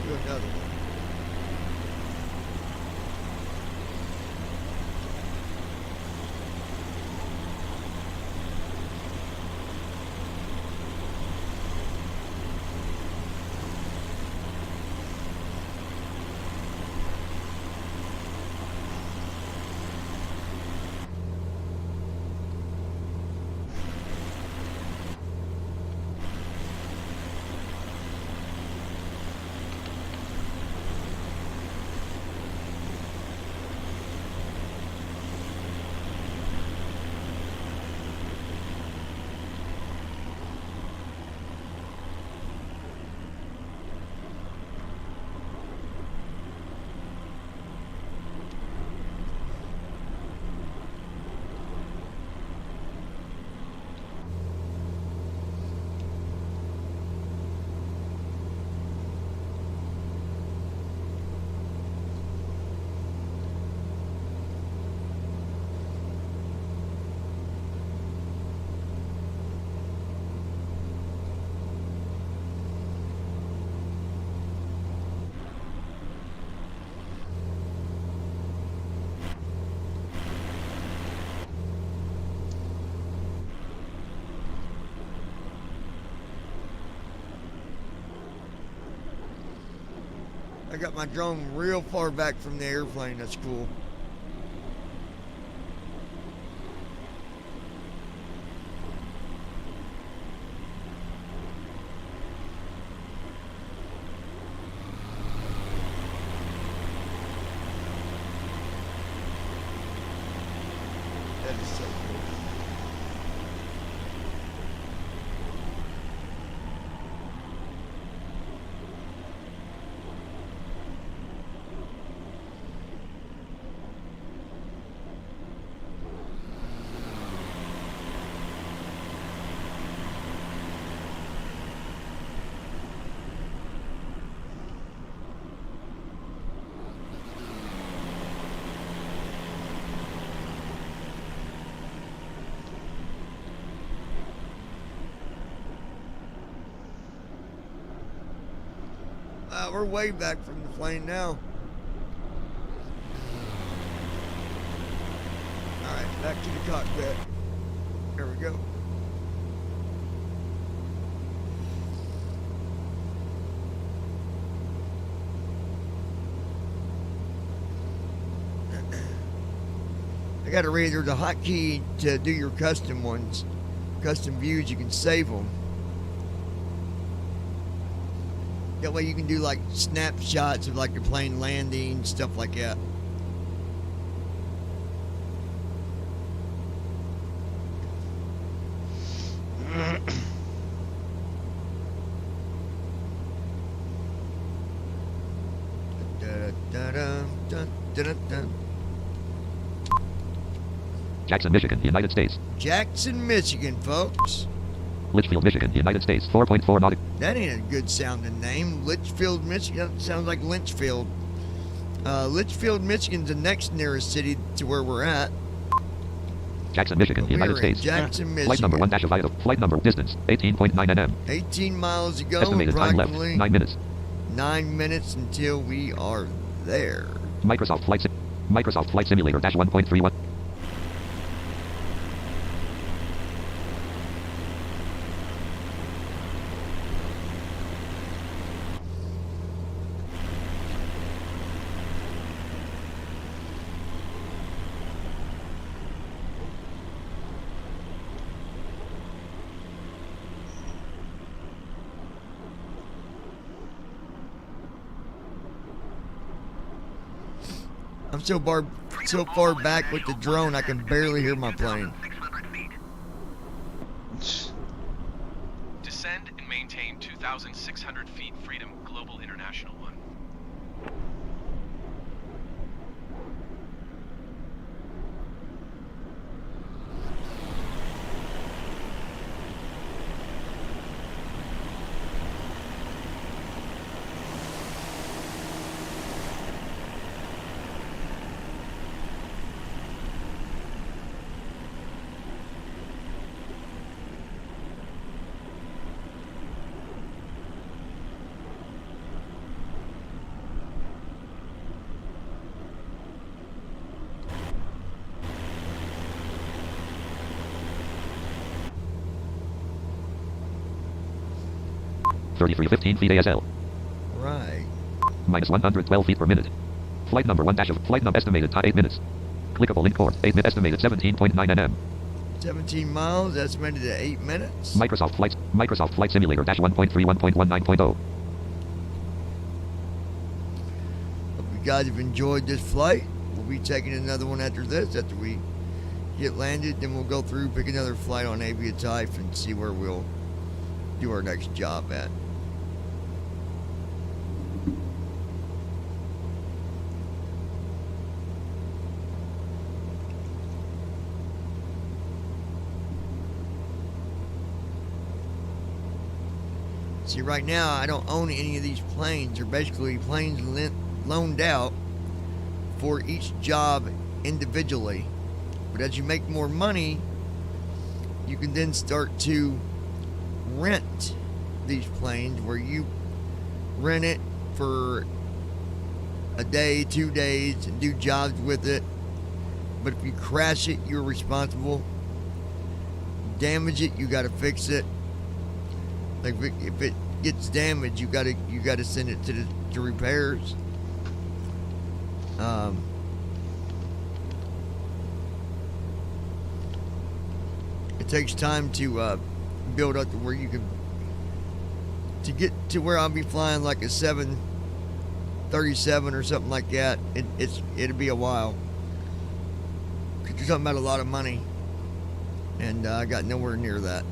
S1: Do another one. I got my drone real far back from the airplane. That's cool. That is so cool. We're way back from the plane now. Alright, back to the cockpit. There we go. I got to read there's a hotkey to do your custom ones. Custom views, you can save them. That way you can do like snapshots of like your plane landing, stuff like that.
S2: Jackson, Michigan, United States.
S1: Jackson, Michigan, folks.
S2: Litchfield, Michigan, United States. 4.4 nautical.
S1: That ain't a good sounding name. Litchfield, Michigan. Sounds like Lynchfield. Litchfield, Michigan's the next nearest city to where we're at.
S2: Jackson, Michigan,
S1: We're
S2: United
S1: in
S2: States.
S1: Jackson, Michigan.
S2: Flight number 1 dash aviatife. Flight number distance 18.9 nm.
S1: 18 miles to go.
S2: Estimated time left
S1: Approximately
S2: 9 minutes.
S1: 9 minutes until we are there.
S2: Microsoft Flight Simulator dash 1.31.
S1: I'm so far back with the drone I can barely hear my plane.
S5: 600 feet.
S4: Descend and maintain 2,600 feet Freedom Global International 1.
S2: $33.15 feet ASL.
S1: Right.
S2: Minus 112 feet per minute. Flight number 1 dash of flight number estimated time 8 minutes. Clickable link port 8 minutes estimated 17.9 nm.
S1: 17 miles, estimated at 8 minutes.
S2: Microsoft Flight Simulator dash 1.31.19.0.
S1: Hope you guys have enjoyed this flight. We'll be taking another one after this, after we get landed. Then we'll go through, pick another flight on aviatife and see where we'll do our next job at. See, right now, I don't own any of these planes. They're basically planes loaned out for each job individually. But as you make more money, you can then start to rent these planes, where you rent it for a day, 2 days, and do jobs with it. But if you crash it, you're responsible. Damage it, you got to fix it. Like if it gets damaged, you gotta send it to repairs. It takes time to build up to where you can, to get to where I'll be flying like a 737 or something like that. It'll be a while. Because you're talking about a lot of money. And I got nowhere near that.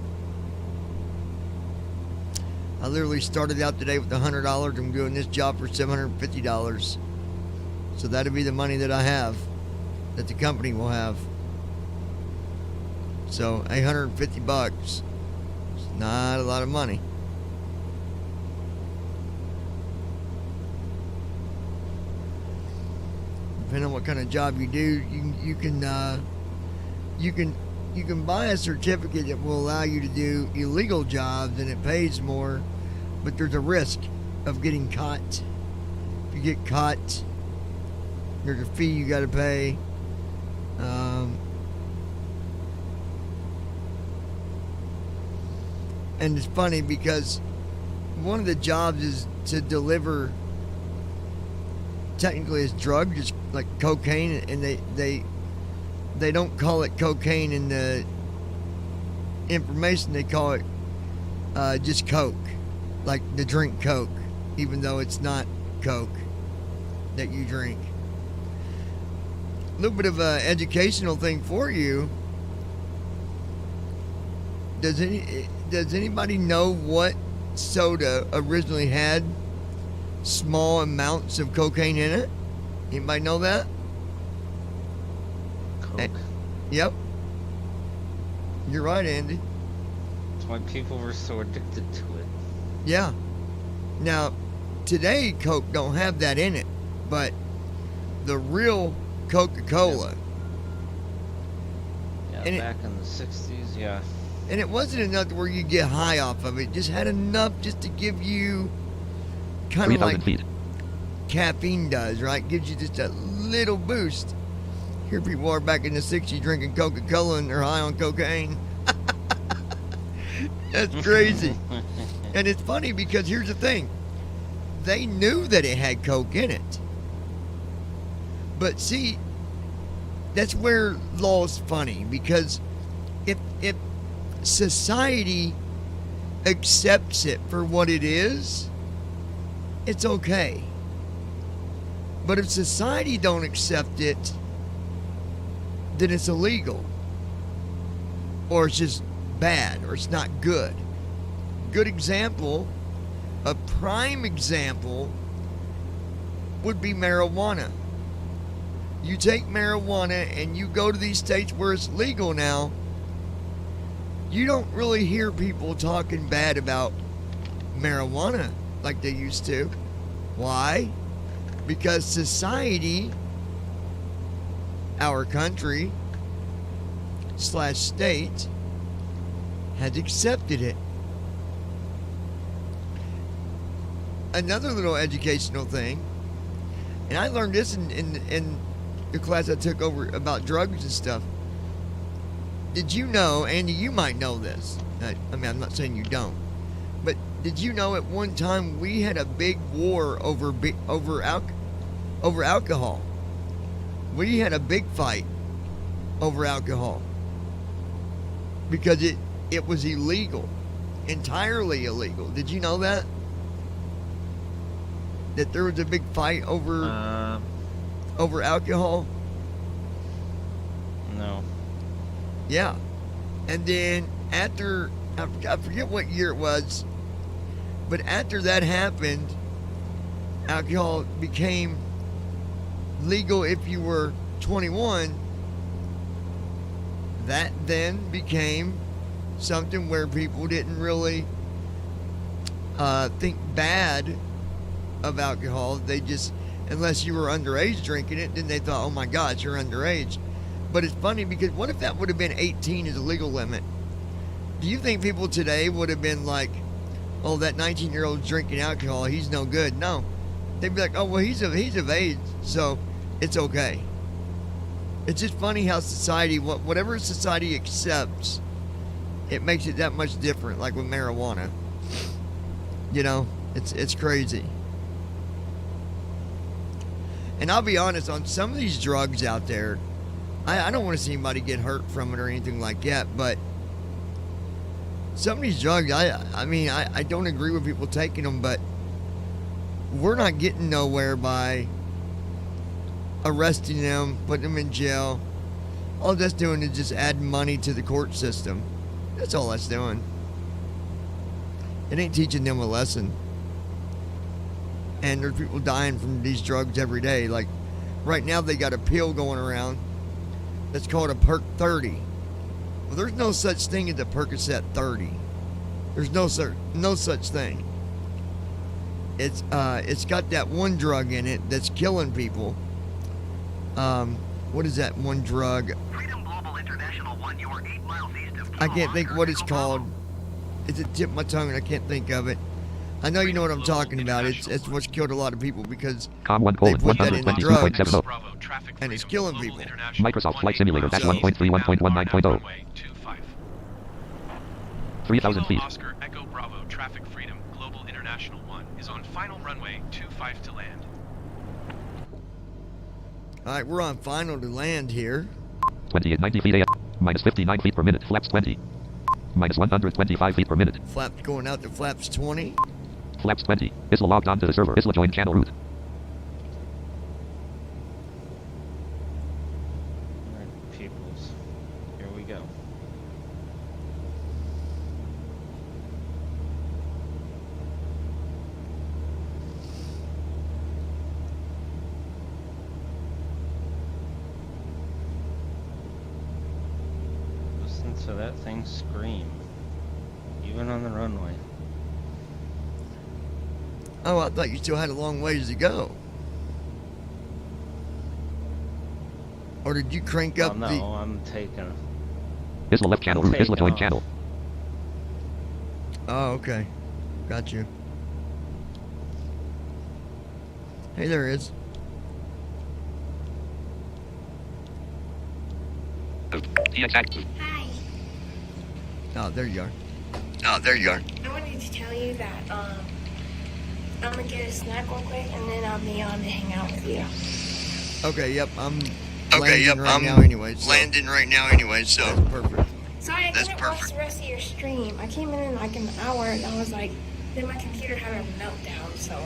S1: I literally started out today with $100. I'm doing this job for $750. So that'll be the money that I have, that the company will have. So $850. It's not a lot of money. Depending on what kind of job you do, you can buy a certificate that will allow you to do illegal jobs, and it pays more, but there's a risk of getting caught. If you get caught, there's a fee you got to pay. And it's funny because one of the jobs is to deliver, technically it's drugs, just like cocaine, and they don't call it cocaine in the information. They call it just Coke, like the drink Coke, even though it's not Coke that you drink. A little bit of an educational thing for you. Does anybody know what soda originally had small amounts of cocaine in it? Anybody know that?
S7: Coke.
S1: Yep. You're right, Andy.
S7: That's why people were so addicted to it.
S1: Yeah. Now, today Coke don't have that in it, but the real Coca-Cola.
S7: Yeah,
S1: And
S7: back in the 60s, yeah.
S1: And it wasn't enough to where you get high off of it. It just had enough just to give you kind of
S2: 3,000
S1: like
S2: feet.
S1: caffeine does, right? Gives you just a little boost. Here people are back in the 60s drinking Coca-Cola and they're high on cocaine. That's crazy. And it's funny because here's the thing. They knew that it had Coke in it. But see, that's where law's funny, because if society accepts it for what it is, it's okay. But if society don't accept it, then it's illegal, or it's just bad, or it's not good. Good example, a prime example would be marijuana. You take marijuana and you go to these states where it's legal now, you don't really hear people talking bad about marijuana like they used to. Why? Because society, our country / state, has accepted it. Another little educational thing, and I learned this in the class I took over about drugs and stuff. Did you know, Andy, you might know this. I mean, I'm not saying you don't. But did you know at one time we had a big war over alcohol? We had a big fight over alcohol. Because it was illegal. Entirely illegal. Did you know that? That there was a big fight over alcohol?
S7: No.
S1: Yeah. And then after, I forget what year it was, but after that happened, alcohol became legal if you were 21. That then became something where people didn't really think bad of alcohol. They just, unless you were underage drinking it, then they thought, oh my gosh, you're underage. But it's funny because what if that would have been 18 as a legal limit? Do you think people today would have been like, oh, that 19-year-old's drinking alcohol, he's no good? No. They'd be like, oh, well, he's of age, so it's okay. It's just funny how society, whatever society accepts, it makes it that much different, like with marijuana. You know, it's crazy. And I'll be honest, on some of these drugs out there, I don't want to see anybody get hurt from it or anything like that, but some of these drugs, I mean, I don't agree with people taking them, but we're not getting nowhere by arresting them, putting them in jail. All that's doing is just adding money to the court system. That's all that's doing. It ain't teaching them a lesson. And there's people dying from these drugs every day. Like, right now they got a pill going around that's called a Perk 30. Well, there's no such thing as a Percocet 30. There's no such thing. It's got that one drug in it that's killing people. What is that one drug?
S5: Freedom Global International 1, you are 8 miles east of
S1: I can't think what it's called. It's a tip of my tongue and I can't think of it. I know you know what I'm talking about. It's what's killed a lot of people because
S2: Com 1
S1: they
S2: colon
S1: put that in the drugs
S2: 122.70.
S4: Bravo, traffic
S1: and it's
S4: freedom,
S1: killing
S4: Global
S1: people.
S4: International
S2: Microsoft
S4: 1,
S2: Flight Simulator, dash 1.31.19.0. 3,000 feet.
S4: Oscar Echo Bravo, traffic freedom, Global International 1 is on final runway 25 to land.
S1: Alright, we're on final to land here.
S2: 20 at 90 feet AF. Minus 59 feet per minute. Flaps 20. Minus 125 feet per minute.
S1: Flaps going out to flaps 20.
S2: Flaps 20. Isla logged onto the server. Isla joined channel route.
S7: Alright, peoples. Here we go. Listen to that thing scream. Even on the runway.
S1: Oh, I thought you still had a long ways to go. Or did you crank
S7: Oh
S1: up
S7: no,
S1: the...
S7: I'm taking...
S2: Isla left channel route. Isla joined channel.
S1: Oh, okay. Got you. Hey, there it is.
S8: Hi.
S1: Oh, there you are. Oh, there you are.
S8: I wanted to tell you that I'm gonna get a snack real quick and then I'll be on to hang out with you.
S1: Okay, yep, I'm
S9: Okay, yep,
S1: landing right
S9: I'm
S1: now anyway. So
S9: landing right now anyway, so
S1: that's perfect.
S8: Sorry, I
S9: That's
S8: couldn't watch
S9: perfect.
S8: the rest of your stream. I came in like an hour and I was like, then my computer had a meltdown, so.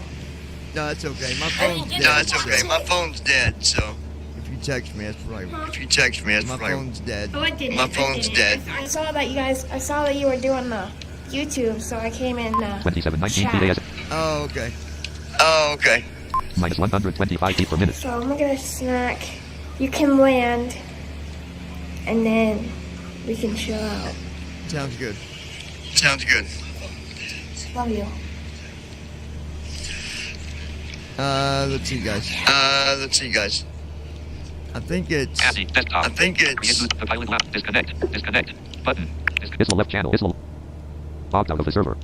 S1: No, that's okay. My
S8: I
S1: phone's
S8: didn't
S1: dead.
S8: get
S9: no, it's okay.
S1: so
S9: My phone's dead, so
S1: if you text me, that's right.
S9: if you text me, it's
S1: My
S9: like
S1: phone's dead.
S8: Oh, I didn't.
S9: My
S8: I
S9: phone's
S8: didn't.
S9: dead.
S8: I saw that I saw that you were doing the YouTube, so I came in
S2: 2719 feet
S8: chat.
S2: AF.
S1: Oh, okay.
S9: Oh, okay.
S2: Minus 125 feet per minute.
S8: So I'm gonna get a snack. You can land, and then we can chill out.
S1: Sounds good.
S9: Sounds good.
S8: Love you.
S1: Let's see, guys.
S9: Let's see, guys.
S1: I think it's...
S2: Cassie, desktop.
S9: I think it's
S2: Reinboot the pilot left. Disconnect. Disconnect. Button. Isla left channel. Isla logged out of the server.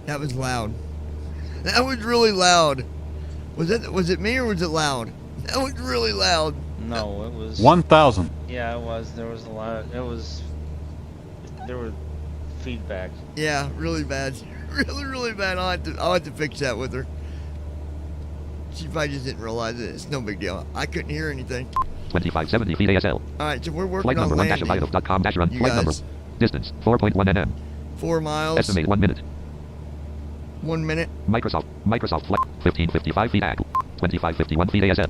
S1: That was loud. That was really loud. Was it me or was it loud? That was really loud.
S7: No, it was...
S10: 1,000.
S7: Yeah, it was. There was a lot. There was feedback.
S1: Yeah, really bad. Really, really bad. I'll have to fix that with her. She probably just didn't realize it. It's no big deal. I couldn't hear anything.
S2: 2570 feet ASL.
S1: Alright, so we're working
S2: Flight
S1: on
S2: number 1
S1: landing.
S2: aviatife.com run.
S1: You
S2: Flight number.
S1: guys,
S2: Distance 4.1 nm.
S1: 4 miles,
S2: Estimate 1 minute.
S1: 1 minute.
S2: Microsoft flight 1555 feet AG. 2551 feet ASL.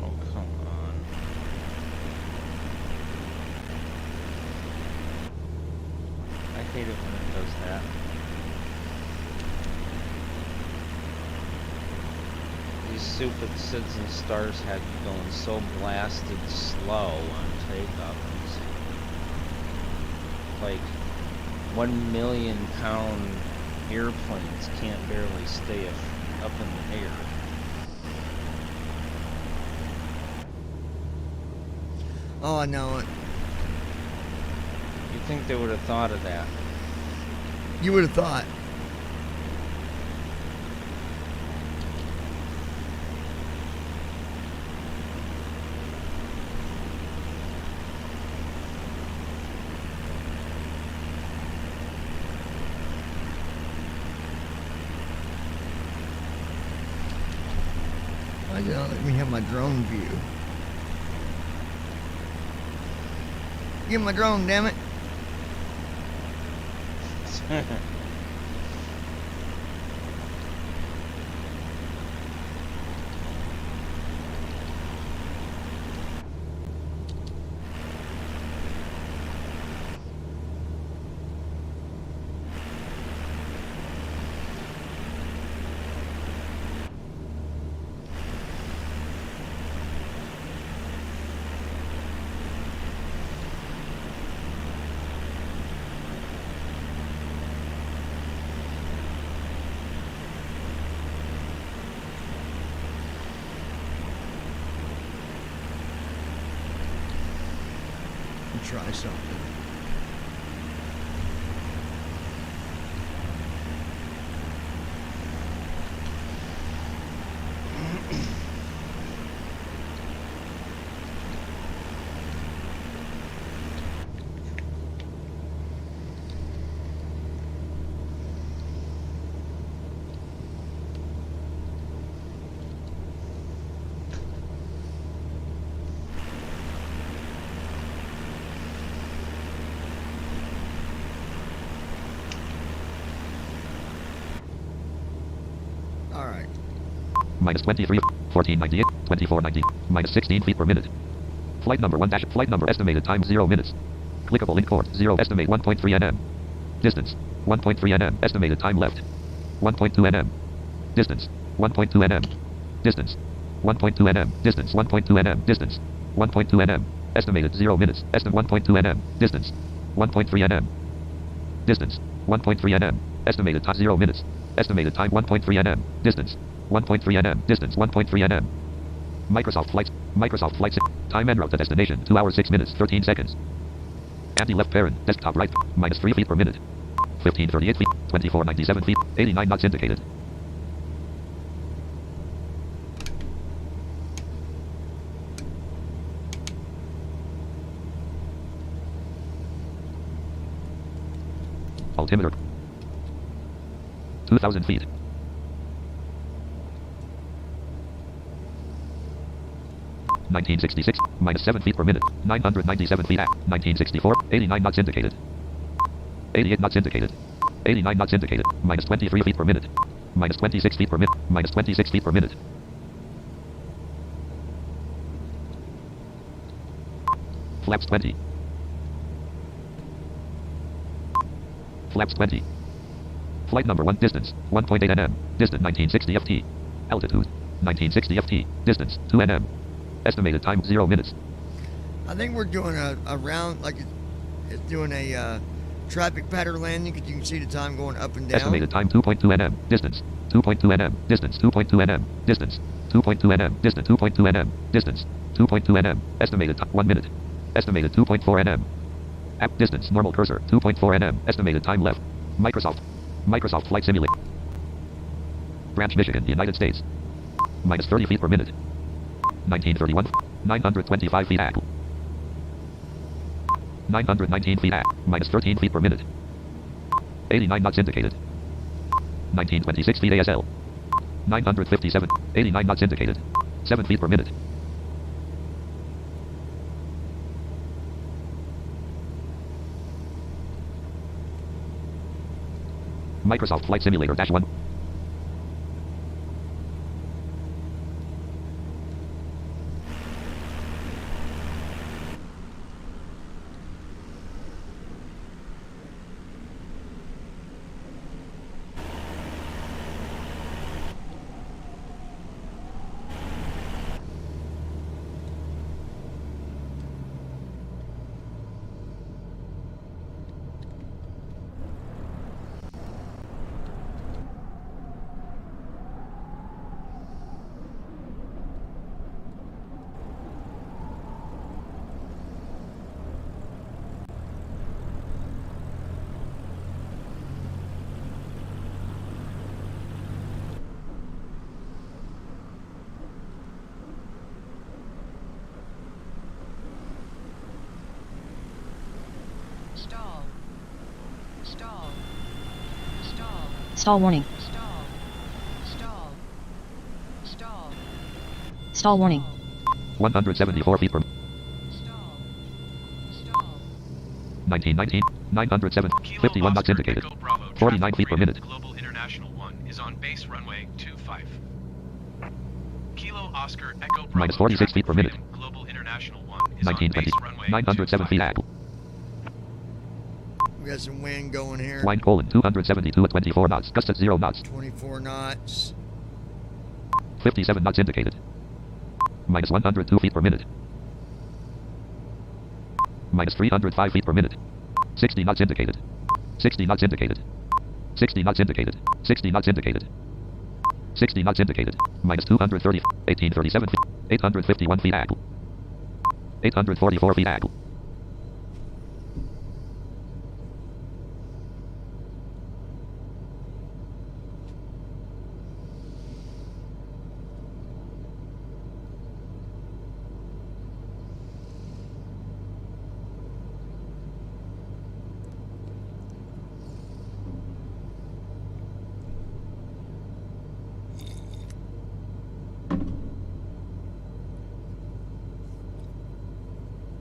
S7: Oh, come on. I hate it when it does that. These stupid SIDS and stars had me going so blasted slow on takeoff. These, like 1 million pound airplanes can't barely stay up in the air.
S1: Oh, I know it.
S7: You'd think they would have thought of that.
S1: You would have thought. Why did it not let me have my drone view? Give me my drone, damn it. Try something. Alright.
S2: Minus 23, 1498, 2490, minus 16 feet per minute. Flight number 1 dash, flight number estimated time 0 minutes. Clickable link port 0, estimate 1.3 nm. Distance 1.3 nm, estimated time left 1.2 nm. Distance 1.2 nm. Distance 1.2 nm. Distance 1.2 nm. Distance 1.2 nm. Estimated 0 minutes. Estimate 1.2 nm. Distance 1.3 nm. Distance 1.3 nm. Estimated time 0 minutes. Estimated time 1.3 nm. Distance 1.3 nm. Distance 1.3 nm. Microsoft flights. Microsoft flights. Time en route to destination 2 hours 6 minutes 13 seconds. Anti-left parent. Desktop right. Minus 3 feet per minute. 1538 feet. 2497 feet. 89 knots indicated. Altimeter 2,000 feet. (1966) minus 7 feet per minute. 997 feet at 1964. 89 knots indicated. 88 knots indicated. 89 knots indicated. Minus 23 feet per minute. Minus 26 feet per minute. Minus 26 feet per minute. Flaps 20. Flaps 20. Flight number 1. Distance 1.8 nm. Distance 1960 ft. Altitude 1960 ft. Distance 2 nm. Estimated time 0 minutes.
S1: I think we're doing a round, like it's doing a traffic pattern landing, because you can see the time going up and down.
S2: Estimated time 2.2 nm. Distance 2.2 nm. Distance 2.2 nm. Distance 2.2 nm. Distance 2.2 nm. Distance 2.2 nm. Estimated time 1 minute. Estimated 2.4 nm. App distance normal cursor 2.4 nm. Estimated time left. Microsoft Flight Simulator. Branch, Michigan, United States. Minus 30 feet per minute. 1931. 925 feet at. 919 feet at. Minus 13 feet per minute. 89 knots indicated. 1926 feet ASL. 957. 89 knots indicated. 7 feet per minute. Microsoft Flight Simulator -1.
S10: Stall. Stall. Stall.
S6: Stall warning.
S10: Stall. Stall. Stall.
S6: Stall warning.
S2: 174 feet per
S10: Stall. Stall.
S2: 1919, 907,
S4: Kilo
S2: 51 knots
S4: Oscar
S2: indicated.
S4: Echo Bravo,
S2: 49
S4: traffic
S2: feet per
S4: freedom,
S2: minute.
S4: Global International 1 is on base runway 25. Kilo Oscar Echo Bravo,
S2: Minus 46
S4: traffic
S2: feet per minute.
S4: freedom, Global International 1 is on
S2: 1920,
S4: base runway
S2: 907 feet
S4: 25.
S2: at.
S1: We got some wind going here.
S2: Line colon 272 at 24 knots. Gust at 0 knots.
S1: 24 knots.
S2: 57 knots indicated. Minus 102 feet per minute. Minus 305 feet per minute. 60 knots indicated. 60 knots indicated. 60 knots indicated. 60 knots indicated. 60 knots indicated. Minus 230. 1837 feet. 851 feet at. 844 feet at.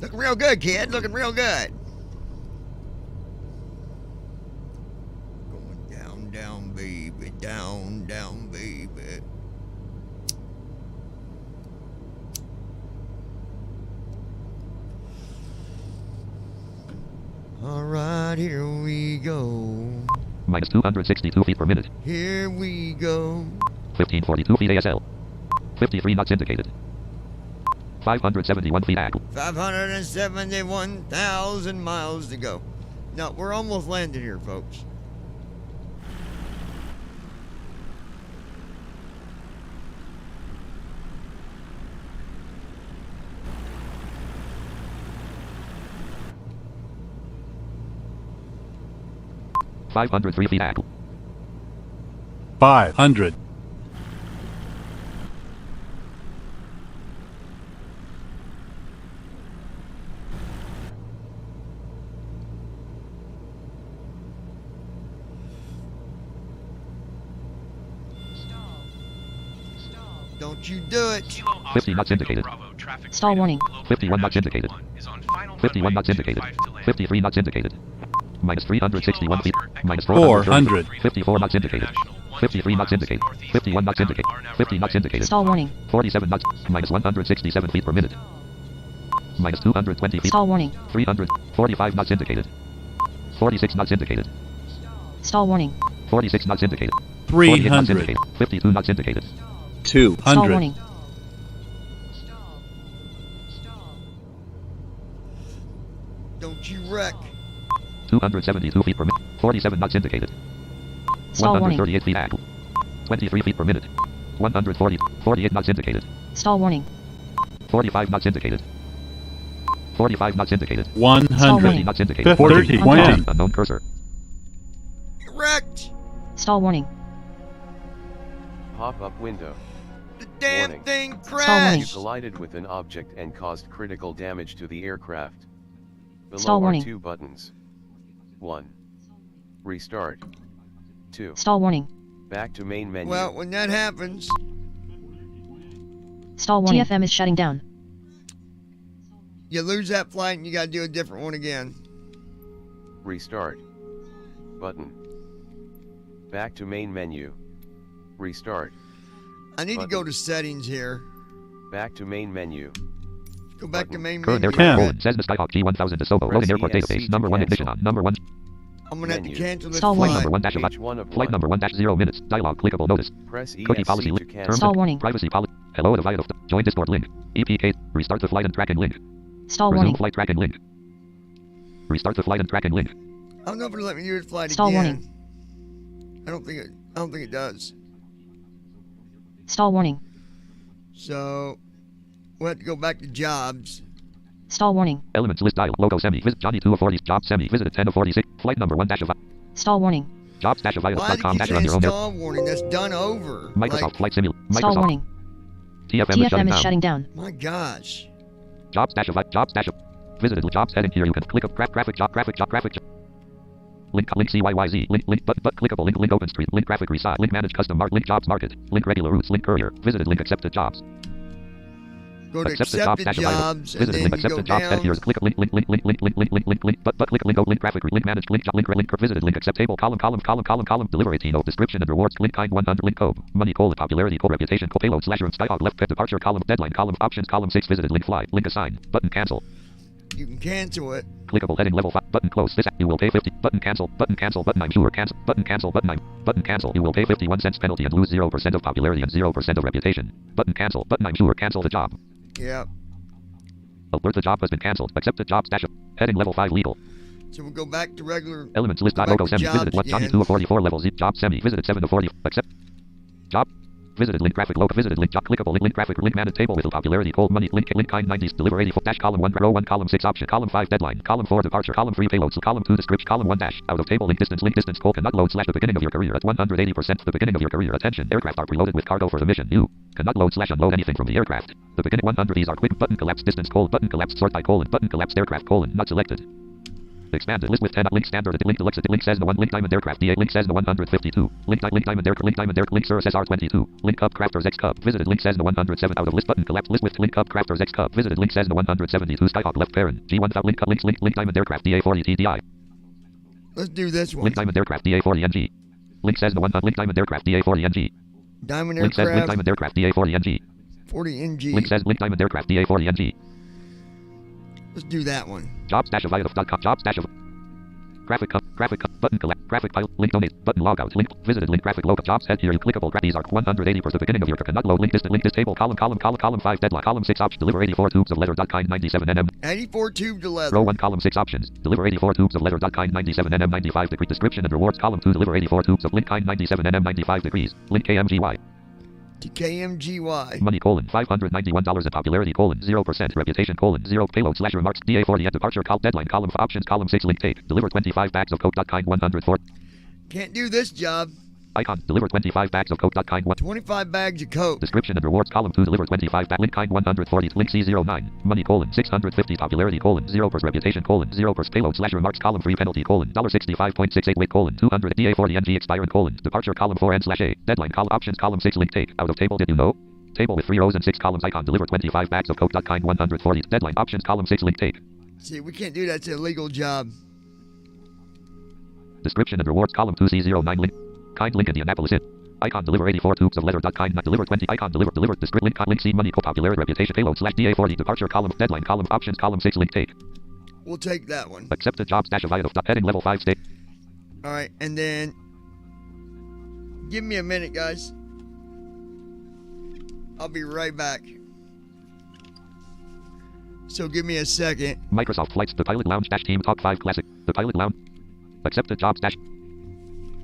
S1: Looking real good, kid. Looking real good. Going down, down, baby. Down, down, baby. All right, here we go.
S2: Minus 262 feet per minute.
S1: Here we go.
S2: 1542 feet ASL. 53 knots indicated. 571 feet at.
S1: 571,000 miles to go. No, we're almost landed here, folks.
S2: $503 feet at.
S11: 500.
S10: Stall. Stall.
S1: Don't you do it.
S4: Kilo
S2: 50
S4: Oscar
S2: knots
S4: Echo
S2: indicated.
S4: Bravo, traffic
S6: Stall
S4: freedom,
S6: warning.
S4: Global
S2: 51 knots
S4: International
S2: indicated.
S4: 1 is on final
S2: 51
S4: runway
S2: knots indicated.
S4: 25 to land.
S2: 53 knots indicated. Minus 361 feet. Minus
S11: 400.
S2: 54 knots indicated. 53 knots indicated. 51 knots indicated. 50 knots indicated.
S6: Stall warning.
S2: 47 knots. Minus 167 feet per minute. Minus 220 feet.
S6: Stall warning.
S2: 345 knots indicated. 46 knots indicated.
S6: Stall warning.
S2: 46 knots indicated. 48 knots
S11: 300.
S2: indicated. 52 knots indicated.
S6: Stall
S11: 200.
S6: warning.
S10: Stall. Stall.
S1: Don't you wreck.
S2: 272 feet per minute. 47 knots indicated.
S6: Stall warning.
S2: 138 feet at. 23 feet per minute. 140. 48 knots indicated.
S6: Stall warning.
S2: 45 knots indicated. 45 knots indicated.
S11: 100.
S2: 50 knots indicated.
S11: 30. 20.
S2: Unknown cursor.
S1: Wrecked.
S6: Stall warning.
S3: Pop-up window.
S1: The damn
S3: Warning.
S1: thing
S6: warning.
S3: You
S1: crashed.
S3: collided with an object and caused critical damage to the aircraft. Below
S6: Stall
S3: are
S6: warning.
S3: 2 buttons. 1. Restart. 2.
S6: Stall warning.
S3: Back to main menu.
S1: Well, when that happens,
S6: Stall warning. TFM is shutting down.
S1: you lose that flight and you got to do a different one again.
S3: Restart. Button. Back to main menu. Restart.
S1: I need to go to settings here.
S3: Back to main menu.
S1: Go back to main
S2: Current
S1: menu.
S2: aircraft
S11: Yeah.
S2: colon. Cessna Skyhawk G1000 DeSoto.
S3: Press
S2: Loading airport
S3: ESC
S2: database.
S3: to
S2: Number 1 ignition
S3: cancel.
S2: on. Number 1.
S1: I'm going to have to
S3: Menu.
S1: cancel this
S6: Stall
S2: Flight
S6: warning.
S1: flight.
S2: number 1 dash
S3: Page 1 of
S2: Flight
S3: 1.
S2: number 1 dash 0 minutes. Dialog. Clickable notice.
S3: Press
S2: Cookie
S3: ESC
S2: policy
S3: to
S2: link.
S3: cancel.
S2: Terms
S6: Stall
S2: and
S6: warning.
S2: privacy policy. Hello to Viaduct. Join Discord link. EPK. Restart the flight and tracking link.
S6: Stall
S2: Resume
S6: warning.
S2: flight tracking link. Restart the flight and tracking link.
S1: I don't know if it'll let me do this flight
S6: Stall
S1: again.
S6: warning.
S1: I don't think it does.
S6: Stall warning.
S1: So we'll have to go back to jobs.
S6: Stall warning.
S2: Elements list dial. Logo semi. Visit Johnny 2 of 40. Job semi. Visited 10 of 46. Flight number 1 dash of
S6: Stall warning.
S2: jobs dash of
S1: Why did
S2: Viaduct.com
S1: you
S2: dash
S1: say
S2: run your own air.
S1: install warning? That's done over.
S2: Microsoft
S1: Like,
S2: Flight Simulator.
S6: Stall
S2: Microsoft.
S6: warning.
S2: TFM is shutting
S6: TFM is
S2: down.
S6: shutting down.
S1: my gosh.
S2: Jobs dash of visited jobs heading here. You can click up graphic job. Link CYYZ. Link but clickable link open street. Link graphic resize. Link manage custom mark. Link jobs market. Link regular routes. Link courier. Visited link accepted jobs.
S1: Go to
S2: Accept the job
S1: accepted
S2: stash of items.
S1: jobs, and
S2: Visit
S1: then
S2: link,
S1: you
S2: accept
S1: go
S2: the job set.
S1: down.
S2: Here's click link, but click link, link graphic, link managed, link, visited link, accept table, column, delivery note, description and rewards, link kind 100, link code, money, popularity, reputation, payload, /room, skyhawk, left, departure, column, deadline, column, options, column 6, visited link, fly, link assign, button, cancel.
S1: You can cancel it.
S2: Clickable heading level 5, button close, this, you will pay 50, button, cancel, I'm sure, cancel, button, you will pay 51 cents penalty and lose 0% of popularity and 0% of reputation. Button, cancel, button, I'm sure, cancel the job.
S1: Yep.
S2: Alert, the job has been cancelled. Accept the job stash. Heading level 5 legal.
S1: So we'll go back to regular.
S2: Elements list.
S1: Go back
S2: Logo
S1: to
S2: semi.
S1: jobs
S2: Visited 1 Johnny
S1: again.
S2: 2 of 44 level Z. Job semi. Visited 7 of 40. Accept. Job. Visited link graphic logo. Visited link job. Clickable link graphic link managed table with popularity cold money link kind 90s deliver 84 dash column 1 row 1 column 6 option column 5 deadline column 4 departure column 3 payloads column 2 description column 1 dash out of table link distance call cannot load / the beginning of your career at 180% the beginning of your career. Attention, aircraft are preloaded with cargo for the mission. You cannot load / unload anything from the aircraft. The beginning 100 these are quick button collapse distance button collapse sort by button collapsed aircraft not selected. Expanded list with 10 link standard link deluxe link says the 1 link diamond aircraft DA link says the 152 link diamond aircraft link Cirrus SR22 link Cub Crafters X Cub visited link says the 107 out of list button collapse list with link Cub Crafters X Cub visited link says the 172 Skyhawk left parent G1000 link diamond aircraft DA40 TDI.
S1: Let's do this one.
S2: Link diamond aircraft DA40 NG. Link says the 1 link diamond aircraft DA40 NG.
S1: Diamond
S2: Link says link
S1: aircraft.
S2: diamond aircraft DA40 NG.
S1: 40 NG.
S2: Link says link diamond aircraft DA40 NG.
S1: Let's do that one.
S2: Job stash of item.com job stash of graphic button collect graphic file link donate button logout link visited link graphic logo jobs head here you clickable these are 180 for the beginning of your cannot load link this table column 5 deadline column 6 option deliver 84 tubes of leather kind 97 nm
S1: 84 tubes of leather.
S2: row 1 column 6 options deliver 84 tubes of leather kind 97 nm 95 degree description and rewards column 2 deliver 84 tubes of link kind 97 nm 95 degrees link KMGY
S1: To KMGY.
S2: money $591 and popularity 0% reputation 0 payload / remarks DA40 at departure deadline column options column 6 link take deliver 25 bags of coke kind 104
S1: Can't do this job.
S2: icon deliver 25 bags of coke kind 1
S1: 25 bags of coke.
S2: description and rewards column 2 deliver 25 bags link kind 140 link C09 money 650 popularity 0% reputation 0% payload / remarks column 3 penalty $65.68 weight 200 DA40 NG expiring departure column 4 N/A deadline column options column 6 link take out of table did you know table with 3 rows and 6 columns icon deliver 25 bags of coke kind 140 deadline options column 6 link take
S1: See, we can't do that. It's a legal job.
S2: description and rewards column 2 C09 link kind link Indianapolis in icon deliver 84 tubes of leather kind not deliver 20 icon deliver descript link C money popularity reputation payload / DA40 departure column deadline column options column 6 link take
S1: We'll take that one.
S2: accept the job stash of item heading level 5 state
S1: All right, and then give me a minute, guys. I'll be right back. So give me a second.
S2: Microsoft Flights the pilot lounge dash team talk 5 classic the pilot lounge accept the job stash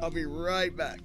S1: I'll be right back.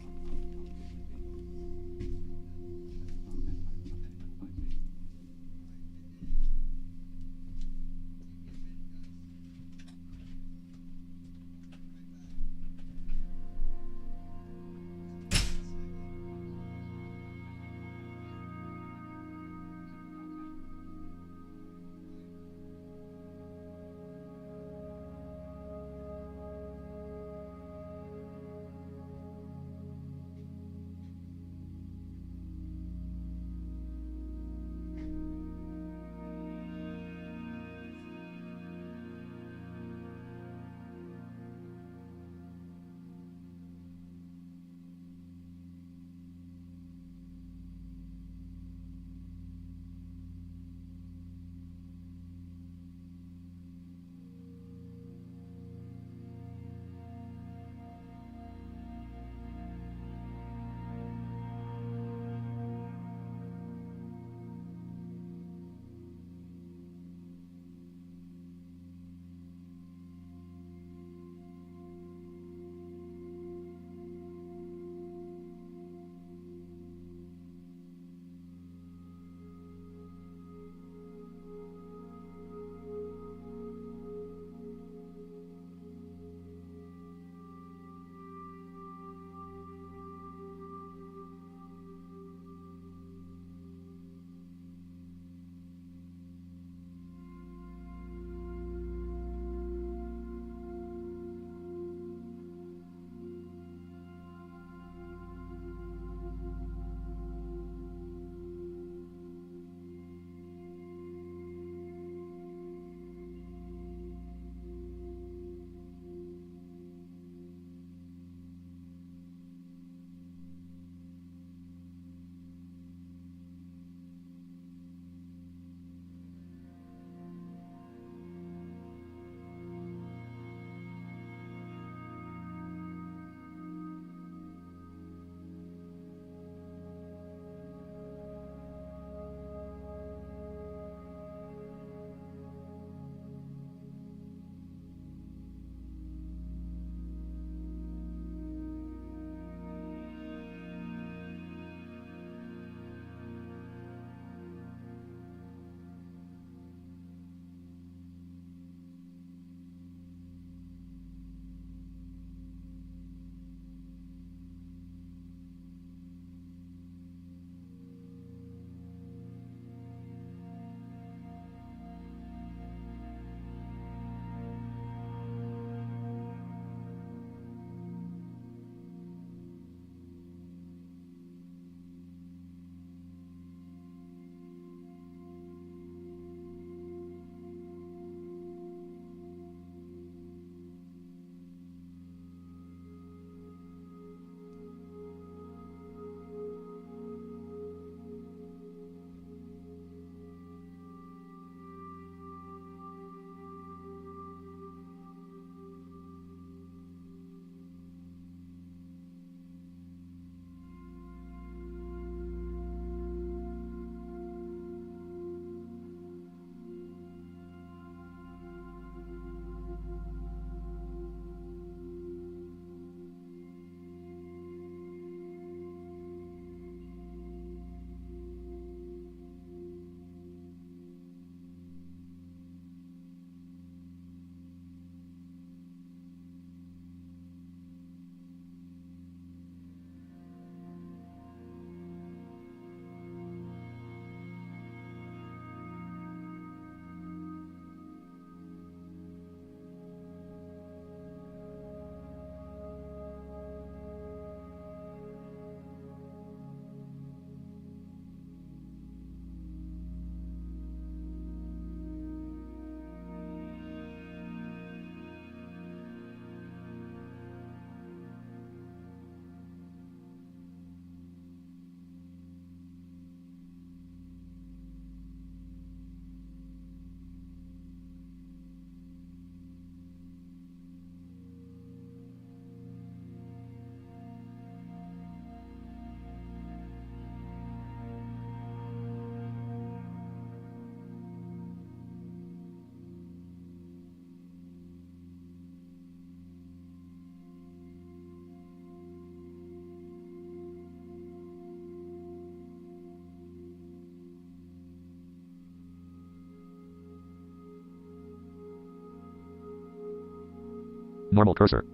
S2: Normal cursor.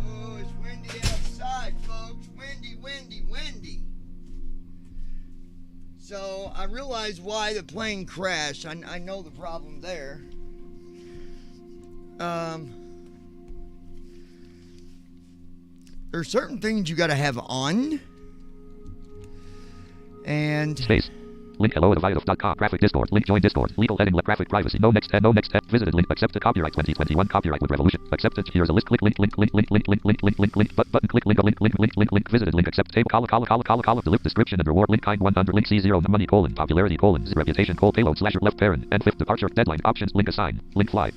S1: Oh, it's windy outside, folks. Windy, windy, windy. So I realized why the plane crashed. I know the problem there. There's certain things you got to have on. And
S2: Space. Link hello at aviatife.com. Graphic Discord. Link join Discord. Legal heading. Graphic privacy. No next. No next. Visited link. Accepted. Copyright 2021. Copyright with Revolution. Accepted. Here's a list. Click link. Link. Link. Link. Link. Link. Link. Link. Link. Link. Button. Click link. Link. Link. Link. Link. Link. Visited link. Accept table. Column. Delete description and reward link. Kind 100. Link C0. Money colon. Popularity colon. Reputation colon. Payload slash left parent. And fifth departure. Deadline. Options. Link assign. Link fly.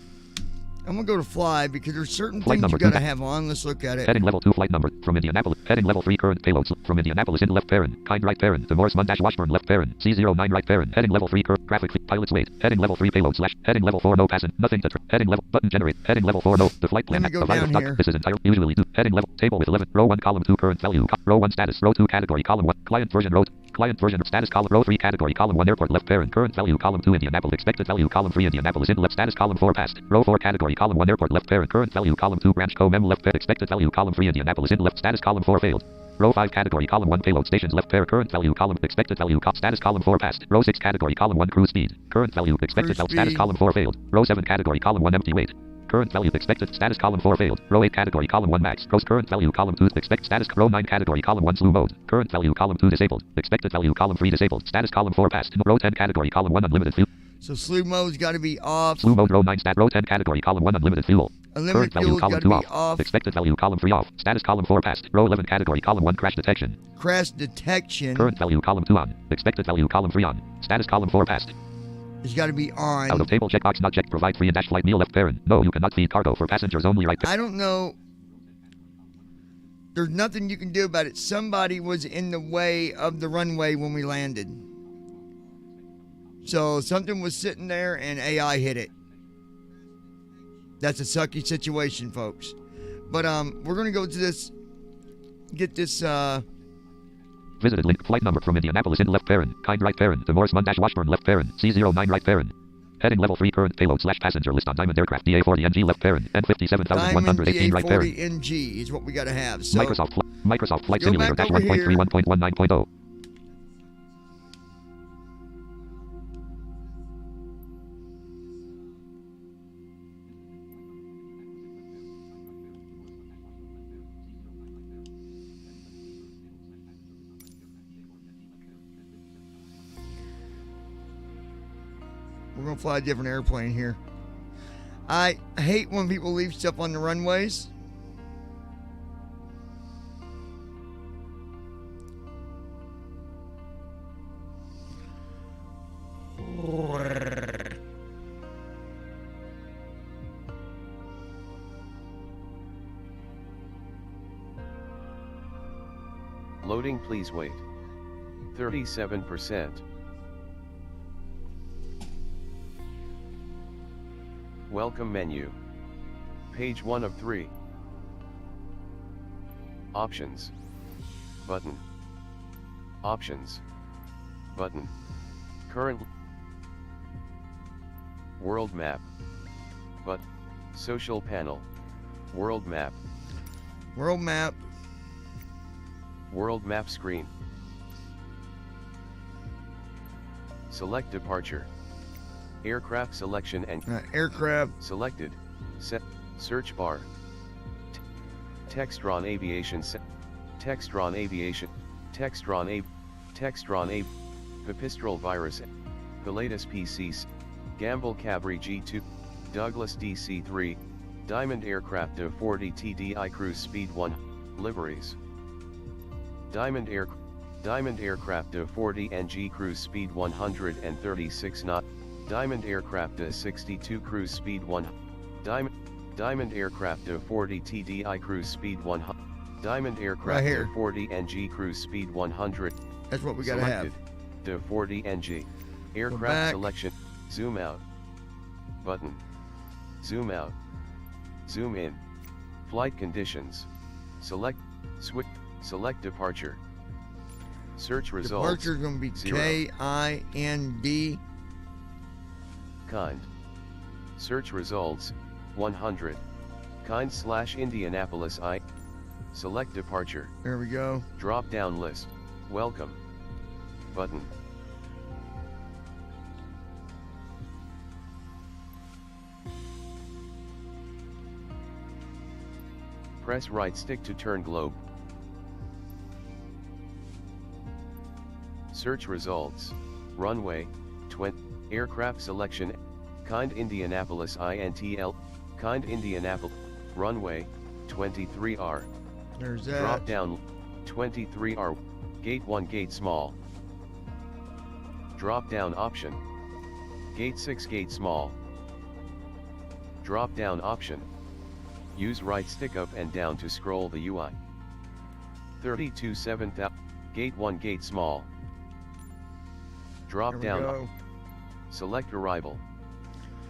S1: I'm going to go to fly because there's certain
S2: Flight
S1: things
S2: number
S1: you got to
S2: 2.
S1: have on. Let's look at it.
S2: Heading level 2 flight number from Indianapolis. Heading level 3 current payloads from Indianapolis in left parent. Kind right parent. The Morris Mundash Washburn left parent. C09 right parent. Heading level 3 current graphic pilot's weight. Heading level 3 payload slash. Heading level 4 no passing. Nothing to heading level button generate. Heading level 4 no. The flight plan.
S1: Let me go down here.
S2: This is entire usually do. Heading level table with 11. Row 1 column 2 current value. Row 1 status. Row 2 category column 1 client version row. Client version of status column row 3 category column 1 airport left parent current value column 2 Indianapolis expected value column 3 Indianapolis in left status column 4 past row 4 category column 1 airport left parent current value column 2 branch co mem left parent expected value column 3 Indianapolis in left status column 4 failed row 5 category column 1 payload stations left pair current value column expected value status column 4 past row 6 category column 1 cruise speed current value expected status column 4 failed row 7 category column 1 empty weight current value expected status column 4 failed row 8 category column 1 max rows current value column 2 expect status row 9 category column 1 slew mode current value column 2 disabled expected value column 3 disabled status column 4 passed row 10 category column 1 unlimited fuel
S1: So slew mode's got to be off.
S2: slew mode row 9 stat row 10 category column 1 unlimited fuel
S1: Unlimited
S2: current value
S1: fuel's
S2: column
S1: got to
S2: 2
S1: be off.
S2: expected value column 3 off status column 4 passed row 11 category column 1 crash detection
S1: Crash detection
S2: current value column 2 on expected value column 3 on status column 4 passed
S1: has got to be on.
S2: out of table checkbox not checked provide free and dash flight meal left parent no you cannot feed cargo for passengers only right
S1: I don't know. There's nothing you can do about it. Somebody was in the way of the runway when we landed. So something was sitting there and AI hit it. That's a sucky situation, folks. But we're gonna go to this. Get this.
S2: Visited link flight number from Indianapolis in left parent kind right parent the Morris Mundash Washburn left parent C09 right parent heading level 3 current payload slash passenger list on Diamond Aircraft DA40NG left parent and 57,118 right parent
S1: DA40NG is what we gotta have. So
S2: Microsoft Flight
S1: go
S2: Simulator
S1: back
S2: dash
S1: over here.
S2: 1.31.19.0
S1: We're gonna fly a different airplane here. I hate when people leave stuff on the runways.
S3: Loading, please wait. 37%. Welcome menu. Page 1 of 3. Options. Button. Options. Button. Current. World map. But. Social panel. World map.
S1: World map.
S3: World map screen. Select departure. Aircraft selection and
S1: aircraft
S3: selected. Set. Search bar. Textron aviation. Textron aviation. Textron Pipistrel virus. Pilatus PCs. Gamble Cabri G2. Douglas DC-3. Diamond Aircraft of 40 TDI Cruise Speed 1. Liveries. Diamond Aircraft of 40 NG Cruise Speed 136 knot. Diamond Aircraft of 62 Cruise Speed 1. Diamond Aircraft of 40 TDI Cruise Speed 1. Diamond Aircraft
S1: right
S3: of 40 NG Cruise Speed 100.
S1: That's what we gotta have.
S3: To 40 NG. Aircraft selection. Zoom out. Button. Zoom out. Zoom in. Flight conditions. Select. Switch. Select departure. Search results.
S1: Departure is going to be
S3: 0.
S1: KIND.
S3: Kind. Search results. 100. Kind/Indianapolis I. Select departure.
S1: There we go.
S3: Drop down list. Welcome. Button. Press right stick to turn globe. Search results. Runway, 20. Aircraft selection. Kind Indianapolis INTL. Kind Indianapolis. Runway, 23R.
S1: There's that.
S3: Drop down. 23R. Gate 1 gate small. Drop down option. Gate 6 gate small. Drop down option. Use right stick up and down to scroll the UI. 32 7000. Gate 1 gate small. Drop down.
S1: Go.
S3: Select arrival.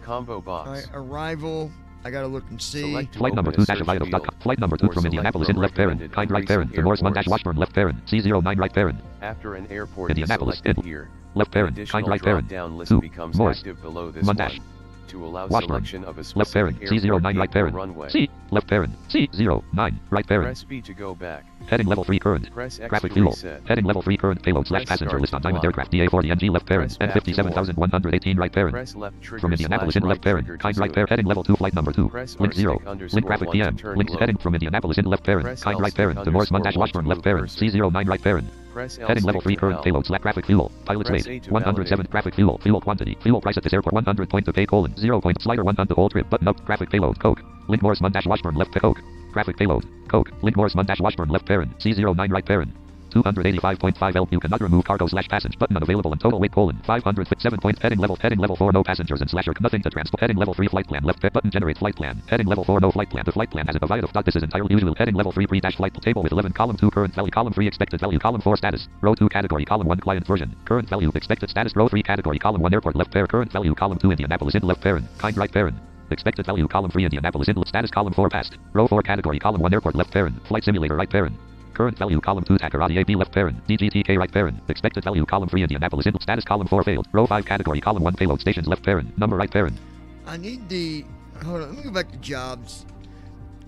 S3: Combo box.
S1: All right, arrival. I gotta look and see.
S2: Flight number 2-aviatife.com. Flight number 2 from Indianapolis in left parent. Kind right parent. The Morse 1-Washburn left parent. C09 right parent.
S3: After an airport
S2: Indianapolis
S3: is here,
S2: left parent. Kind right parent.
S3: Down list
S2: 2
S3: becomes
S2: Morse
S3: active below this
S2: 1-
S3: one. To allow
S2: Washburn.
S3: selection of a
S2: Left parent.
S3: specific
S2: C09
S3: airport
S2: right
S3: gate or
S2: parent.
S3: runway.
S2: C left parent. C09 right parent.
S3: Press B to go back.
S2: Heading level 3 current.
S3: Press X
S2: Graphic
S3: to
S2: fuel.
S3: reset.
S2: Heading level 3 current payload
S3: Press
S2: / passenger
S3: start
S2: list on
S3: to
S2: Diamond
S3: block.
S2: Aircraft DA40 NG left parent.
S3: Press back to
S2: N57,118 right parent.
S3: Press left trigger
S2: From Indianapolis in
S3: /
S2: left
S3: right
S2: parent.
S3: trigger to
S2: Kind right
S3: zoom.
S2: parent. Heading level 2 flight number 2.
S3: Press
S2: Link
S3: R
S2: 0.
S3: stick underscore
S2: Link graphic
S3: 1 to
S2: PM.
S3: turn
S2: Links
S3: globe.
S2: heading from Indianapolis in left parent.
S3: Press
S2: Kind
S3: L
S2: right
S3: stick
S2: parent. The Morse
S3: underscore
S2: 1-Washburn
S3: 1 to
S2: left
S3: move
S2: parent.
S3: cursor.
S2: C09 right parent.
S3: Press L
S2: Heading
S3: stick
S2: level 3
S3: to
S2: current
S3: L.
S2: payload / graphic fuel. Pilot's
S3: Press A
S2: weight.
S3: to
S2: 107
S3: validate.
S2: graphic fuel. Fuel quantity. Fuel price at this airport 100 point to pay : 0 point slider 1 on the whole trip. Button up. Graphic payload. Coke. Link Morse 1-Washburn left Coke. Graphic payload. Coke. Link Morse 1-Washburn left parent. C09 right parent. 285.5 L. You cannot remove cargo / passage. Button unavailable and total weight : 507 points. Heading level 4 no passengers and / nothing to transport. Heading level 3 flight plan left button generate flight plan. Heading level 4 no flight plan. The flight plan has a divided of. This is entirely usual. Heading level 3 pre- flight table with 11 column 2 current value column 3 expected value column 4 status row 2 category column 1 client version current value expected status row 3 category column 1 airport left pair current value column 2 Indianapolis in left parent kind right parent. Expected value column 3 Indianapolis in status column 4 past row 4 category column 1 airport left parent flight simulator right parent. Current value column 2 Takaradi AB left parent DGTK right parent. Expected value column 3 Indianapolis in status column 4 failed row 5 category column 1 payload stations left parent number right parent.
S1: I need the. Hold on, let me go back to jobs.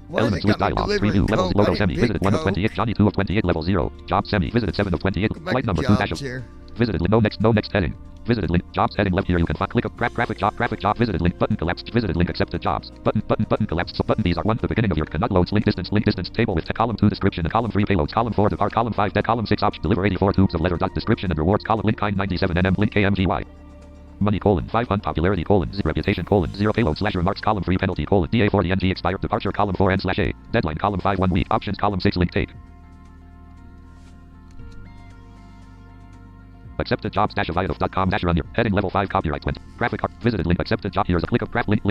S1: Why
S2: Elements
S1: has it
S2: with
S1: got me
S2: dialog
S1: delivering
S2: preview levels
S1: Coke?
S2: logo
S1: I
S2: semi
S1: didn't
S2: visited
S1: pick
S2: 1 of
S1: Coke.
S2: 28 Johnny 2 of 28 level 0 job semi visited 7 of 28
S1: Go back
S2: flight
S1: to
S2: number 2
S1: jobs here.
S2: visited no next heading. Visited link jobs heading left here you can find click up graphic job visited link button collapsed visited link accepted jobs button collapsed so button these are 1 the beginning of your cannot loads link distance table with column 2 description and column 3 payloads column 4 depart column 5 dead column 6 option deliver 84 tubes of letter dot description and rewards column link kind 97 nm link kmgy money : 5 unpopularity : reputation : 0 payload / remarks column 3 penalty : DA40 NG expired departure column 4 n/a deadline column 5 1 week options column 6 link take Accepted jobs aviatife.com run here. Heading level 5 copyright went. Graphic art. Visited link. Accepted job. Here's a click of craft link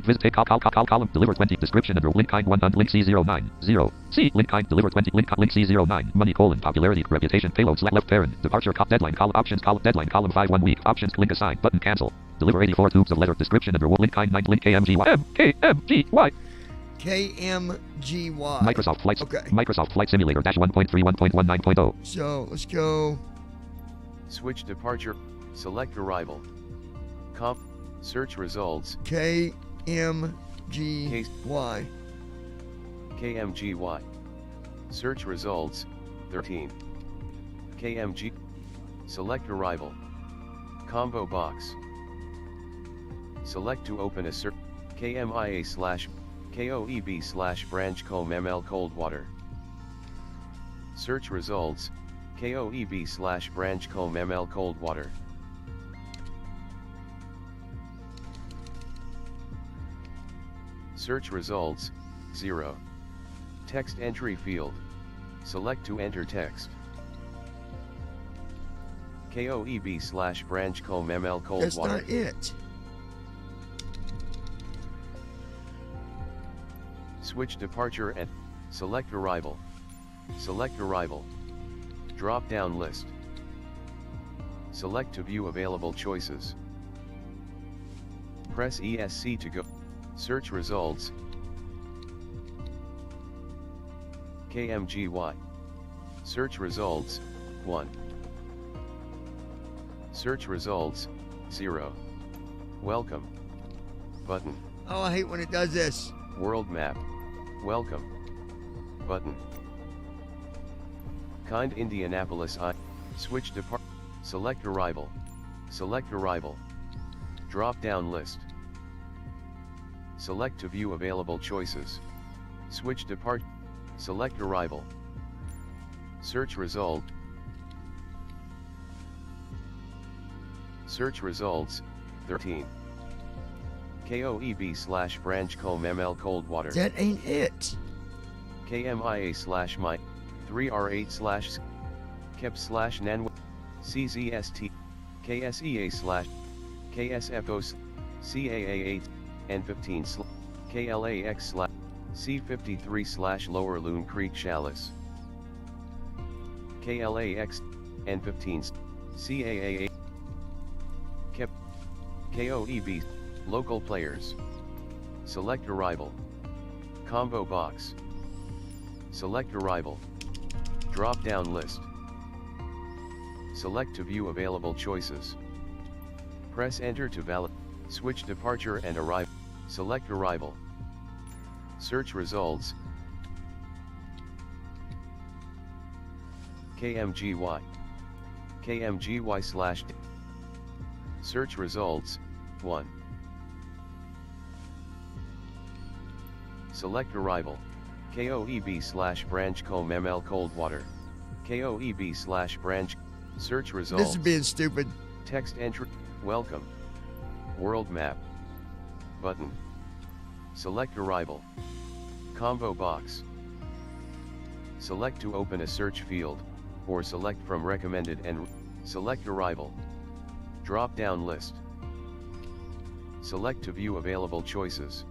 S2: visit take column deliver 20 description and link kind 1 link C090 C link kind deliver 20 link C09 money popularity reputation payloads left parent departure deadline column options column deadline column 5 1 week options link assigned button cancel deliver 84 tubes of letter description and link kind 9 link KMGY KMGY
S1: KMGY.
S2: Microsoft Flight.
S1: Okay.
S2: Microsoft Flight Simulator -1.3
S1: So let's go.
S3: Switch departure. Select arrival. Comp. Search results.
S1: KMGY.
S3: KMGY. Search results. 13. KMG. Select arrival. Combo box. Select to open a search. KMIA/KOEB/branch com cold water. Search results. KOEB/branch com cold water. Search results. 0. Text entry field. Select to enter text. KOEB/branch com cold
S1: That's
S3: water.
S1: not it.
S3: Switch departure and select arrival. Select arrival. Drop down list. Select to view available choices. Press ESC to go. Search results. KMGY. Search results. 1. Search results. 0. Welcome. Button.
S1: Oh, I hate when it does this.
S3: World map. Welcome. Button. Kind Indianapolis I. Switch depart. Select arrival. Select arrival. Drop down list. Select to view available choices. Switch depart. Select arrival. Search result. Search results. 13. KOEB/branch com cold water.
S1: That ain't it.
S3: KMIA/my 3R8/ KEP/nan CZST KSEA/ KSFO CAA8 N15 KLAX C53/ Lower Loon Creek Chalice KLAX N15 CAA8 KEP KOEB Local players. Select arrival. Combo box. Select arrival. Drop down list. Select to view available choices. Press enter to valid. Switch departure and arrival. Select arrival. Search results. KMGY. KMGY/. Search results. 1. Select arrival. KOEB/branch com cold water. KOEB/branch. Search results.
S1: This is being stupid.
S3: Text entry. Welcome. World map. Button. Select arrival. Combo box. Select to open a search field, or select from recommended and select arrival. Drop down list. Select to view available choices.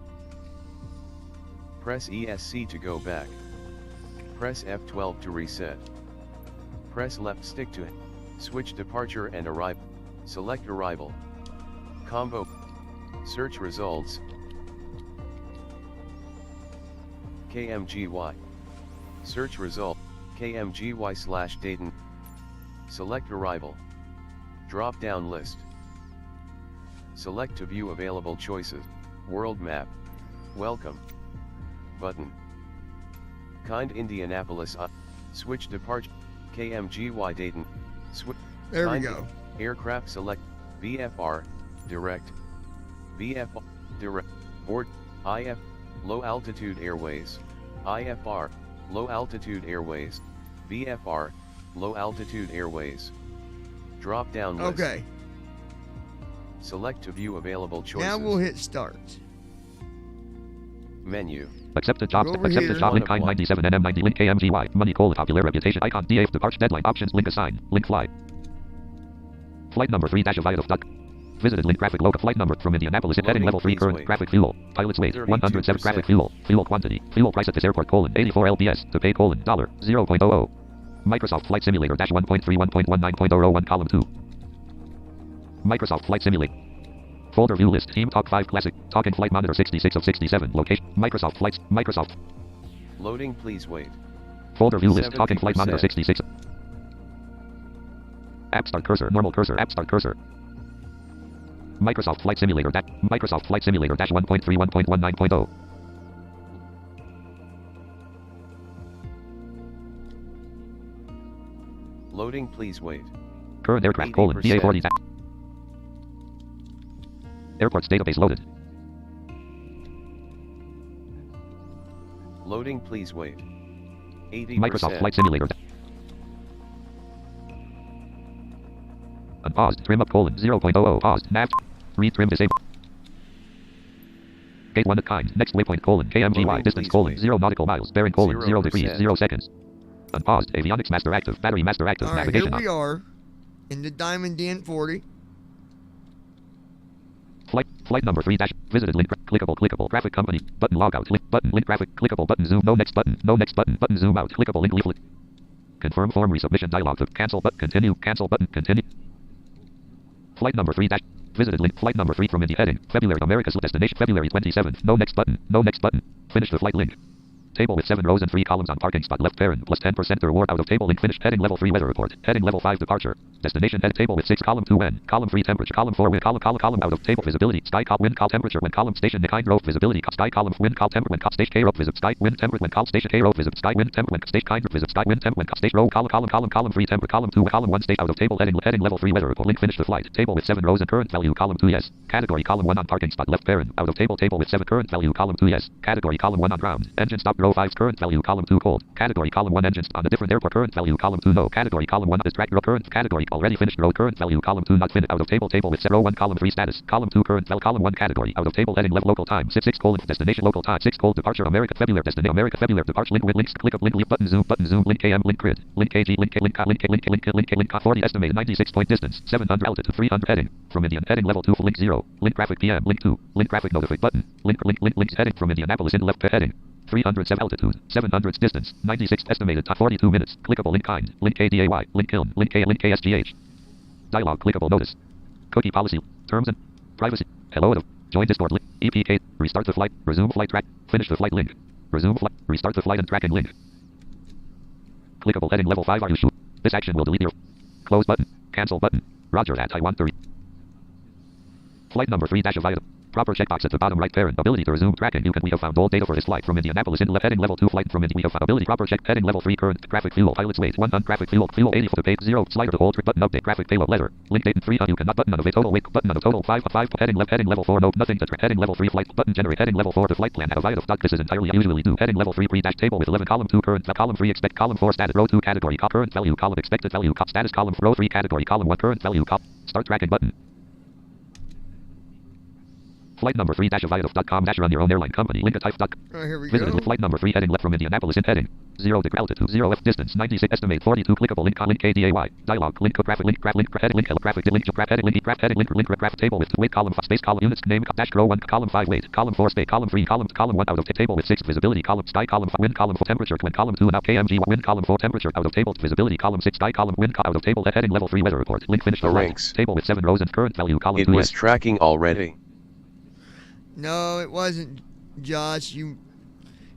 S3: Press ESC to go back. Press F12 to reset. Press left stick to switch departure and arrival. Select arrival. Combo. Search results. KMGY. Search result. KMGY/Dayton. Select arrival. Drop down list. Select to view available choices. World map. Welcome. Button. Kind Indianapolis I. Switch departure. KMGY Dayton. Switch.
S1: There we go.
S3: Aircraft select. VFR. Direct. VFR. Direct. Board. IF. Low altitude airways. IFR. Low altitude airways. VFR. Low altitude airways. Drop down list.
S1: Okay.
S3: Select to view available choices.
S1: Now we'll hit start.
S3: Menu.
S2: Accepted jobs.
S1: Over
S2: Accepted
S1: here.
S2: job. Link kind 97 NM90. Link KMGY. Money call. Popular reputation. Icon. DA. Departure deadline. Options. Link assign. Link fly. Flight number 3 dash aviative duck. Visited link graphic local flight number from Indianapolis. Heading level 3 current
S3: wait.
S2: graphic fuel. Pilot's weight 107 graphic
S3: 32%.
S2: fuel. Fuel quantity. Fuel price at this airport colon 84 lbs. To pay colon dollar 0.00. Microsoft Flight Simulator dash 1.31.19.001 column 2. Microsoft Flight Simulator. Folder view list. Team Talk 5 Classic. Talk in Flight Monitor 66 of 67. Location. Microsoft Flights. Microsoft.
S3: Loading, please wait.
S2: Folder view list. Talk in Flight Monitor
S3: 70%.
S2: 66. App Start cursor. Normal cursor. App Start cursor. Microsoft Flight Simulator. Microsoft Flight Simulator dash 1.31.19.0.
S3: Loading, please wait.
S2: Current aircraft colon
S3: 80%.
S2: DA40. Airports database loaded.
S3: Loading, please wait. 80%.
S2: Microsoft Flight Simulator. Unpaused. Trim up colon 0.00. Paused. Nav. Read trim disabled. Gate 1 at kind. Next waypoint colon KMGY.
S3: Loading,
S2: Distance
S3: please
S2: colon
S3: wait.
S2: 0 nautical miles. Bearing colon 0 degrees
S3: 0%.
S2: 0 seconds. Unpaused. Avionics master active. Battery master active.
S1: All right, here
S2: Navigation
S1: we
S2: on.
S1: are in the Diamond DN40.
S2: Flight number 3 dash. Visited link. Clickable. Graphic company. Button log out. Link graphic. Clickable button zoom. No next button. Button zoom out. Clickable link leaflet. Confirm form resubmission dialog. Cancel button. Continue. Cancel button. Continue. Flight number 3 dash. Visited link. Flight number 3 from India heading. February America's destination. February 27th. No next button. Finish the flight link. Table with 7 rows and 3 columns on parking spot left parent plus 10% the reward out of table link finished. Heading level 3 weather report. Heading level 5 departure. Destination head table with 6 column 2 N. Column 3 temperature. Column 4 wind. Column out of table visibility. Sky col wind col temperature when column station kind road visibility. Sky column wind col temper when col station K road visit. Sky wind temper when col station K road visit. Sky wind temper when station kind visit. Sky wind temper when col station row column 3 temper. Column 2 column 1 state out of table heading level 3 weather report. Link finish the flight. Table with 7 rows and current value. Column 2 yes. Category column 1 on parking spot left parent. Out of table with 7 current value. Column 2 yes. Category column 1 on ground. Engine stop row 5 current value. Column 2 cold. Category column 1 engines on a different airport current value. Column 2 no. Category column 1 distract row current. Category already finished row current value. Column 2 not finished. Out of table with row 1 column 3 status. Column 2 current value. Column 1 category. Out of table heading level local time. 6 colon destination local time. 6 cold departure America February destination America February departure link with links click up link leave button zoom link KM link grid link KG link 40 estimated 96 point distance 700 altitude 300 heading from Indian heading level 2 link 0 link graphic PM link 2 link graphic notify button links heading from Indianapolis in left heading 307 altitude, 700 distance, 96 estimated time, 42 minutes. Clickable link kind, link KDAY, link kiln, link KSGH. Dialog clickable notice. Cookie policy, terms and privacy. Hello, join Discord link, EPK, restart the flight, resume flight track, finish the flight link. Resume flight, restart the flight and tracking link. Clickable heading level 5 are you sure? This action will delete your close button, cancel button. Roger that I want to Flight number 3 dash aviative. Proper checkbox at the bottom right parent. Ability to resume tracking. We have found all data for this flight from Indianapolis in heading level 2 flight from India. We have found ability proper check heading level 3 current graphic fuel pilot's weight 1 on graphic fuel 80 for the page 0 slider to hold trip button update graphic payload letter link date 3 on you cannot button on a total weight button on a total 5 heading level 4 no nothing to track heading level 3 flight button generate heading level 4 to flight plan aviative doc this is entirely usually do heading level 3 pre dash table with 11 column 2 current column 3 expect column 4 status row 2 category current value column expected value status column row 3 category column 1 current value start tracking button. Flight number 3 aviative.com run your own airline company. Link a type duck.
S1: Here we
S2: Visited
S1: go.
S2: flight number 3 heading left from Indianapolis in heading 0 degree altitude 0 F distance 96 estimate 42 clickable link KDAY dialog link graphic link heading link graphic heading link graphic table with weight column space column units name dash row 1 column 5 weight column 4 space column 3 column 1 out of table with 6 visibility column sky column wind column 4 temperature when column 2 now KMG wind column 4 temperature out of table visibility column 6 sky column wind out of table heading level 3 weather report link finish the
S3: ranks
S2: table with 7 rows and current value column
S3: It
S2: 2
S3: was tracking already.
S1: No, it wasn't, Josh.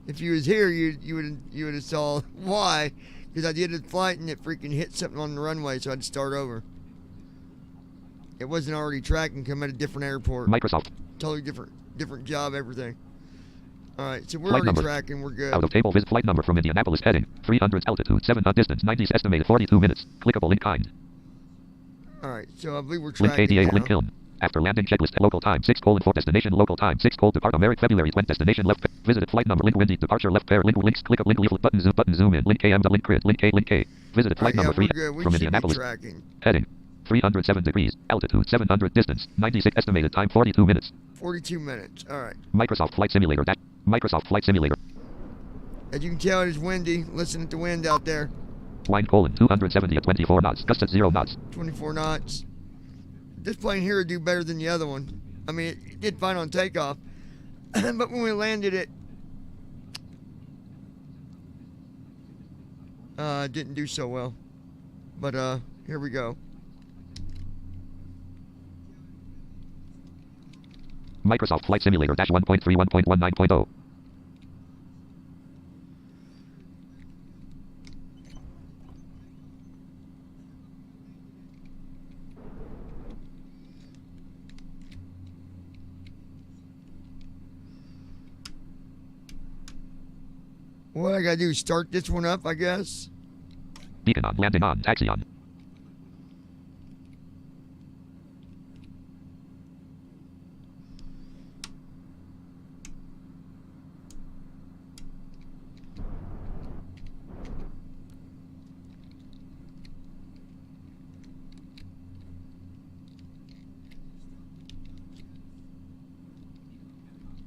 S1: If you was here, you would have saw why. Because I did a flight and it freaking hit something on the runway, so I had to start over. It wasn't already tracking. Come at a different airport.
S2: Microsoft.
S1: Totally different job, everything. All right, so we're
S2: Flight
S1: already
S2: number.
S1: tracking. We're good.
S2: Out of table visit flight number from Indianapolis heading 300 altitude 700 distance 90 estimated 42 minutes. Clickable link kind.
S1: All right, so I believe we're
S2: Link
S1: tracking
S2: KDA
S1: now.
S2: link kiln. After landing checklist local time 6 colon 4 destination local time 6 cold depart America February 20 destination left visited flight number link windy departure left pair links click up link leaflet button zoom in link KM link grid link K visited flight
S1: All right,
S2: number 3
S1: we're good. We
S2: from
S1: should be
S2: Indianapolis
S1: tracking.
S2: heading 307 degrees altitude 700 distance 96 estimated time 42 minutes
S1: 42 minutes. All right.
S2: Microsoft Flight Simulator
S1: As you can tell, it is windy. Listen at the wind out there.
S2: Wind colon 270 at 24 knots. Gust at 0 knots.
S1: 24 knots. This plane here would do better than the other one. I mean, it did fine on takeoff. But when we landed it, didn't do so well. But here we go.
S2: Microsoft Flight Simulator dash 1.31.19.0.
S1: What I gotta do is start this one up, I guess.
S2: Beacon on. Landing on. Taxi on.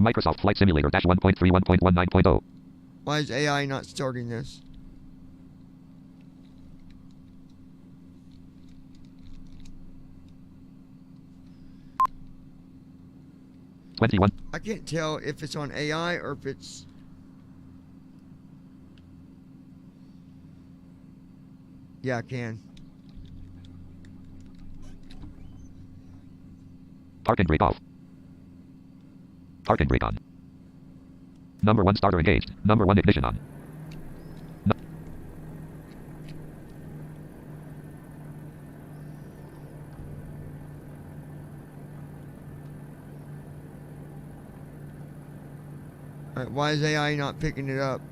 S2: Microsoft Flight Simulator dash 1.31.19.0.
S1: Why is AI not starting this? I can't tell if it's on AI or if it's... Yeah, I can.
S2: Parking brake off. Parking brake on. Number 1 starter engaged. Number 1 ignition on.
S1: Alright, why is AI not picking it up?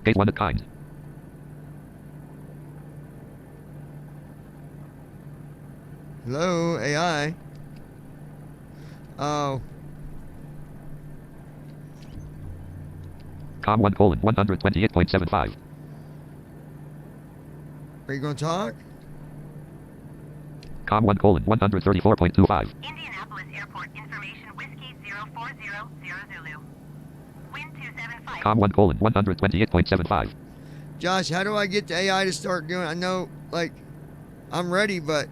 S2: Gate 1 at kind.
S1: Hello, AI. Oh.
S2: Com 1 colon 128.75.
S1: Are you going to talk?
S2: Com 1 colon 134.25.
S5: Indianapolis Airport information whiskey 040 Zulu. Wind 275.
S2: Com 1 colon 128.75.
S1: Josh, how do I get the AI to start doing it? I know, like, I'm ready, but...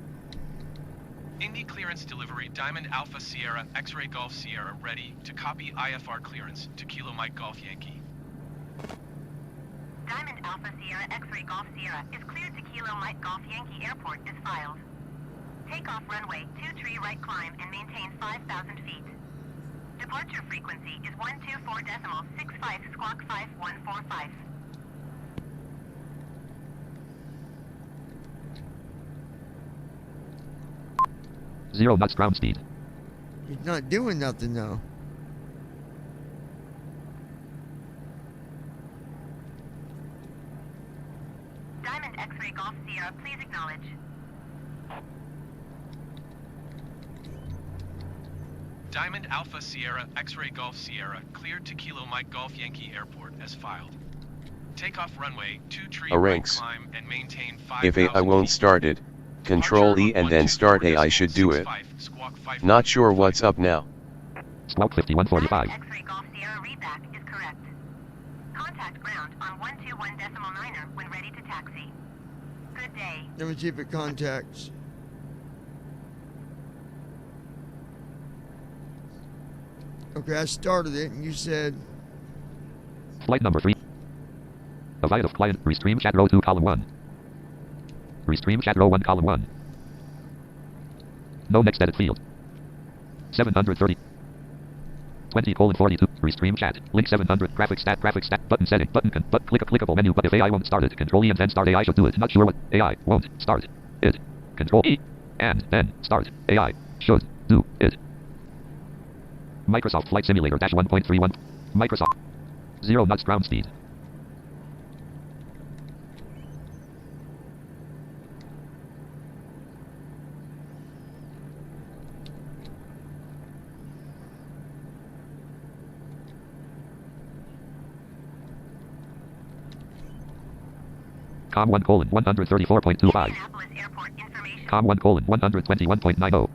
S4: Indy clearance delivery, Diamond Alpha Sierra, X-Ray Golf Sierra, ready to copy IFR clearance to Kilo Mike Golf Yankee.
S5: Diamond Alpha Sierra, X-Ray Golf Sierra is cleared to Kilo Mike Golf Yankee Airport is filed. Takeoff runway 23 right climb and maintain 5,000 feet. Departure frequency is 124.65 squawk 5145.
S2: 0 knots ground speed.
S1: He's not doing nothing, though.
S5: Diamond X-Ray Golf Sierra, please acknowledge.
S4: Diamond Alpha Sierra, X-Ray Golf Sierra, cleared to Kilo Mike Golf Yankee Airport as filed. Takeoff runway 23 right
S3: Ranks.
S4: climb and maintain 5,000
S3: If AI won't
S4: feet.
S3: start it, Control E and then start AI should do it. Not sure what's up now.
S2: Squawk 5145.
S5: Diamond X-Ray Golf Sierra readback is correct. Contact ground on 121.9er when ready to taxi. Good day.
S1: Let me see if it contacts. Okay, I started it, and you said...
S2: Flight number 3. Aviative client, restream chat row 2 column 1. Restream chat row 1 column 1. No next edit field. 730. 20 colon 42. Restream chat. Link 700. Graphic stat. Button setting. Button clickable menu. But if AI won't start it, Control E and then start AI should do it. Not sure what. AI won't start it. Control E and then start. AI should do it. Microsoft Flight Simulator dash 1.31. Microsoft. 0 knots ground speed. Com 1 colon 134.25.
S5: Indianapolis Airport information
S2: Com 1 colon 121.90.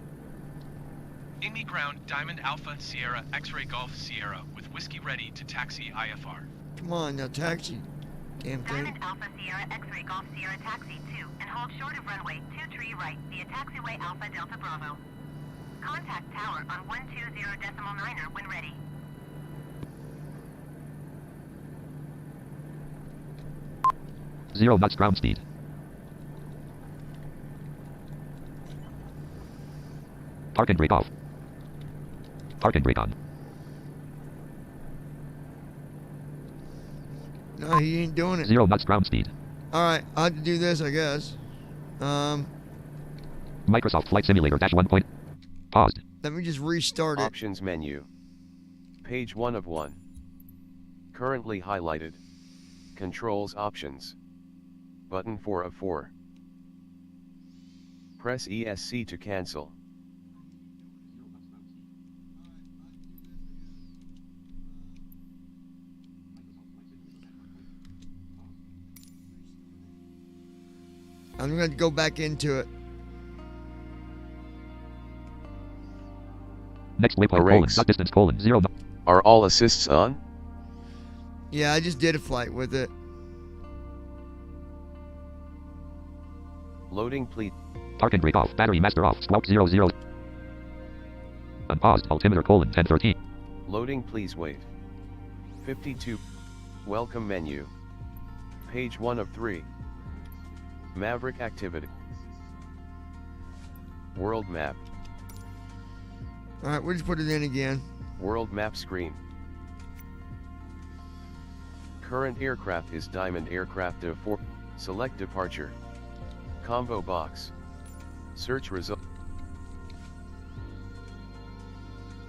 S4: Amy Ground, Diamond Alpha Sierra X-Ray Golf Sierra with whiskey ready to taxi IFR.
S1: Come on, now taxi. Damn thing.
S5: Diamond Alpha Sierra X-Ray Golf Sierra Taxi 2 and hold short of runway 23 right via taxiway Alpha Delta Bravo. Contact tower on 120.9er when ready.
S2: Zero knots ground speed. Parking brake off. Parking brake on.
S1: No, he ain't doing it.
S2: 0 knots ground speed.
S1: Alright, I have to do this, I guess.
S2: Microsoft Flight Simulator -1 point. Paused.
S1: Let me just restart it.
S3: Options menu. Page 1 of 1. Currently highlighted. Controls options. Button 4 of 4. Press ESC to cancel.
S1: I'm going to go back into it.
S2: Next waypoint colon,
S3: Brakes.
S2: dot distance colon, 0 knot.
S3: Are all assists on?
S1: Yeah, I just did a flight with it.
S3: Loading please.
S2: Parking brake off, battery master off, squawk 00. Unpaused, altimeter colon, 1013.
S3: Loading please wait. 52. Welcome menu. Page 1 of 3. Maverick activity. World map.
S1: Alright, we'll just put it in again.
S3: World map screen. Current aircraft is Diamond Aircraft of 4. Select departure. Combo box. Search result.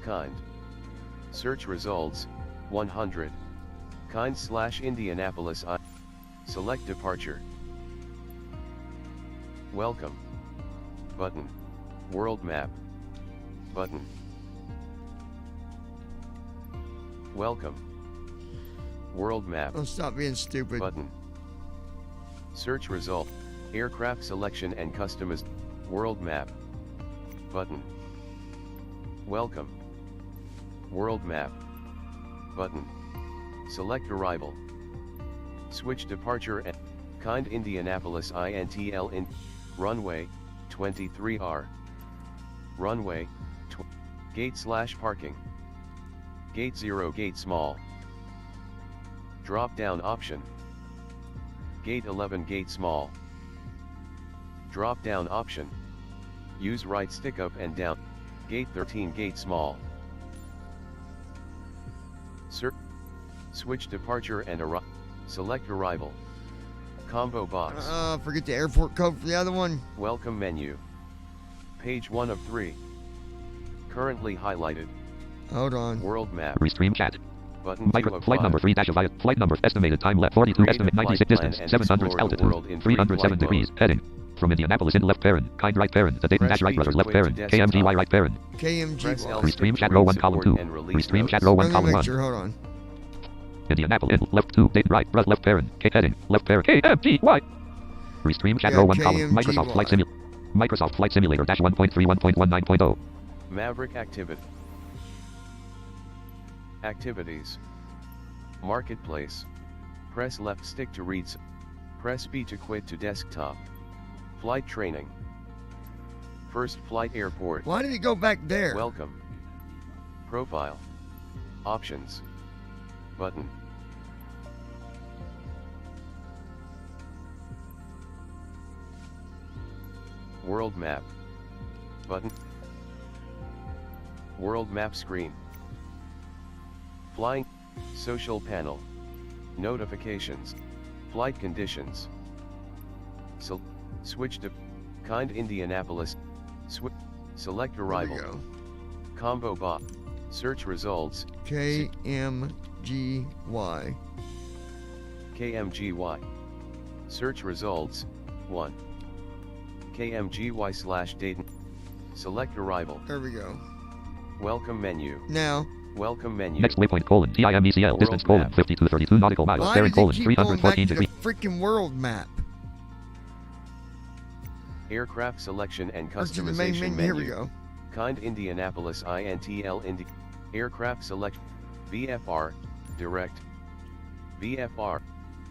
S3: Kind. Search results, 100. Kind / Indianapolis I. Select departure. Welcome. Button. World map. Button. Welcome. World map.
S1: Don't stop being stupid.
S3: Button. Search result. Aircraft selection and customize. World map. Button. Welcome. World map. Button. Select arrival. Switch departure and kind Indianapolis INTL in runway 23R. Runway gate / parking. Gate 0 gate small. Drop down option. Gate 11 gate small. Drop down option. Use right stick up and down. Gate 13 gate small. Switch departure and arrival. Select arrival. Combo box.
S1: Forget the airport code for the other one.
S3: Welcome menu. Page 1 of 3. Currently highlighted.
S1: Hold on.
S3: World map.
S2: Restream chat.
S3: Button 2 of
S2: Flight
S3: 5.
S2: number 3 dash avia. Flight number estimated time left 42
S3: Create a
S2: estimate 96
S3: flight plan
S2: distance
S3: and
S2: 700
S3: explore the world in
S2: altitude
S3: free
S2: 307
S3: flight
S2: degrees
S3: mode.
S2: heading. From Indianapolis in left parent, kind right parent, the Dayton
S3: Press
S2: dash right
S3: B to
S2: rudder left
S3: quit to
S2: parent,
S3: desktop.
S2: KMG right parent.
S3: Press
S1: KMG.
S3: L
S2: Restream
S3: to
S2: chat row 1
S3: support
S2: column 2.
S3: and release
S2: Restream chat
S3: notes.
S2: row 1
S1: Let me
S2: column
S1: make
S2: 1.
S1: sure. Hold on.
S2: Indianapolis in left 2 Dayton right left parent, K heading left parent KMGY. Restream chat
S1: Yeah,
S2: row 1 column
S1: KMGY.
S2: Microsoft Flight Simulator dash 1.31.19.0.
S3: Maverick activity. Activities. Marketplace. Press left stick to read. Press B to quit to desktop. Flight training. First flight airport.
S1: Why did he go back there?
S3: Welcome. Profile. Options. Button. World map. Button. World map screen. Flying. Social panel. Notifications. Flight conditions. Switch to kind Indianapolis. Select
S1: There we
S3: arrival.
S1: go.
S3: Combo bot. Search results.
S1: KMGY.
S3: KMGY. Search results. 1. KMGY / Dayton. Select arrival.
S1: There we go.
S3: Welcome menu.
S1: Now,
S3: Welcome menu.
S2: Next waypoint colon TIMECL distance colon
S3: map.
S2: 5232 nautical miles
S1: why
S2: bearing
S1: does it
S2: colon
S1: keep going back
S2: 314
S1: to the
S2: degrees.
S1: freaking world map?
S3: Aircraft selection and
S1: Or to the main
S3: customization
S1: menu.
S3: menu.
S1: Here we go.
S3: Kind Indianapolis INTL Indi. Aircraft select. VFR, direct. VFR,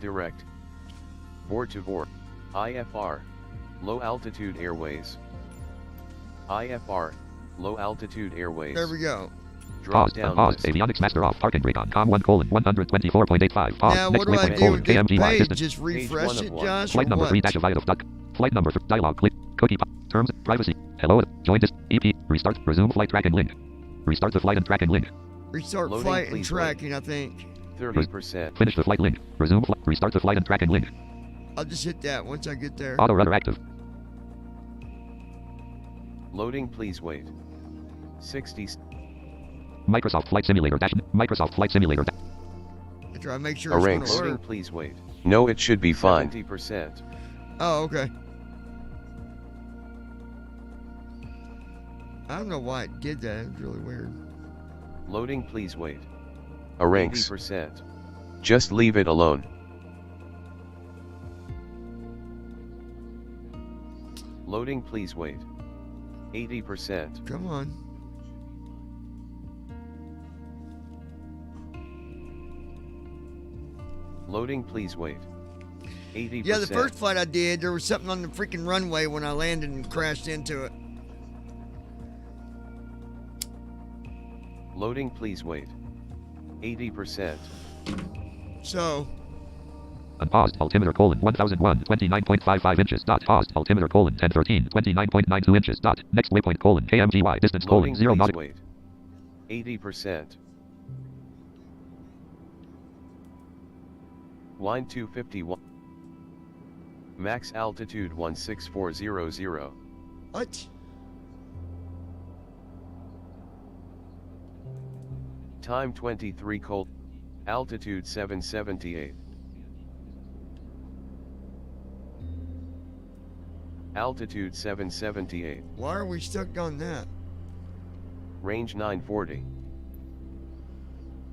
S3: direct. Board to board. IFR, low altitude airways. IFR, low altitude airways.
S1: There we go.
S3: Drop
S2: Paused.
S3: down
S2: Unpaused.
S3: list.
S2: Avionics master off. Parking brake on. Com 1:124.85. Pause.
S1: Now,
S2: Next
S1: what do I
S2: waypoint
S1: do
S2: colon
S1: with this
S2: KMGY
S1: page?
S2: distance.
S1: Just
S3: Page
S1: refresh
S3: one of
S1: it,
S3: one.
S1: Josh,
S2: Flight
S1: or
S2: number
S1: what?
S2: 3 dash of duck. Flight number for dialog click. Cookie pop. Terms. Privacy. Hello. Join this. EP. Restart. Resume flight tracking link. Restart the flight and tracking link.
S1: Restart
S3: Loading,
S1: flight and
S3: please
S1: tracking, I think.
S3: 30%.
S2: Finish the flight link. Resume flight. Restart the flight and tracking link.
S1: I'll just hit that once I get there.
S2: Auto rudder active.
S3: Loading, please wait. 60.
S2: Microsoft Flight Simulator dash. Microsoft Flight Simulator.
S1: After I make sure
S3: A
S1: it's
S3: ranks.
S1: going to
S3: Loading,
S1: work.
S3: please wait. No, it should be fine. 70%.
S1: Oh, okay. I don't know why it did that. It's really weird.
S3: Loading, please wait. A ranks.
S1: 80%.
S3: Just leave it alone. Loading, please wait. 80%.
S1: Come on.
S3: Loading, please wait. 80%.
S1: Yeah, the first flight I did, there was something on the freaking runway when I landed and crashed into it.
S3: Loading, please wait. 80%.
S1: So,
S2: Unpaused. Altimeter colon 1001. 29.55 inches. Dot. Paused. Altimeter colon 1013. 29.92 inches. Dot. Next waypoint colon KMGY. Distance colon
S3: Loading,
S2: 0
S3: please
S2: nautical.
S3: wait. 80%. Wind 251. Max altitude 16400.
S1: what?
S3: Time 23 cold. Altitude 778. Altitude 778.
S1: Why are we stuck on that?
S3: Range 940.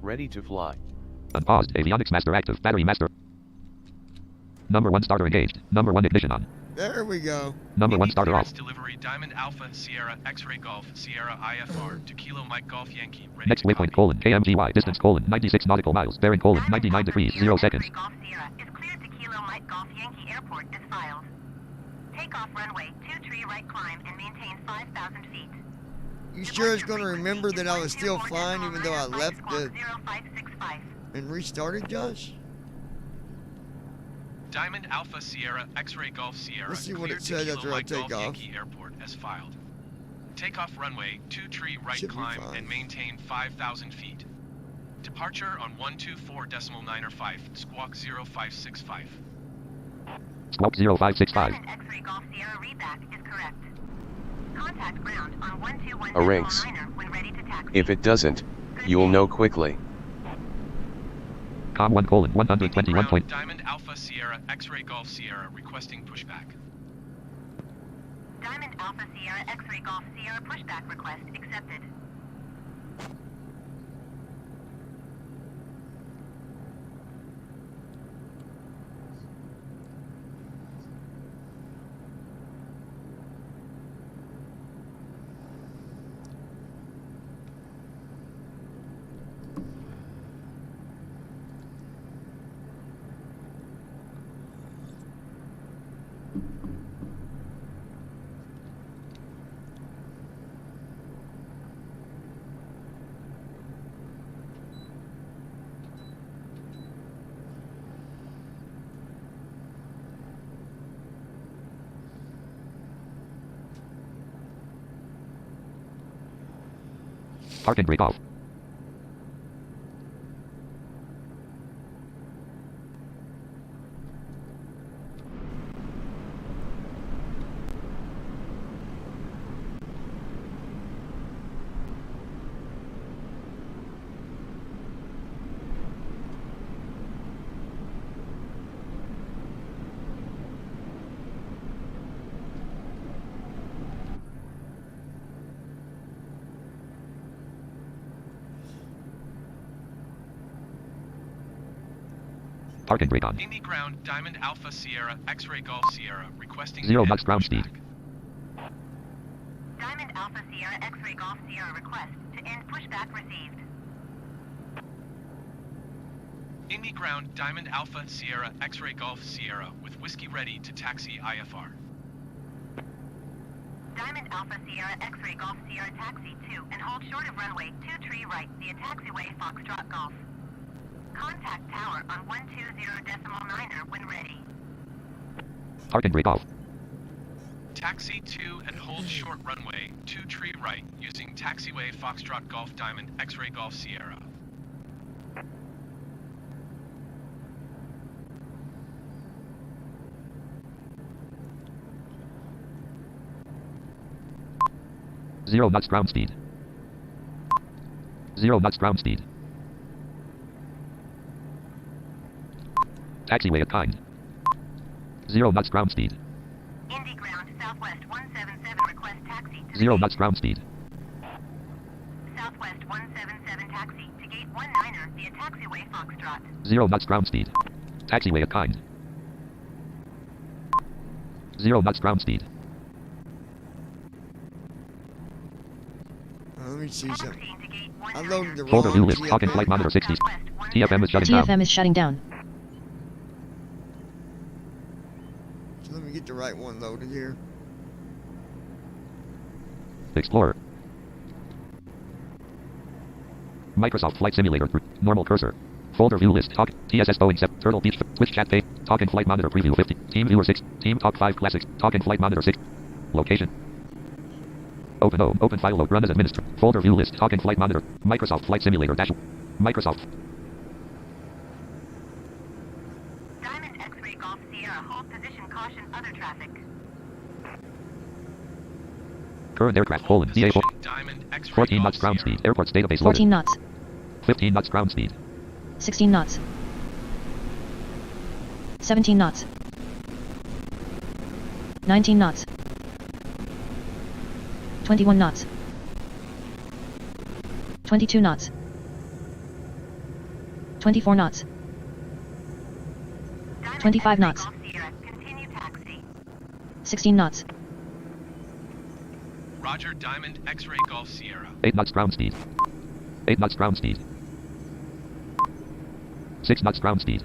S3: Ready to fly.
S2: Unpaused. Avionics master active. Battery master. Number 1 starter engaged. Number 1 ignition on.
S1: There we go.
S2: Number 1
S4: Indy
S2: starter off.
S4: clearance delivery Diamond Alpha Sierra X-Ray Golf Sierra IFR to Kilo Mike Golf Yankee. Ready
S2: Next
S4: to
S2: waypoint
S4: copy.
S2: colon KMGY. Distance colon 96 nautical miles. Bearing colon 99 degrees 0 seconds.
S5: Golf Sierra is cleared to Kilo Mike Golf Yankee Airport is filed. Takeoff runway 23 right climb and maintain 5,000 feet.
S1: You sure it's going to remember that I was still flying even though I left the
S5: 0565.
S1: and restarted, Josh?
S4: Diamond Alpha Sierra X-Ray Golf Sierra
S1: Let's see what
S4: cleared
S1: it says
S4: to
S1: after
S4: Kilo
S1: I
S4: Mike
S1: take
S4: Golf
S1: off.
S4: Yankee Airport as filed. Takeoff runway 23 right
S1: Should be
S4: climb
S1: fine.
S4: and maintain 5,000 feet. Departure on 124.95 squawk 0565.
S2: Squawk 0565.
S5: Diamond X-Ray Golf Sierra readback is correct. Contact ground on 121
S3: A ranks.
S5: when ready to taxi.
S3: If it doesn't, you'll know quickly.
S2: Com 1 colon
S4: Indy
S2: 121
S4: ground
S2: point.
S4: Diamond Alpha Sierra X-Ray Golf Sierra requesting pushback.
S5: Diamond Alpha Sierra X-Ray Golf Sierra pushback request accepted.
S2: Parking brake off. Parking brake on.
S4: Indy ground Diamond Alpha Sierra X-Ray Golf Sierra requesting
S2: 0
S4: head
S2: knots ground
S4: pushback.
S2: speed.
S5: X-Ray Golf Sierra request to end pushback received.
S4: Indy ground Diamond Alpha Sierra X-Ray Golf Sierra with whiskey ready to taxi IFR.
S5: Diamond Alpha Sierra X-Ray Golf Sierra taxi 2 and hold short of runway 2 tree right via taxiway Foxtrot Golf. Contact tower on 120.9er when ready.
S2: Parking brake off.
S4: Taxi 2 and hold short runway 2 tree right using taxiway Foxtrot Golf Diamond X-Ray Golf Sierra.
S2: Zero knots ground speed. 0 knots ground speed. Taxiway at kind. 0 knots ground speed.
S5: Indy ground Southwest 177 request taxi to
S2: 0 knots ground speed.
S5: Southwest 177 taxi to gate 19er via taxiway Foxtrot.
S2: 0 knots ground speed. Taxiway at kind. 0 knots ground speed.
S1: Let me see something.
S5: Taxiing to gate
S1: I
S5: 19er.
S1: loaded the
S2: Folder view
S1: wrong
S2: list. Talking
S1: TFM.
S2: flight monitor 60s.
S5: Southwest
S2: TFM is shutting down.
S6: TFM is shutting down.
S1: So let me get the right one loaded here.
S2: Explorer. Microsoft Flight Simulator. Normal cursor. Folder view list. Talk. TSS Boeing 7. Turtle Beach. Twitch chat page. Talking flight monitor preview 50. Team viewer 6. Team talk 5 classics. Talking flight monitor 6. Location. Open O. Open file load. Run as administrator. Folder view list. Talking flight monitor. Microsoft Flight Simulator dash. Microsoft.
S5: Diamond X-Ray Golf Sierra hold position caution other traffic.
S2: Current aircraft
S4: Hold
S2: colon DA4.
S4: position Diamond X-Ray
S2: 14
S4: Golf
S2: knots ground
S4: Sierra.
S2: speed. Airports database
S6: 14
S2: loaded.
S6: knots.
S2: 15 knots ground speed.
S6: 16 knots. 17 knots. 19 knots. 21 knots. 22 knots. 24 knots.
S5: Diamond
S6: 25
S5: X-Ray
S6: knots.
S5: Golf Sierra continue taxi.
S6: 16 knots.
S4: Roger Diamond X-Ray Golf Sierra.
S2: 8 knots ground speed. 8 knots ground speed. 6 knots ground speed.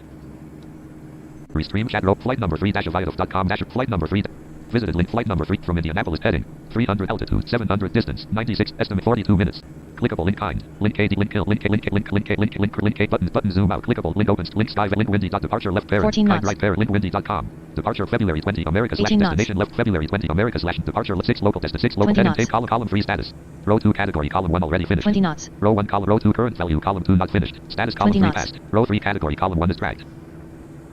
S2: Restream chat rope flight number 3-aviative.com flight number 3. Visited link flight number 3 from Indianapolis heading 300 altitude 700 distance 96 estimate 42 minutes. Clickable link kind link KD link kill link K link K link link K link link link K button zoom out clickable link opens link sky link windy dot departure left parent
S6: 14
S2: kind
S6: knots.
S2: right parent link windy.com departure February 20 America slash
S6: 18 knots.
S2: destination left February 20 America slash departure 6 local test 6 local
S6: 20
S2: heading
S6: knots.
S2: tape column 3 status row 2 category column 1 already finished
S6: 20 knots.
S2: row 1 column row 2 current value column 2 not finished status column
S6: 20
S2: 3
S6: knots.
S2: passed row 3 category column 1 is tracked
S6: 20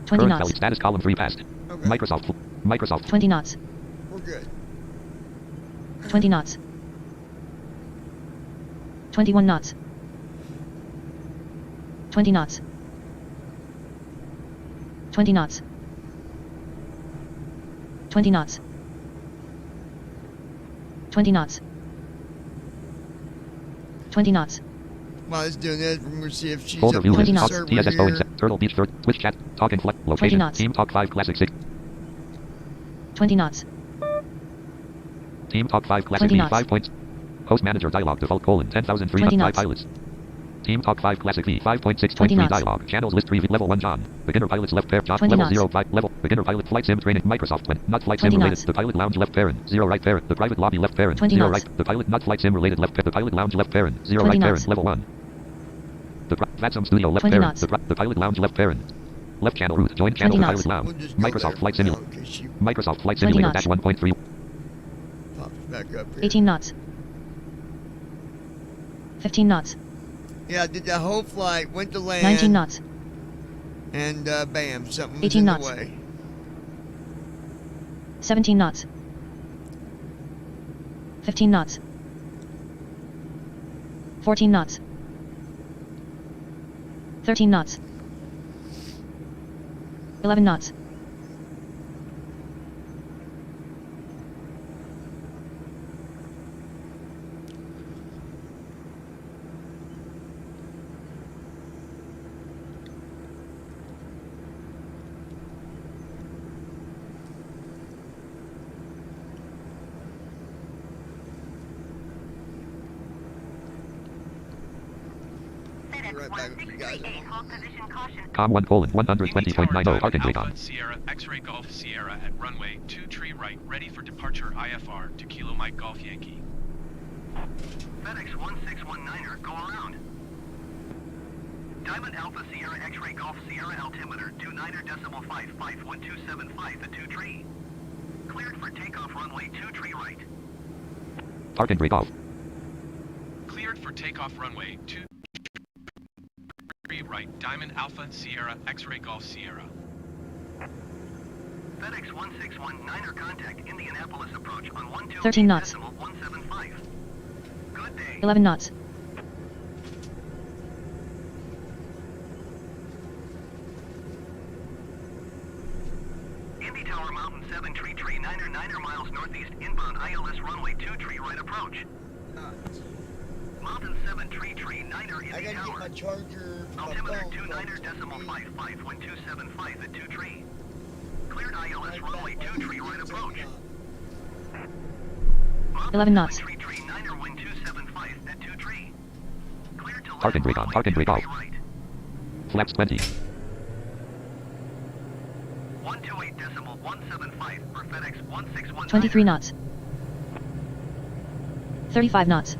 S2: current
S6: knots.
S2: value status column 3 passed
S1: Okay.
S2: Microsoft
S6: 20 knots.
S1: We're good.
S6: 20 knots. 21 knots. 20 knots. 20 knots. 20 knots. 20 knots. 20 knots.
S1: While it's doing that, we're going to see if she's
S2: folder
S1: up
S2: view
S1: on
S6: 20
S1: the
S2: list
S6: knots.
S2: talk
S1: server
S2: TSS Boeing
S1: here.
S2: 7 Turtle Beach Twitch chat talking flight location
S6: knots.
S2: team talk 5 classic 6
S6: 20 knots.
S2: team talk 5 classic
S6: 20
S2: B
S6: knots.
S2: 5 points host manager dialog default colon 10,003
S6: 20
S2: 5
S6: knots.
S2: pilots team talk 5 classic V
S6: 20
S2: 5.6.3
S6: knots.
S2: dialog channels list 3 level 1 John beginner pilots left pair John
S6: 20
S2: level
S6: knots.
S2: 0 5 level beginner pilot flight sim training Microsoft win not flight sim
S6: 20
S2: related
S6: knots.
S2: the pilot lounge left parent 0 right parent the private lobby left parent
S6: 20
S2: 0
S6: knots.
S2: right the pilot not flight sim related left the pilot lounge left parent 0
S6: 20
S2: right
S6: knots.
S2: parent level 1 the Vatsum studio left
S6: 20
S2: parent
S6: knots.
S2: the pilot lounge left parent left channel route join
S6: 20
S2: channel the
S6: knots.
S2: pilot lounge
S1: We'll just go
S2: Microsoft
S1: there
S2: flight
S1: for now
S2: simulator
S1: in case she
S2: Microsoft flight
S6: 20
S2: simulator
S6: knots.
S2: dash 1.3
S1: pops back up here.
S6: 18 knots. 15 knots.
S1: Yeah, I did the whole flight, went to land.
S6: 19 knots.
S1: And bam, something was
S6: 18
S1: in
S6: knots.
S1: the way.
S6: 17 knots. 15 knots. 14 knots. 13 knots. 11 knots.
S1: be right back with you guys.
S5: 1638, hold position caution.
S2: Com 1 colon 120.90 parking brake on.
S4: Alpha Sierra X-ray Golf Sierra at runway 2 tree right, ready for departure IFR to Kilo Mike Golf Yankee.
S5: FedEx 1619er, go around. Diamond Alpha Sierra X-ray Golf Sierra altimeter 29.5 51275 at 2 tree. Cleared for takeoff runway 2 tree right.
S2: Parking brake off.
S4: Cleared for takeoff runway 2 tree right, Diamond Alpha Sierra X-ray Golf Sierra.
S5: FedEx 1619er, contact Indianapolis approach on
S6: 13 knots.
S5: 175. Good day.
S6: 11 knots.
S5: Indy Tower Mountain 7 tree 9 miles northeast inbound ILS runway 2 tree right approach. Mountain 7 tree 9
S1: I
S5: Indy
S1: gotta get
S5: Tower.
S1: my charger for my
S5: Altimeter
S1: phone.
S5: 29.5 at 2 tree. Cleared ILS runway 2 tree right approach.
S6: 11 knots.
S5: 7 tree 9 wind 275 at 2 tree. Cleared to land
S2: Parking brake on.
S5: runway
S2: Parking
S5: 2
S2: brake off.
S5: tree right.
S2: Flaps 20.
S5: 128.175 for FedEx 1619.
S6: 23 knots. 35 knots.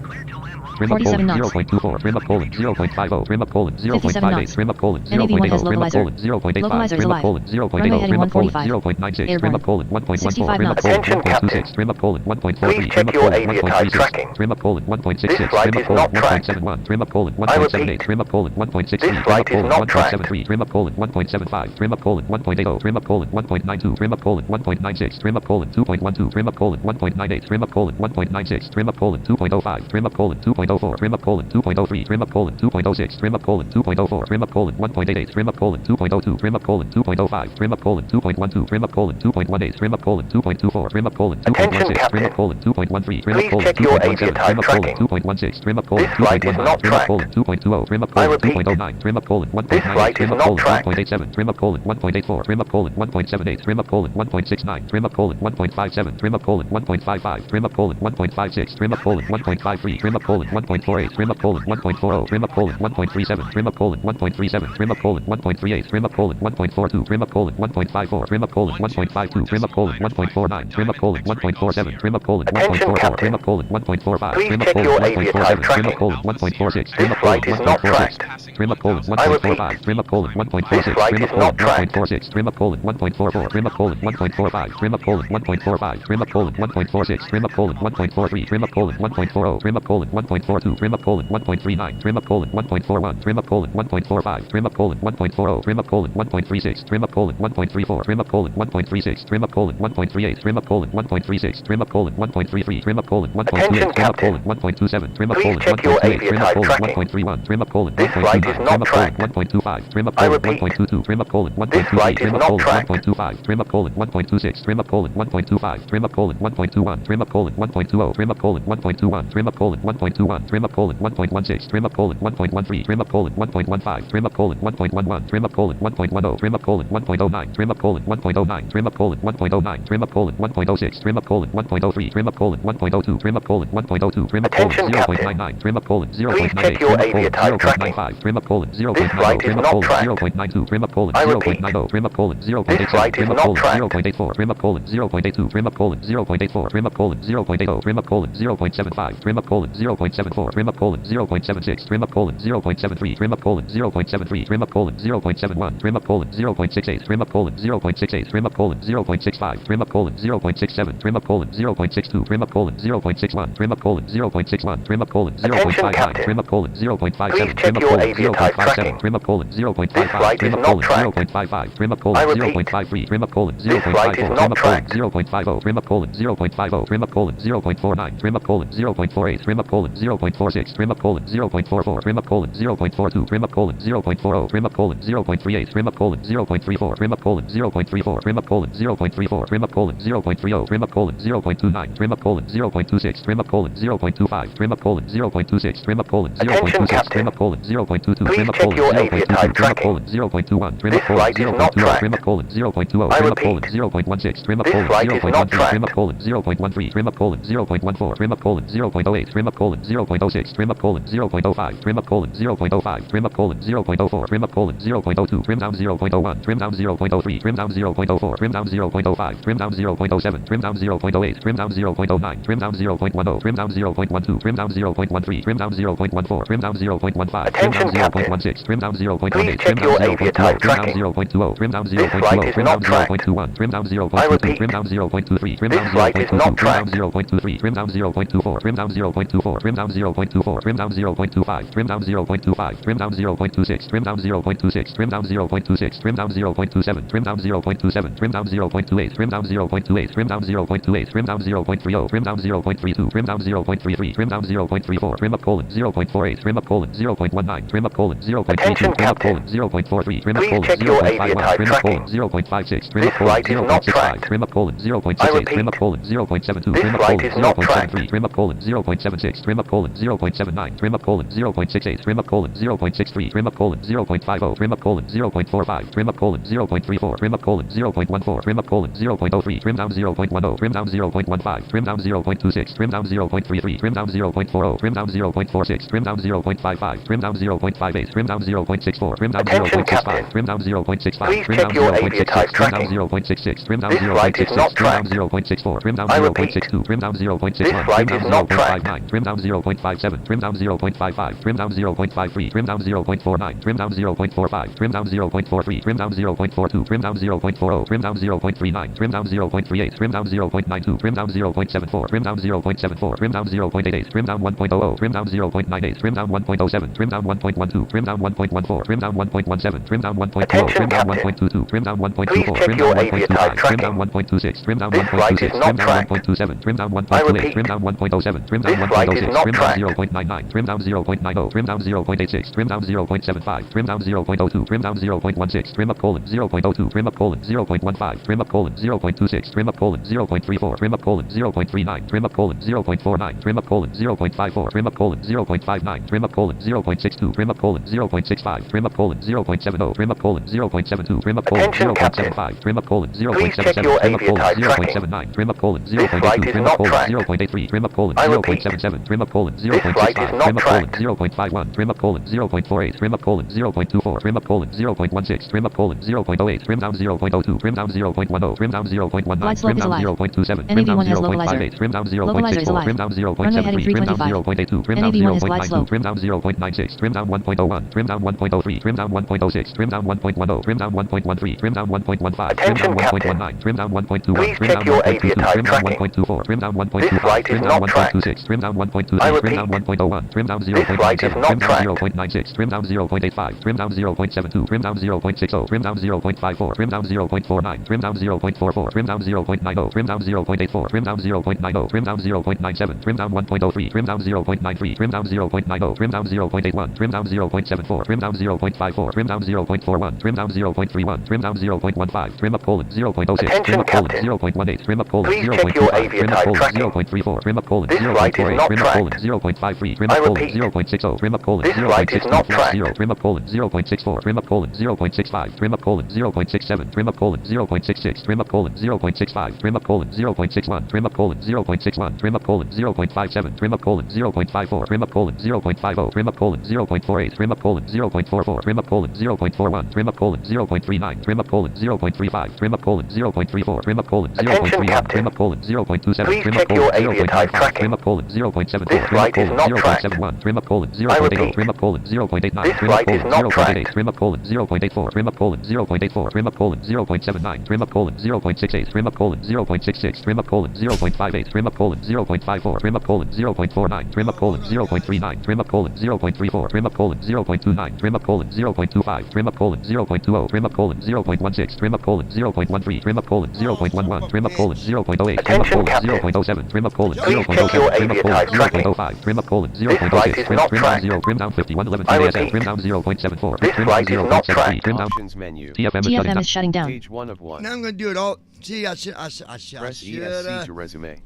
S5: Cleared to land runway
S2: Trim up
S6: 47
S2: colon
S6: knots.
S2: 0.24. Trim up colon 0.50. Trim up colon
S6: 57
S2: 0.58.
S6: knots.
S2: Trim up colon
S6: NAV1 has
S2: 0.80. Trim up
S6: localizer.
S2: colon 0.85.
S6: Localizer is
S2: Trim up
S6: alive.
S2: colon 0.80.
S6: Runway heading
S2: Trim up colon
S6: 145.
S2: 0.96. Trim
S6: Airborne.
S2: up colon 1.14.
S6: 65
S2: Trim up
S6: knots.
S2: colon
S11: Attention,
S2: 1.26. Trim up colon 1.43.
S11: Please
S2: Trim
S11: check
S2: up
S11: your
S2: colon
S11: aviatife
S2: 1.36.
S11: tracking.
S2: Trim up colon 1.66.
S11: This flight
S2: Trim
S11: is
S2: up colon
S11: not tracked.
S2: 1.71. Trim up colon
S11: I
S2: 1.78.
S11: repeat.
S2: Trim up colon 1.63.
S11: This
S2: Trim up
S11: flight is
S2: colon
S11: not tracked.
S2: 1.73. Trim up colon 1.75. Trim up colon 1.80. Trim up colon 1.92. Trim up colon 1.96. Trim up colon 2.12. Trim up colon 1.98. Trim up colon 1.96. Trim up colon 2.05. Trim up colon 2.04. Trim up colon 2.03. Trim up colon 2.06. Trim up colon 2.04. Trim up colon 1.88. Trim up colon 2.02. Trim up colon 2.05. Trim up colon 2.12. Trim up colon 2.18. Trim up colon 2.24. Trim up colon 2.16. Trim up colon 2.13. Trim up
S11: Please
S2: colon
S11: check your
S2: 2.17. Trim
S11: aviatife
S2: up colon
S11: tracking.
S2: 2.16. Trim up colon
S11: This flight is
S2: 2.19.
S11: not
S2: Trim up
S11: tracked.
S2: colon 2.20. Trim up
S11: I
S2: colon
S11: repeat.
S2: 2.09. Trim up colon
S11: This
S2: 1.98.
S11: flight
S2: Trim
S11: is
S2: up
S11: not
S2: colon
S11: tracked.
S2: 1.87. Trim up colon 1.84. Trim up colon 1.78. Trim up colon 1.69. Trim up colon 1.57. Trim up colon 1.55. Trim up colon 1.56. Trim up colon 1.53. Trim up colon 1.48. Trim up colon 1.40. Trim up colon 1.37. Trim up colon 1.37. Trim up colon 1.38. Trim up colon 1.42. Trim up colon 1.54. Trim up colon 1.52. Trim up colon 1.49. Trim up colon 1.47. Trim up colon
S11: Attention,
S2: 1.44.
S11: Captain.
S2: Trim up colon 1.45.
S11: Please
S2: Trim up
S11: check
S2: colon
S11: your
S2: 1.47.
S11: aviatife
S2: Trim up
S11: tracking.
S2: colon 1.46.
S11: This
S2: Trim up colon
S11: flight is not
S2: 1.46.
S11: tracked.
S2: Trim up colon
S11: I repeat.
S2: 1.45. Trim up colon 1.46.
S11: This flight
S2: Trim
S11: is
S2: up colon
S11: not tracked.
S2: 1.46. Trim up colon 1.44. Trim up colon 1.45. Trim up colon 1.45. Trim up colon 1.46. Trim up colon 1.43. Trim up colon 1.40. Trim up colon 1.42. Trim up colon 1.39. Trim up colon 1.41. Trim up colon 1.45. Trim up colon 1.40. Trim up colon 1.36. Trim up colon 1.34. Trim up colon 1.36. Trim up colon 1.38. Trim up colon 1.36. Trim up colon 1.33. Trim up colon 1.28.
S11: Attention,
S2: Trim up colon
S11: Captain.
S2: 1.27. Trim up
S11: Please
S2: colon
S11: check your
S2: 1.28. Trim up
S11: aviatife
S2: colon
S11: tracking.
S2: 1.31. Trim up colon
S11: This flight is
S2: 1.29.
S11: not
S2: Trim up colon
S11: tracked.
S2: 1.25. Trim up
S11: I
S2: colon
S11: repeat.
S2: 1.22. Trim up colon
S11: This
S2: 1.23.
S11: flight
S2: Trim
S11: is
S2: up
S11: not
S2: colon
S11: tracked.
S2: 1.25. Trim up colon 1.26. Trim up colon 1.25. Trim up colon 1.21. Trim up colon 1.20. Trim up colon 1.21. Trim up colon 1.21. Trim up colon 1.16. Trim up colon 1.13. Trim up colon 1.15. Trim up colon 1.11. Trim up colon 1.10. Trim up colon 1.09. Trim up colon 1.09. Trim up colon 1.09. Trim up colon 1.06. Trim up colon 1.03. Trim up colon 1.02. Trim up colon 1.02. Trim up colon
S11: Attention, Captain.
S2: 0.99. Trim up colon
S11: Please
S2: 0.98.
S11: check your
S2: Trim up colon
S11: aviatife tracking.
S2: 0.95. Trim up colon
S11: This
S2: 0.90.
S11: flight is
S2: Trim up
S11: not
S2: colon
S11: tracked.
S2: 0.92. Trim up colon
S11: I repeat.
S2: 0.90. Trim up colon
S11: This
S2: 0.87.
S11: flight is
S2: Trim up
S11: not
S2: colon
S11: tracked.
S2: 0.84. Trim up colon 0.82. Trim up colon 0.84. Trim up colon 0.80. Trim up colon 0.75. Trim up colon 0.74. Trim up colon 0.76. Trim up colon 0.73. Trim up colon 0.73. Trim up colon 0.71. Trim up colon 0.68. Trim up colon 0.68. Trim up colon 0.65. Trim up colon 0.67. Trim up colon 0.62. Trim up colon 0.61. Trim up colon 0.61. Trim up colon
S11: Attention,
S2: 0.59.
S11: Captain.
S2: Trim up colon 0.57.
S11: Please check
S2: Trim up
S11: your
S2: colon
S11: aviatife
S2: 0.57.
S11: tracking.
S2: Trim up colon
S11: This
S2: 0.55.
S11: flight
S2: Trim
S11: is
S2: up
S11: not
S2: colon
S11: tracked.
S2: 0.55. Trim up colon
S11: I repeat.
S2: 0.53. Trim up colon
S11: This flight is
S2: 0.54.
S11: not
S2: Trim up colon
S11: tracked.
S2: 0.50. Trim up colon 0.50. Trim up colon 0.49. Trim up colon 0.48. Trim up colon 0.46. Trim up colon 0.44. Trim up colon 0.42. Trim up colon 0.40. Trim up colon 0.38. Trim up colon 0.34. Trim up colon 0.34. Trim up colon 0.34. Trim up colon 0.30. Trim up colon 0.29. Trim up colon 0.26. Trim up colon 0.25. Trim up colon 0.26. Trim up colon
S11: Attention,
S2: 0.26.
S11: Captain.
S2: Trim up colon 0.22.
S11: Please
S2: Trim up
S11: check
S2: colon
S11: your
S2: 0.22.
S11: aviatife
S2: Trim up
S11: tracking.
S2: colon 0.21. Trim
S11: This
S2: up colon
S11: flight is not
S2: 0.20. Trim up
S11: tracked.
S2: colon 0.20.
S11: I
S2: Trim up colon
S11: repeat.
S2: 0.16. Trim up
S11: This
S2: colon
S11: flight is not
S2: 0.13. Trim up
S11: tracked.
S2: colon 0.13. Trim up colon 0.14. Trim up colon 0.08. Trim up colon 0.09. 0.06, trim up colon 0.05, trim up colon 0.05, trim up colon 0.04, trim up colon 0.02, trim down 0.01, trim down 0.03, trim down 0.04, trim down 0.05, trim down 0.07, trim down 0.08, trim down 0.09, trim down 0.10, trim down 0.12, trim down 0.13, trim down 0.14, trim down 0.15, trim down 0.16, trim down 0.18, trim down 0.20, trim down 0.20, trim down 0.20, trim down 0.21, trim down 0.22, trim down 0.23, trim down 0.22, trim down 0.23, trim down 0.24, trim down 0.24, trim down 0.24, trim down 0.25, trim down 0.25, trim down 0.26, trim down 0.26, trim down 0.26, trim down 0.27, trim down 0.27, trim down 0.28, trim down 0.28, trim down 0.28, trim down 0.30, trim down 0.32, trim down 0.33, trim down 0.34, trim up colon 0.48, trim up colon 0.19, trim up colon 0.32, trim up colon 0.43, trim up colon 0.51, trim up colon 0.56, trim up colon 0.65, trim up colon 0.68, trim up colon 0.72, trim up colon 0.73, trim up colon 0.76, trim up colon 0.79, trim up colon 0.68, trim up colon 0.63, trim up colon 0.50, trim up colon 0.45, trim up colon 0.34, trim up colon 0.14, trim up colon 0.03, trim down 0.10, trim down 0.15, trim down 0.26, trim down 0.33, trim down 0.40, trim down 0.46, trim down 0.55, trim down 0.58, trim down 0.64, trim down 0.65, trim down 0.65, trim down 0.66, trim down 0.66, trim down 0.66, trim down 0.64, trim down 0.62, trim down 0.61, trim down 0.59, trim down 0.57, trim down 0.55, trim down 0.53, trim down 0.49, trim down 0.45, trim down 0.43, trim down 0.42, trim down 0.40, trim down 0.39, trim down 0.38, trim down 0.92, trim down 0.74, trim down 0.74, trim down 0.88, trim down 1.00, trim down 0.98, trim down 1.07, trim down 1.12, trim down 1.14, trim down 1.17, trim down 1.20, trim down 1.22, trim down 1.24, trim down 1.25, trim down 1.26, trim down 1.26, trim down 1.27, trim down 1.28, trim down 1.07, trim down 1.06, trim down 0.99, trim down 0.90, trim down 0.86, trim down 0.75, trim down 0.02, trim down 0.16, trim up colon 0.02, trim up colon 0.15, trim up colon 0.26, trim up colon 0.34, trim up colon 0.39, trim up colon 0.49, trim up colon 0.54, trim up colon 0.59, trim up colon 0.62, trim up colon 0.65, trim up colon 0.70, trim up colon 0.72, trim up colon 0.75, trim up colon 0.77, trim up colon 0.79, trim up colon 0.82, trim up colon 0.83, trim up colon 0.77, trim up colon 0.65, trim up colon 0.51, trim up colon 0.48, trim up colon 0.24, trim up colon 0.16, trim up colon 0.08, trim down 0.02, trim down 0.10, trim down 0.19, trim down 0.27, trim down 0.58, trim down 0.64, trim down 0.73, trim down 0.82, trim down 0.92, trim down 0.96, trim down 1.01, trim down 1.03, trim down 1.06, trim down 1.10, trim down 1.13, trim down 1.15, trim down 1.19, trim down 1.21, trim down 1.22, trim down 1.24, trim down 1.25, trim down 1.26, trim down 1.23, trim down 1.01, trim down 0.97, trim down 0.96, trim down 0.85, trim down 0.72, trim down 0.60, trim down 0.54, trim down 0.49, trim down 0.44, trim down 0.90, trim down 0.84, trim down 0.90, trim down 0.97, trim down 1.03, trim down 0.93, trim down 0.90, trim down 0.81, trim down 0.74, trim down 0.54, trim down 0.41, trim down 0.31, trim down 0.15, trim up colon 0.06, trim up colon 0.18, trim up colon 0.25, trim up colon 0.34, trim up colon 0.48, trim up colon 0.53, trim up colon 0.60, trim up colon 0.60, trim up colon 0.64, trim up colon 0.65, trim up colon 0.67, trim up colon 0.66, trim up colon 0.65, trim up colon 0.61, trim up colon 0.61, trim up colon 0.57, trim up colon 0.54, trim up colon 0.50, trim up colon 0.48, trim up colon 0.44, trim up colon 0.41, trim up colon 0.39, trim up colon 0.35, trim up colon 0.34, trim up colon 0.31, trim up colon 0.27, trim up colon 0.95, trim up colon 0.74, trim up colon 0.71, trim up colon 0.80, trim up colon 0.89, trim up colon 0.88, trim up colon 0.84, trim up colon 0.84, trim up colon 0.79, trim up colon 0.68, trim up colon 0.66, trim up colon 0.58, trim up colon 0.54, trim up colon 0.49, trim up colon 0.39, trim up colon 0.34, trim up colon 0.29, trim up colon 0.25, trim up colon 0.20, trim up colon 0.16, trim up colon 0.13, trim up colon 0.11, trim up colon 0.08, trim up colon 0.07, trim up colon 0.07, trim up colon 0.05, trim up colon 0.06, trim down 0, trim down 5111 TASM, trim down 0.74, trim down 0.73, trim down
S3: Options menu.
S2: TFM
S6: is shutting down.
S3: Page 1 of 1.
S1: Now I'm going to do it all. See, I should
S3: Press
S1: should
S3: ESC to resume.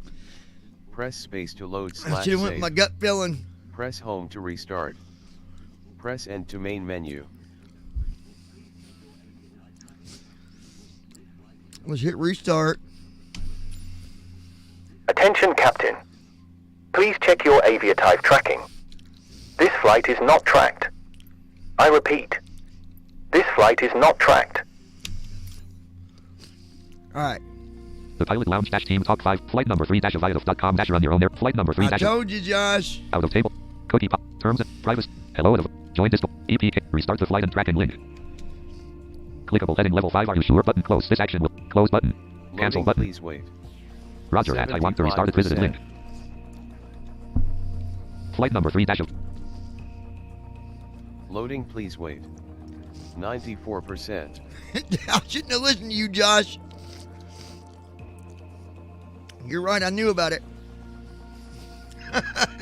S3: Press space to load slash
S1: have went with
S3: save.
S1: my gut feeling.
S3: Press home to restart. Press end to main menu.
S1: Let's hit restart.
S11: Attention, Captain. Please check your aviatife tracking. This flight is not tracked. I repeat, this flight is not tracked.
S1: Alright.
S2: The pilot lounge dash team talk 5. Flight number 3-aviative.com dash run your own air. Flight number 3
S1: I told you, Josh.
S2: Out of table. Cookie pop. Terms and privacy. Hello. Join this. EPK. Restart the flight and tracking link. Clickable heading level 5. Are you sure? Button close. This action will close button. Cancel
S3: Loading,
S2: button.
S3: please wait.
S2: Roger at I want to restart it. Visited link. Flight number 3 dash.
S3: Loading, please wait. 94%.
S1: I shouldn't have listened to you, Josh. You're right, I knew about it.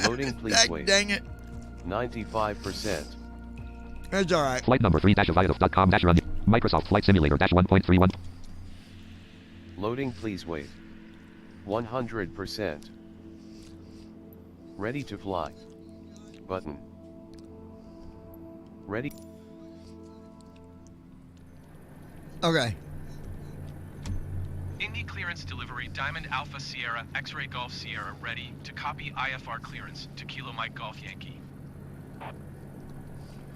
S3: Loading, please wait.
S1: Dang it.
S3: 95%.
S1: That's alright.
S2: Flight number 3-aviative.com dash run. Microsoft Flight Simulator dash 1.31.
S3: Loading, please wait. 100%. Ready to fly. Button. Ready.
S1: Okay.
S4: Indy clearance delivery, Diamond Alpha Sierra, X-Ray Golf Sierra, ready to copy IFR clearance to Kilo Mike Golf Yankee.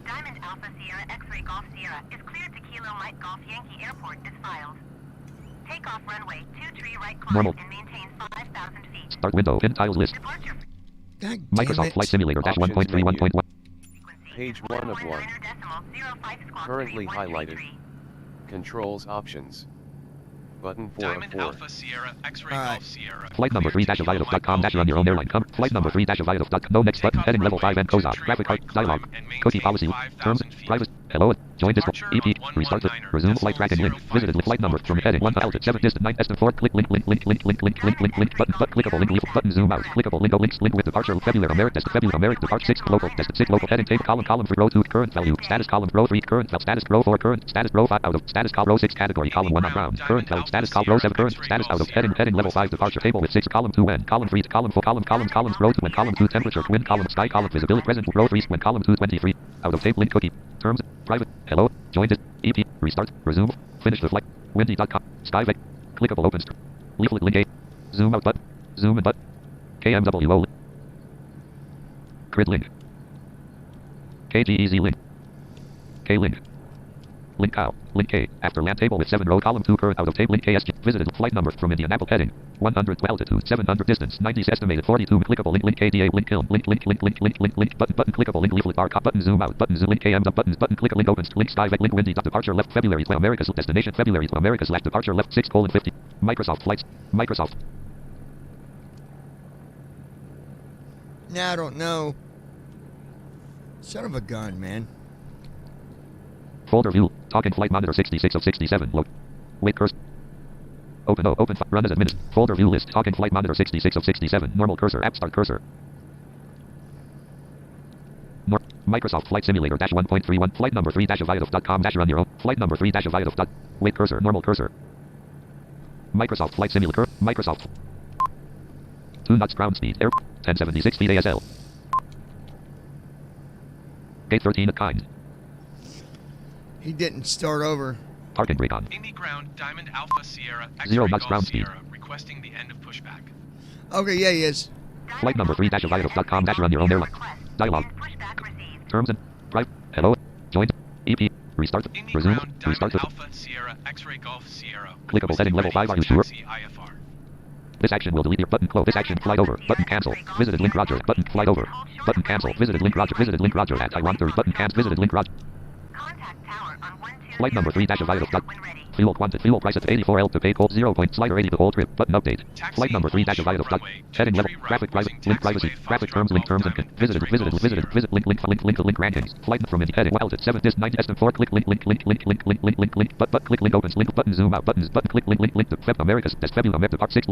S5: Diamond Alpha Sierra X-Ray Golf Sierra is cleared to Kilo Mike Golf Yankee Airport as filed. Take off runway 23 right climb
S2: Normal.
S5: and maintain 5,000 feet.
S2: Start window. Pin tiles list.
S5: Departure
S1: God damn
S2: Microsoft
S1: it.
S2: Flight Simulator dash
S3: Options
S2: 1.31.1.
S5: frequency
S3: Page 1 of 1.
S5: 1.9.05 squawk
S3: Currently
S5: 3133.
S3: highlighted. Controls options. Button 4 of
S4: Diamond
S3: 4.
S4: Alpha Sierra, X-Ray
S1: Alright.
S4: Golf Sierra.
S2: Flight number
S4: cleared to Kilo Mike
S2: 3-aviative.com
S4: Golf
S2: dash run your own
S4: Yankee
S2: airline.
S4: Airport
S2: Flight
S4: as
S2: number
S4: filed.
S2: 3-aviative.com. No next
S4: Take
S2: button.
S4: off
S2: Heading level
S4: runway
S2: 5 and COSA.
S4: 23
S2: Graphic
S4: right
S2: card. Dialog.
S4: climb and
S2: Cookie
S4: maintain
S2: policy.
S4: 5,000
S2: Terms.
S4: feet.
S2: Private. Hello. Join this.
S4: Departure
S2: EP.
S4: of
S2: Restart the.
S4: 119er,
S2: Resume flight tracking link.
S4: 05
S2: Visited flight number from
S4: squawk
S2: heading 1
S4: 313.
S2: altitude 7 distant 9 S 4 click link button clickable link leave button zoom out clickable link links link with departure February America departure 6 local heading table column 3 row 2 current value status column row 3 current status row 4 current status row 5 out of status col row 6 category column 1 on ground current value status col row 7 current status out of heading level 5 departure table with 6 column 2 end column 3 column 4 columns row 2 and column 2 temperature wind column sky column visibility present row 3 when column 2 23 out of table link cookie terms private hello join this EP restart resume finish the flight windy.com skyvec clickable opens leaflet link A zoom out button zoom in button KMWO grid link KGEZ link K link link cow link K after land table with 7 row column 2 current out of table link KSG visited flight number from Indianapolis heading 100 altitude 700 distance 90 estimated 42 clickable link KDA link kiln link button clickable link leaflet bar button zoom out button zoom link KM button click link opens link skyvec link windy departure left February to America's destination February to America's last departure left 6:50 Microsoft flights Microsoft
S1: Now I don't know. Son of a gun, man.
S2: folder view talking flight monitor 66 of 67 load wait cursor open run as administrator folder view list talking flight monitor 66 of 67 normal cursor app start cursor Microsoft Flight Simulator dash 1.31 flight number 3-aviative.com dash run your own flight number 3-aviative. Wait cursor normal cursor Microsoft Flight Simulator Microsoft 2 knots ground speed air 1076 feet ASL gate 13 at kind
S1: He didn't start over.
S2: parking brake on
S4: Indy ground, Diamond Alpha Sierra,
S2: 0
S4: X-Ray
S2: knots
S4: Golf
S2: ground speed.
S4: Sierra, requesting the end of pushback.
S1: Okay, yeah, he is.
S2: flight number 3-aviative.com dash run your own airline dialog terms and private hello join EP restart
S4: Indy
S2: resume
S4: ground,
S2: restart
S4: Diamond
S2: the
S4: Alpha Sierra, X-Ray Golf Sierra,
S2: clickable
S4: requesting
S2: heading level
S4: ready
S2: 5 are you
S4: to
S2: sure
S4: taxi IFR.
S2: this action will delete your button close this action flight over button cancel visited link Roger button flight over button cancel visited link Roger at Taiwan 3 button cancel visited link Roger
S5: Contact tower on 120.
S2: flight number 3-aviative.
S5: When ready.
S2: Fuel quantity. Fuel price at 84L to pay cold 0. Slider 80 to whole trip. Button update.
S4: Taxi
S2: Flight number 3-aviative.
S4: runway,
S2: Heading level.
S4: 23
S2: Graphic
S4: route,
S2: private. Link privacy.
S4: taxiway,
S2: Graphic
S4: Foxtrot
S2: terms. Link
S4: Golf
S2: terms and
S4: Diamond,
S2: visited.
S4: X-Ray Golf Sierra.
S2: Visit link rankings. Flight from heading altitude 7 dis 90 estimate 4 click link but click link opens link button zoom out buttons button click link to Feb America's test February America part 6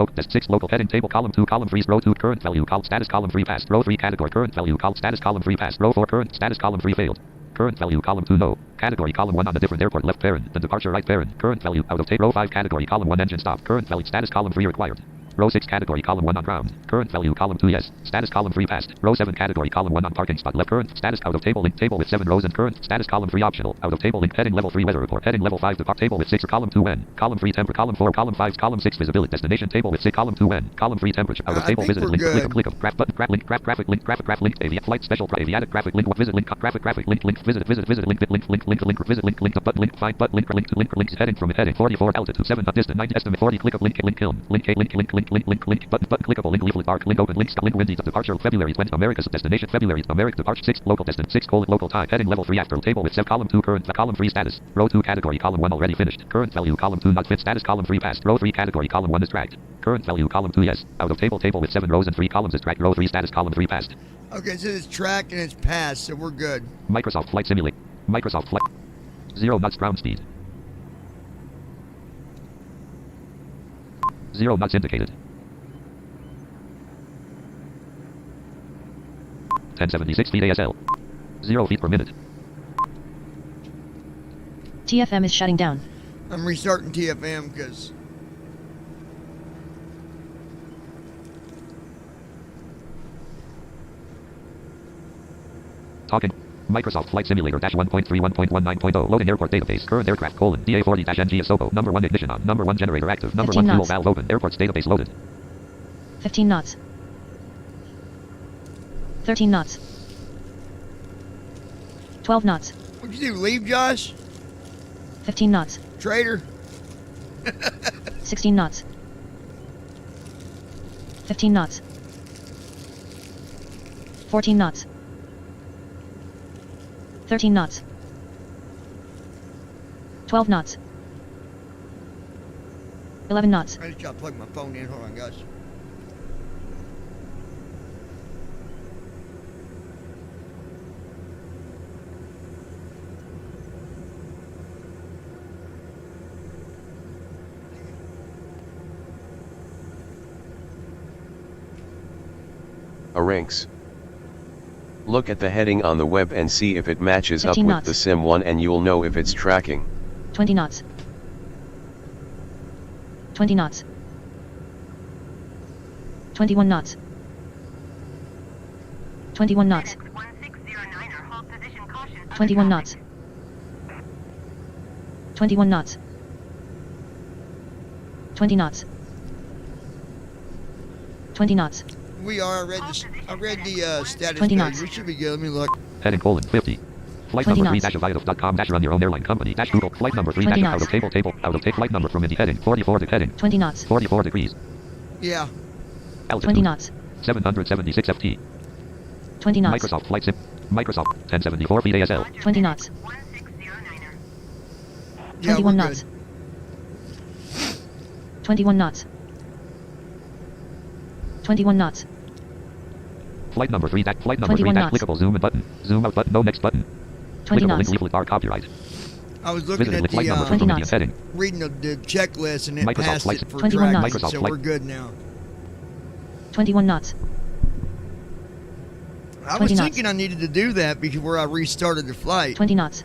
S2: local heading table column 2 column 3 row 2 current value column status column 3 passed row 3 category current value column status column 3 passed row 4 current status column 3 failed. Current value column 2 no. Category column 1 on a different airport left parent. Then departure right parent. Current value out of tape row 5 category column 1 engine stop. Current value status column 3 required. Row 6 category column 1 on ground. Current value column 2 yes. Status column 3 passed. Row 7 category column 1 on parking spot left. Current status out of table link table with 7 rows and current status column 3 optional. Out of table link heading level 3 weather report. Heading level 5 depart table with 6 column 2 when. Column 3 temperature column 4 column 5 column 6 visibility destination table with 6 column 2 when. Column 3 temperature out of table visited link click of graph button graph link graphic link graph link flight special aviatic graphic link visit link graphic link visit link visit link button link find button link links heading from heading 44 altitude 7 distant 90 estimate 40 click of link kiln link button clickable link leaflet arc link open link stop link windy departure February 20 America's destination February America departure 6 local destination 6 local time heading level 3 after table with 7 column 2 current column 3 status row 2 category column 1 already finished current value column 2 not fit status column 3 passed row 3 category column 1 is tracked current value column 2 yes out of table with 7 rows and 3 columns is tracked row 3 status column 3 passed.
S1: Okay, so it's tracked and it's passed, so we're good.
S2: Microsoft Flight Simulator. Microsoft Flight. 0 knots ground speed. 0 knots indicated. 1076 feet ASL. 0 feet per minute.
S6: TFM is shutting down.
S1: I'm restarting TFM because...
S2: Talking. Microsoft Flight Simulator -1.31.19.0 loading airport database current aircraft DA40-NG Asopo number 1 ignition on number 1 generator active number 1 fuel valve open airports database loaded
S6: 15 knots 13 knots 12 knots
S1: What'd you do, leave, Josh?
S6: 15 knots
S1: Traitor.
S6: 16 knots 15 knots 14 knots 13 knots 12 knots 11 knots
S1: I just gotta plug my phone in. Hold on, guys.
S3: Rinks. Look at the heading on the web and see if it matches up with
S6: knots.
S3: the sim one and you'll know if it's tracking.
S6: 20 knots 20 knots 21 knots 21 knots 21 knots 21 knots 20 knots 20 knots
S1: We are. I read the status
S6: 20
S1: page.
S6: knots.
S1: We should be good. Let me look.
S2: heading colon 50 flight
S6: 20
S2: number 3
S6: knots.
S2: aviative.com run your own airline company Google flight number 3
S6: 20
S2: out of
S6: knots.
S2: table out of flight number from Indy heading 44 to heading
S6: 20 knots
S2: 44 degrees
S1: Yeah.
S2: altitude
S6: 20 knots
S2: 776 ft
S6: 20 knots
S2: Microsoft Flight Sim Microsoft 1074 feet ASL
S6: 20 knots
S1: Yeah,
S6: 21
S1: we're
S6: knots
S1: good.
S6: 21 knots 21 knots
S2: flight number 3 flight number 3
S6: 21 knots.
S2: clickable zoom in button zoom out button no next button
S6: 20
S2: clickable
S6: knots
S2: link leaflet bar copyright
S1: I was looking
S2: visited
S1: at
S2: with flight number
S1: the
S6: 20
S2: from India
S6: knots.
S2: heading
S1: reading the checklist and it
S2: Microsoft
S1: passed
S2: Flight
S1: it for
S6: 21
S1: tracking,
S6: knots.
S2: Microsoft
S1: so
S2: Flight-
S1: we're good now.
S6: 21 knots
S1: I
S6: 20
S1: was
S6: knots.
S1: thinking I needed to do that because where I restarted the flight,
S6: 20 knots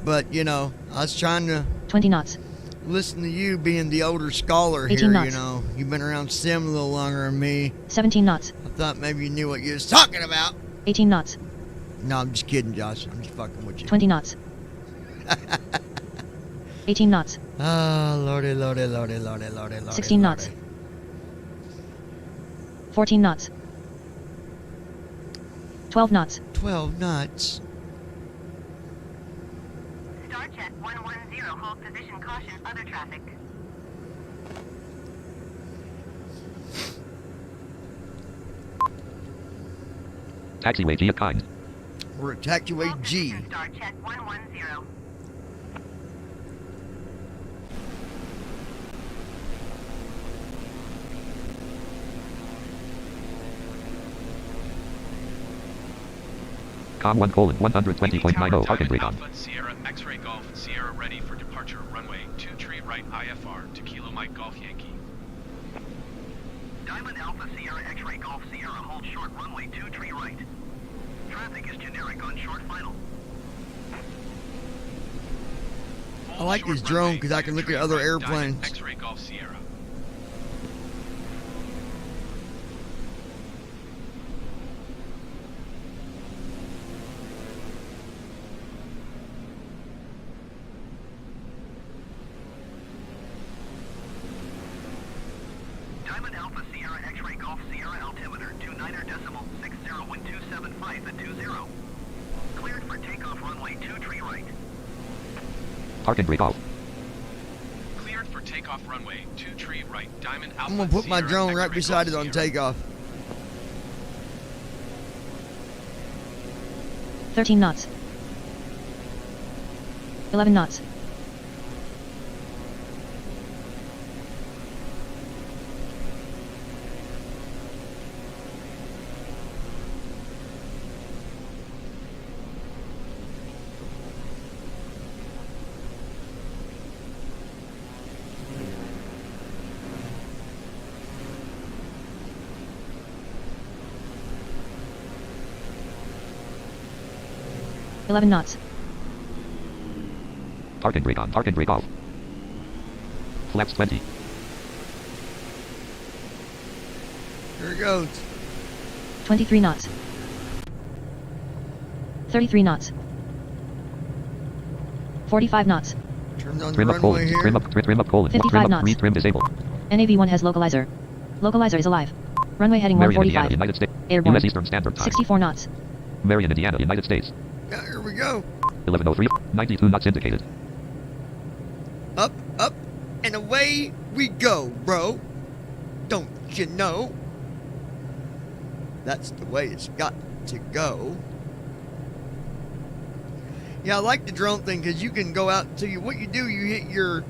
S1: but you know, I was trying to
S6: 20 knots
S1: listen to you being the older scholar
S6: 18
S1: here.
S6: knots.
S1: You know, you've been around sim a little longer than me.
S6: 17 knots
S1: I thought maybe you knew what you was talking about.
S6: 18 knots
S1: No, I'm just kidding, Josh. I'm just fucking with you.
S6: 20 knots 18 knots
S1: Oh, lordy, lordy, lordy, lordy, lordy, lordy.
S6: 16 knots 14 knots 12 knots
S1: 12 knots.
S5: Star Check 110, hold position, caution, other traffic.
S2: taxiway G of kind
S1: We're at taxiway
S5: Hold
S1: G.
S5: position, Star Check 110.
S2: com 1 colon 120.90 parking brake on
S4: Alpha Sierra X-ray Golf Sierra ready for departure runway 2 tree right IFR to Kilo Mike Golf Yankee.
S11: Diamond Alpha Sierra X-Ray Golf Sierra hold short runway 2 tree right. Traffic is generic on short final.
S1: I like this drone because I can look at other airplanes.
S4: X-ray Golf Sierra.
S5: Diamond Alpha Sierra X-Ray Golf Sierra altimeter 29.601275 at 20. Cleared for takeoff runway 2 tree right.
S2: Parking brake off.
S4: Cleared for takeoff runway 2 tree right. Diamond Alpha.
S1: I'm gonna put my
S4: Sierra
S1: drone right
S4: X-Ray
S1: beside it
S4: Golf
S1: on
S4: Sierra.
S1: takeoff.
S6: 13 knots. 11 knots. Eleven knots.
S2: Parking brake on. Parking brake off. Flaps 20.
S1: Here it goes.
S6: 23 knots. 33 knots. 45 knots.
S1: Turn on the
S2: Trim up
S1: runway
S2: colon.
S1: here.
S2: Trim up colon.
S6: 55
S2: Trim up.
S6: knots.
S2: Trim disabled.
S6: NAV1 has localizer. Localizer is alive. Runway heading
S2: Marion, Indiana,
S6: 145.
S2: United States.
S6: Airborne.
S2: U.S. Eastern Standard Time.
S6: 64 knots.
S2: Marion, Indiana, United States.
S1: Yeah, here we go.
S2: 11:03. 92 knots indicated.
S1: Up, up, and away we go, bro. Don't you know? That's the way it's got to go. Yeah, I like the drone thing because you can go out to you. What you do, you hit your,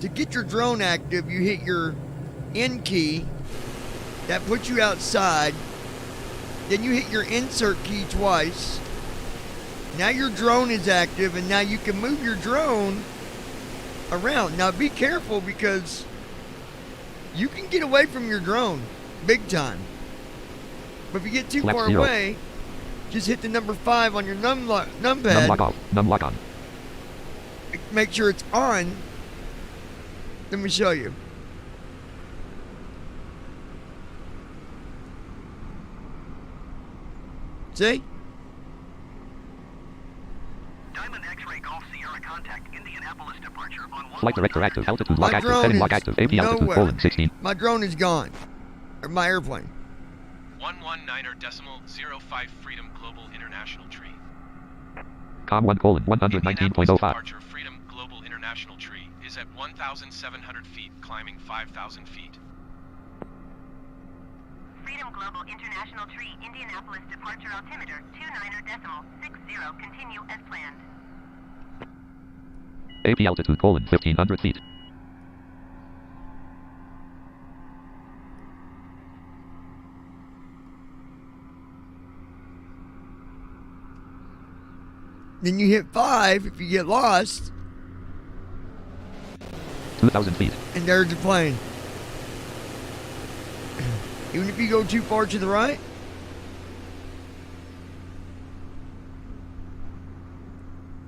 S1: to get your drone active, you hit your N key. That puts you outside. Then you hit your insert key twice. Now your drone is active, and now you can move your drone around. Now be careful because you can get away from your drone big time. But if you get too
S2: Flaps
S1: far
S2: 0.
S1: away, just hit the number 5 on your numpad.
S2: Numlock off. Numlock on.
S1: Make sure it's on. Let me show you. See?
S5: Diamond X-Ray Golf Sierra contact Indianapolis departure on 1.
S2: Flight director active. Altitude lock
S1: My
S2: active.
S1: drone
S2: Heading
S1: is
S2: lock active. AP altitude
S1: nowhere.
S2: colon 16.
S1: My drone is gone. Or my airplane.
S4: 119.05 Freedom Global International Tree.
S2: Com 1 colon
S4: Indianapolis
S2: 119.05.
S4: departure Freedom Global International Tree is at 1,700 feet, climbing 5,000 feet.
S5: Freedom Global International Tree Indianapolis departure altimeter 29.60. Continue as planned.
S2: AP altitude colon 1,500 feet.
S1: Then you hit 5 if you get lost.
S2: 2,000 feet.
S1: And there's the plane. Even if you go too far to the right.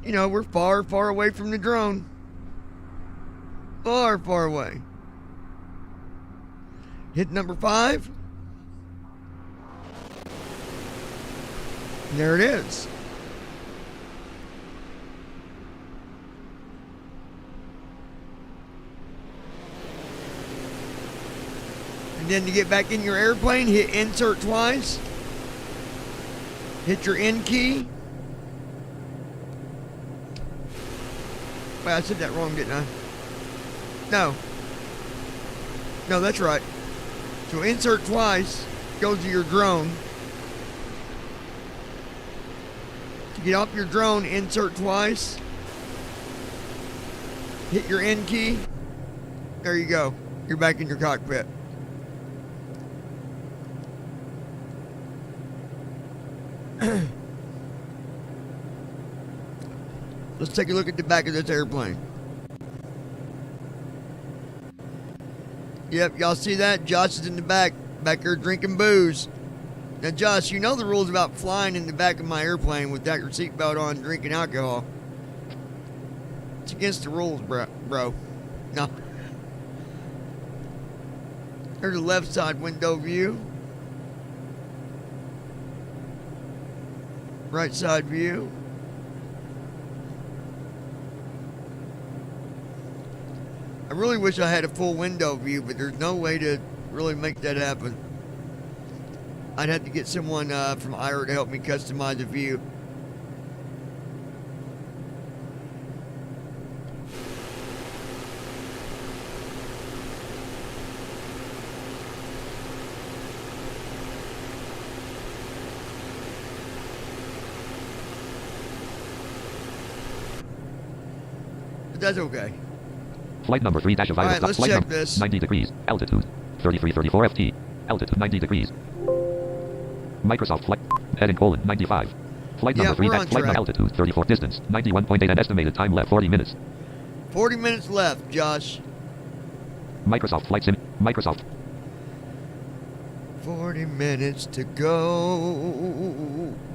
S1: You know, we're far, far away from the drone. Far, far away. Hit number 5. And there it is. And then to get back in your airplane, hit insert twice. Hit your N key. Wait, I said that wrong, didn't I? No. No, that's right. So insert twice, goes to your drone. To get off your drone, insert twice. Hit your N key. There you go. You're back in your cockpit. Let's take a look at the back of this airplane. Yep, y'all see that? Josh is in the back there drinking booze. Now, Josh, you know the rules about flying in the back of my airplane without your seatbelt on, drinking alcohol. It's against the rules, bro. No. There's the left side window view. Right side view. I really wish I had a full window view, but there's no way to really make that happen. I'd have to get someone from Ira to help me customize the view. But that's okay.
S2: Flight number 3 dash of
S1: All right, let's
S2: flight
S1: check
S2: number
S1: this.
S2: 90 degrees. Altitude 3334 FT. Altitude 90 degrees. Microsoft flight heading colon 95. Flight number 3
S1: we're
S2: dash
S1: on
S2: flight
S1: track.
S2: number altitude 34 distance 91.8 and estimated time left 40 minutes.
S1: 40 minutes left, Josh.
S2: Microsoft flight sim. Microsoft
S1: 40 minutes to go.
S2: –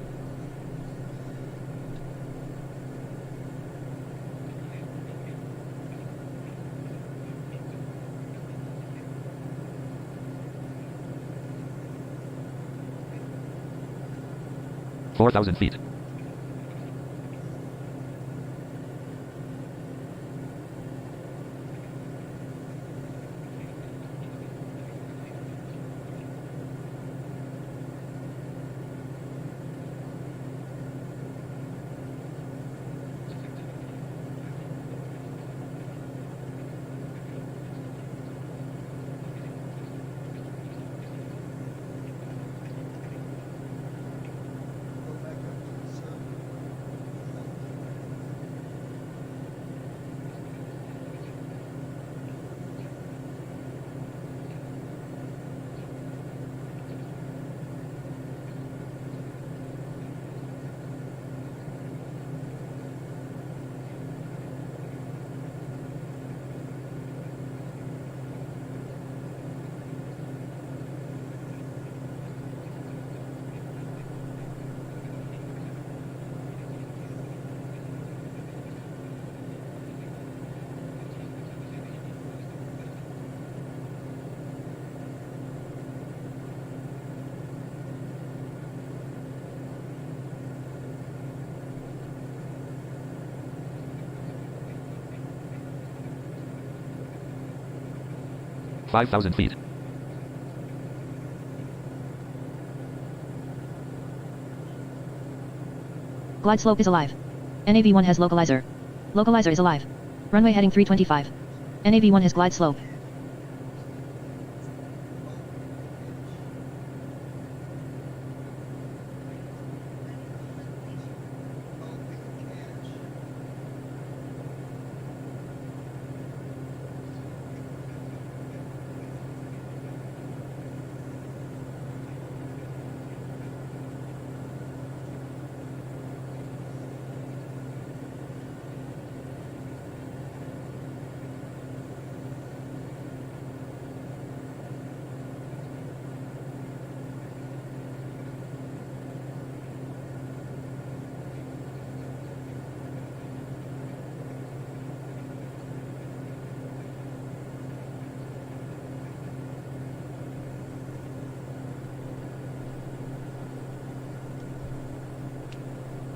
S2: 4,000 feet. – 5,000 feet.
S6: Glide slope is alive. NAV1 has localizer. Localizer is alive. Runway heading 325. NAV1 has glide slope.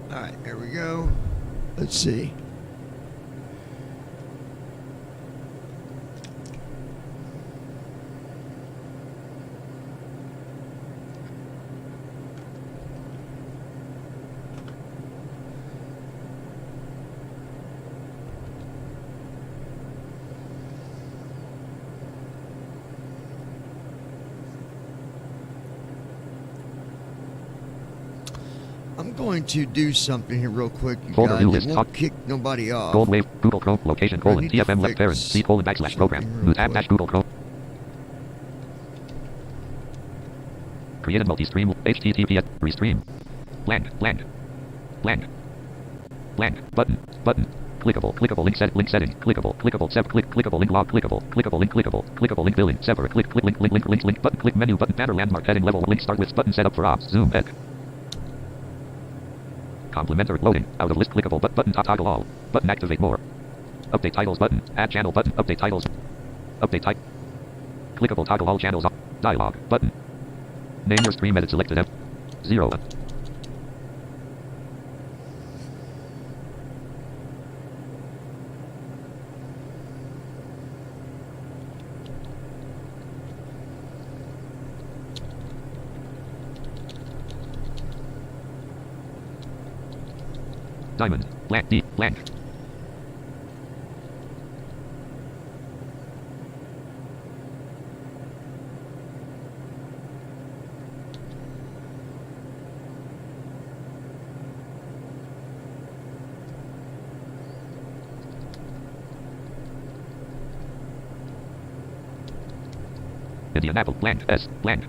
S1: All right, here we go. Let's see. I'm going to do something here real quick, you
S2: Folder
S1: guys.
S2: view
S1: It
S2: list.
S1: won't kick nobody off.
S2: Gold wave. Google Chrome. Location colon.
S1: need to
S2: TFM left
S1: fix
S2: parent. C colon backslash program.
S1: something real
S2: New tab
S1: quick.
S2: dash Google Chrome. Created multi-stream. HTTPS. Restream. Land. Land. Land. Land. Button. Button. Clickable. Clickable link set. Link setting. Clickable. Clickable. Sever. Click. Clickable link log. Clickable. Clickable link. Clickable. Clickable link billing. Sever. Click. Click. Link. Link. Link. Link. Link. Button. Click menu. Button. Banner landmark. Heading level. Link start with button set up for ops. Zoom. Egg. Complementary loading. Out of list clickable but button toggle all. Button activate more. Update titles button. Add channel button. Update titles. Update type. Clickable toggle all channels. Dialog button. Name your stream edit selected F. 0. Diamond. Blank. D. Blank. Indianapolis. Blank. S. Blank.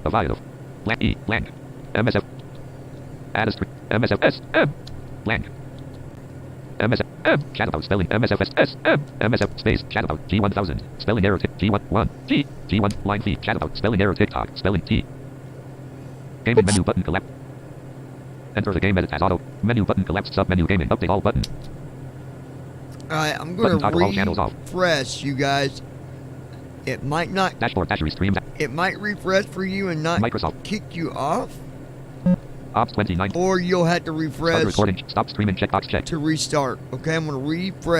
S2: Aviative. Blank. E. Blank. MSF. Addist. MSFS. M. Blank. MSF. M. Chat about spelling. MSFS. S. M. MSF. Space. Chat about. G1000. Spelling error. G1. 1. G. G1. Line feed. Chat about. Spelling error. TikTok. Spelling T. Gaming menu button collapse. Enter the game edit as auto. Menu button collapsed. Sub menu gaming. Update all button.
S1: Alright, I'm going
S2: Button, toggle all channels
S1: to
S2: off.
S1: refresh, you guys. It might not.
S2: Dashboard. Dash restream.
S1: It might refresh for you and not
S2: Microsoft.
S1: kick you off.
S2: Ops 29.
S1: Or you'll have to
S2: Start
S1: refresh
S2: recording. Stop streaming. Checkbox check.
S1: to restart. Okay, I'm going to refresh.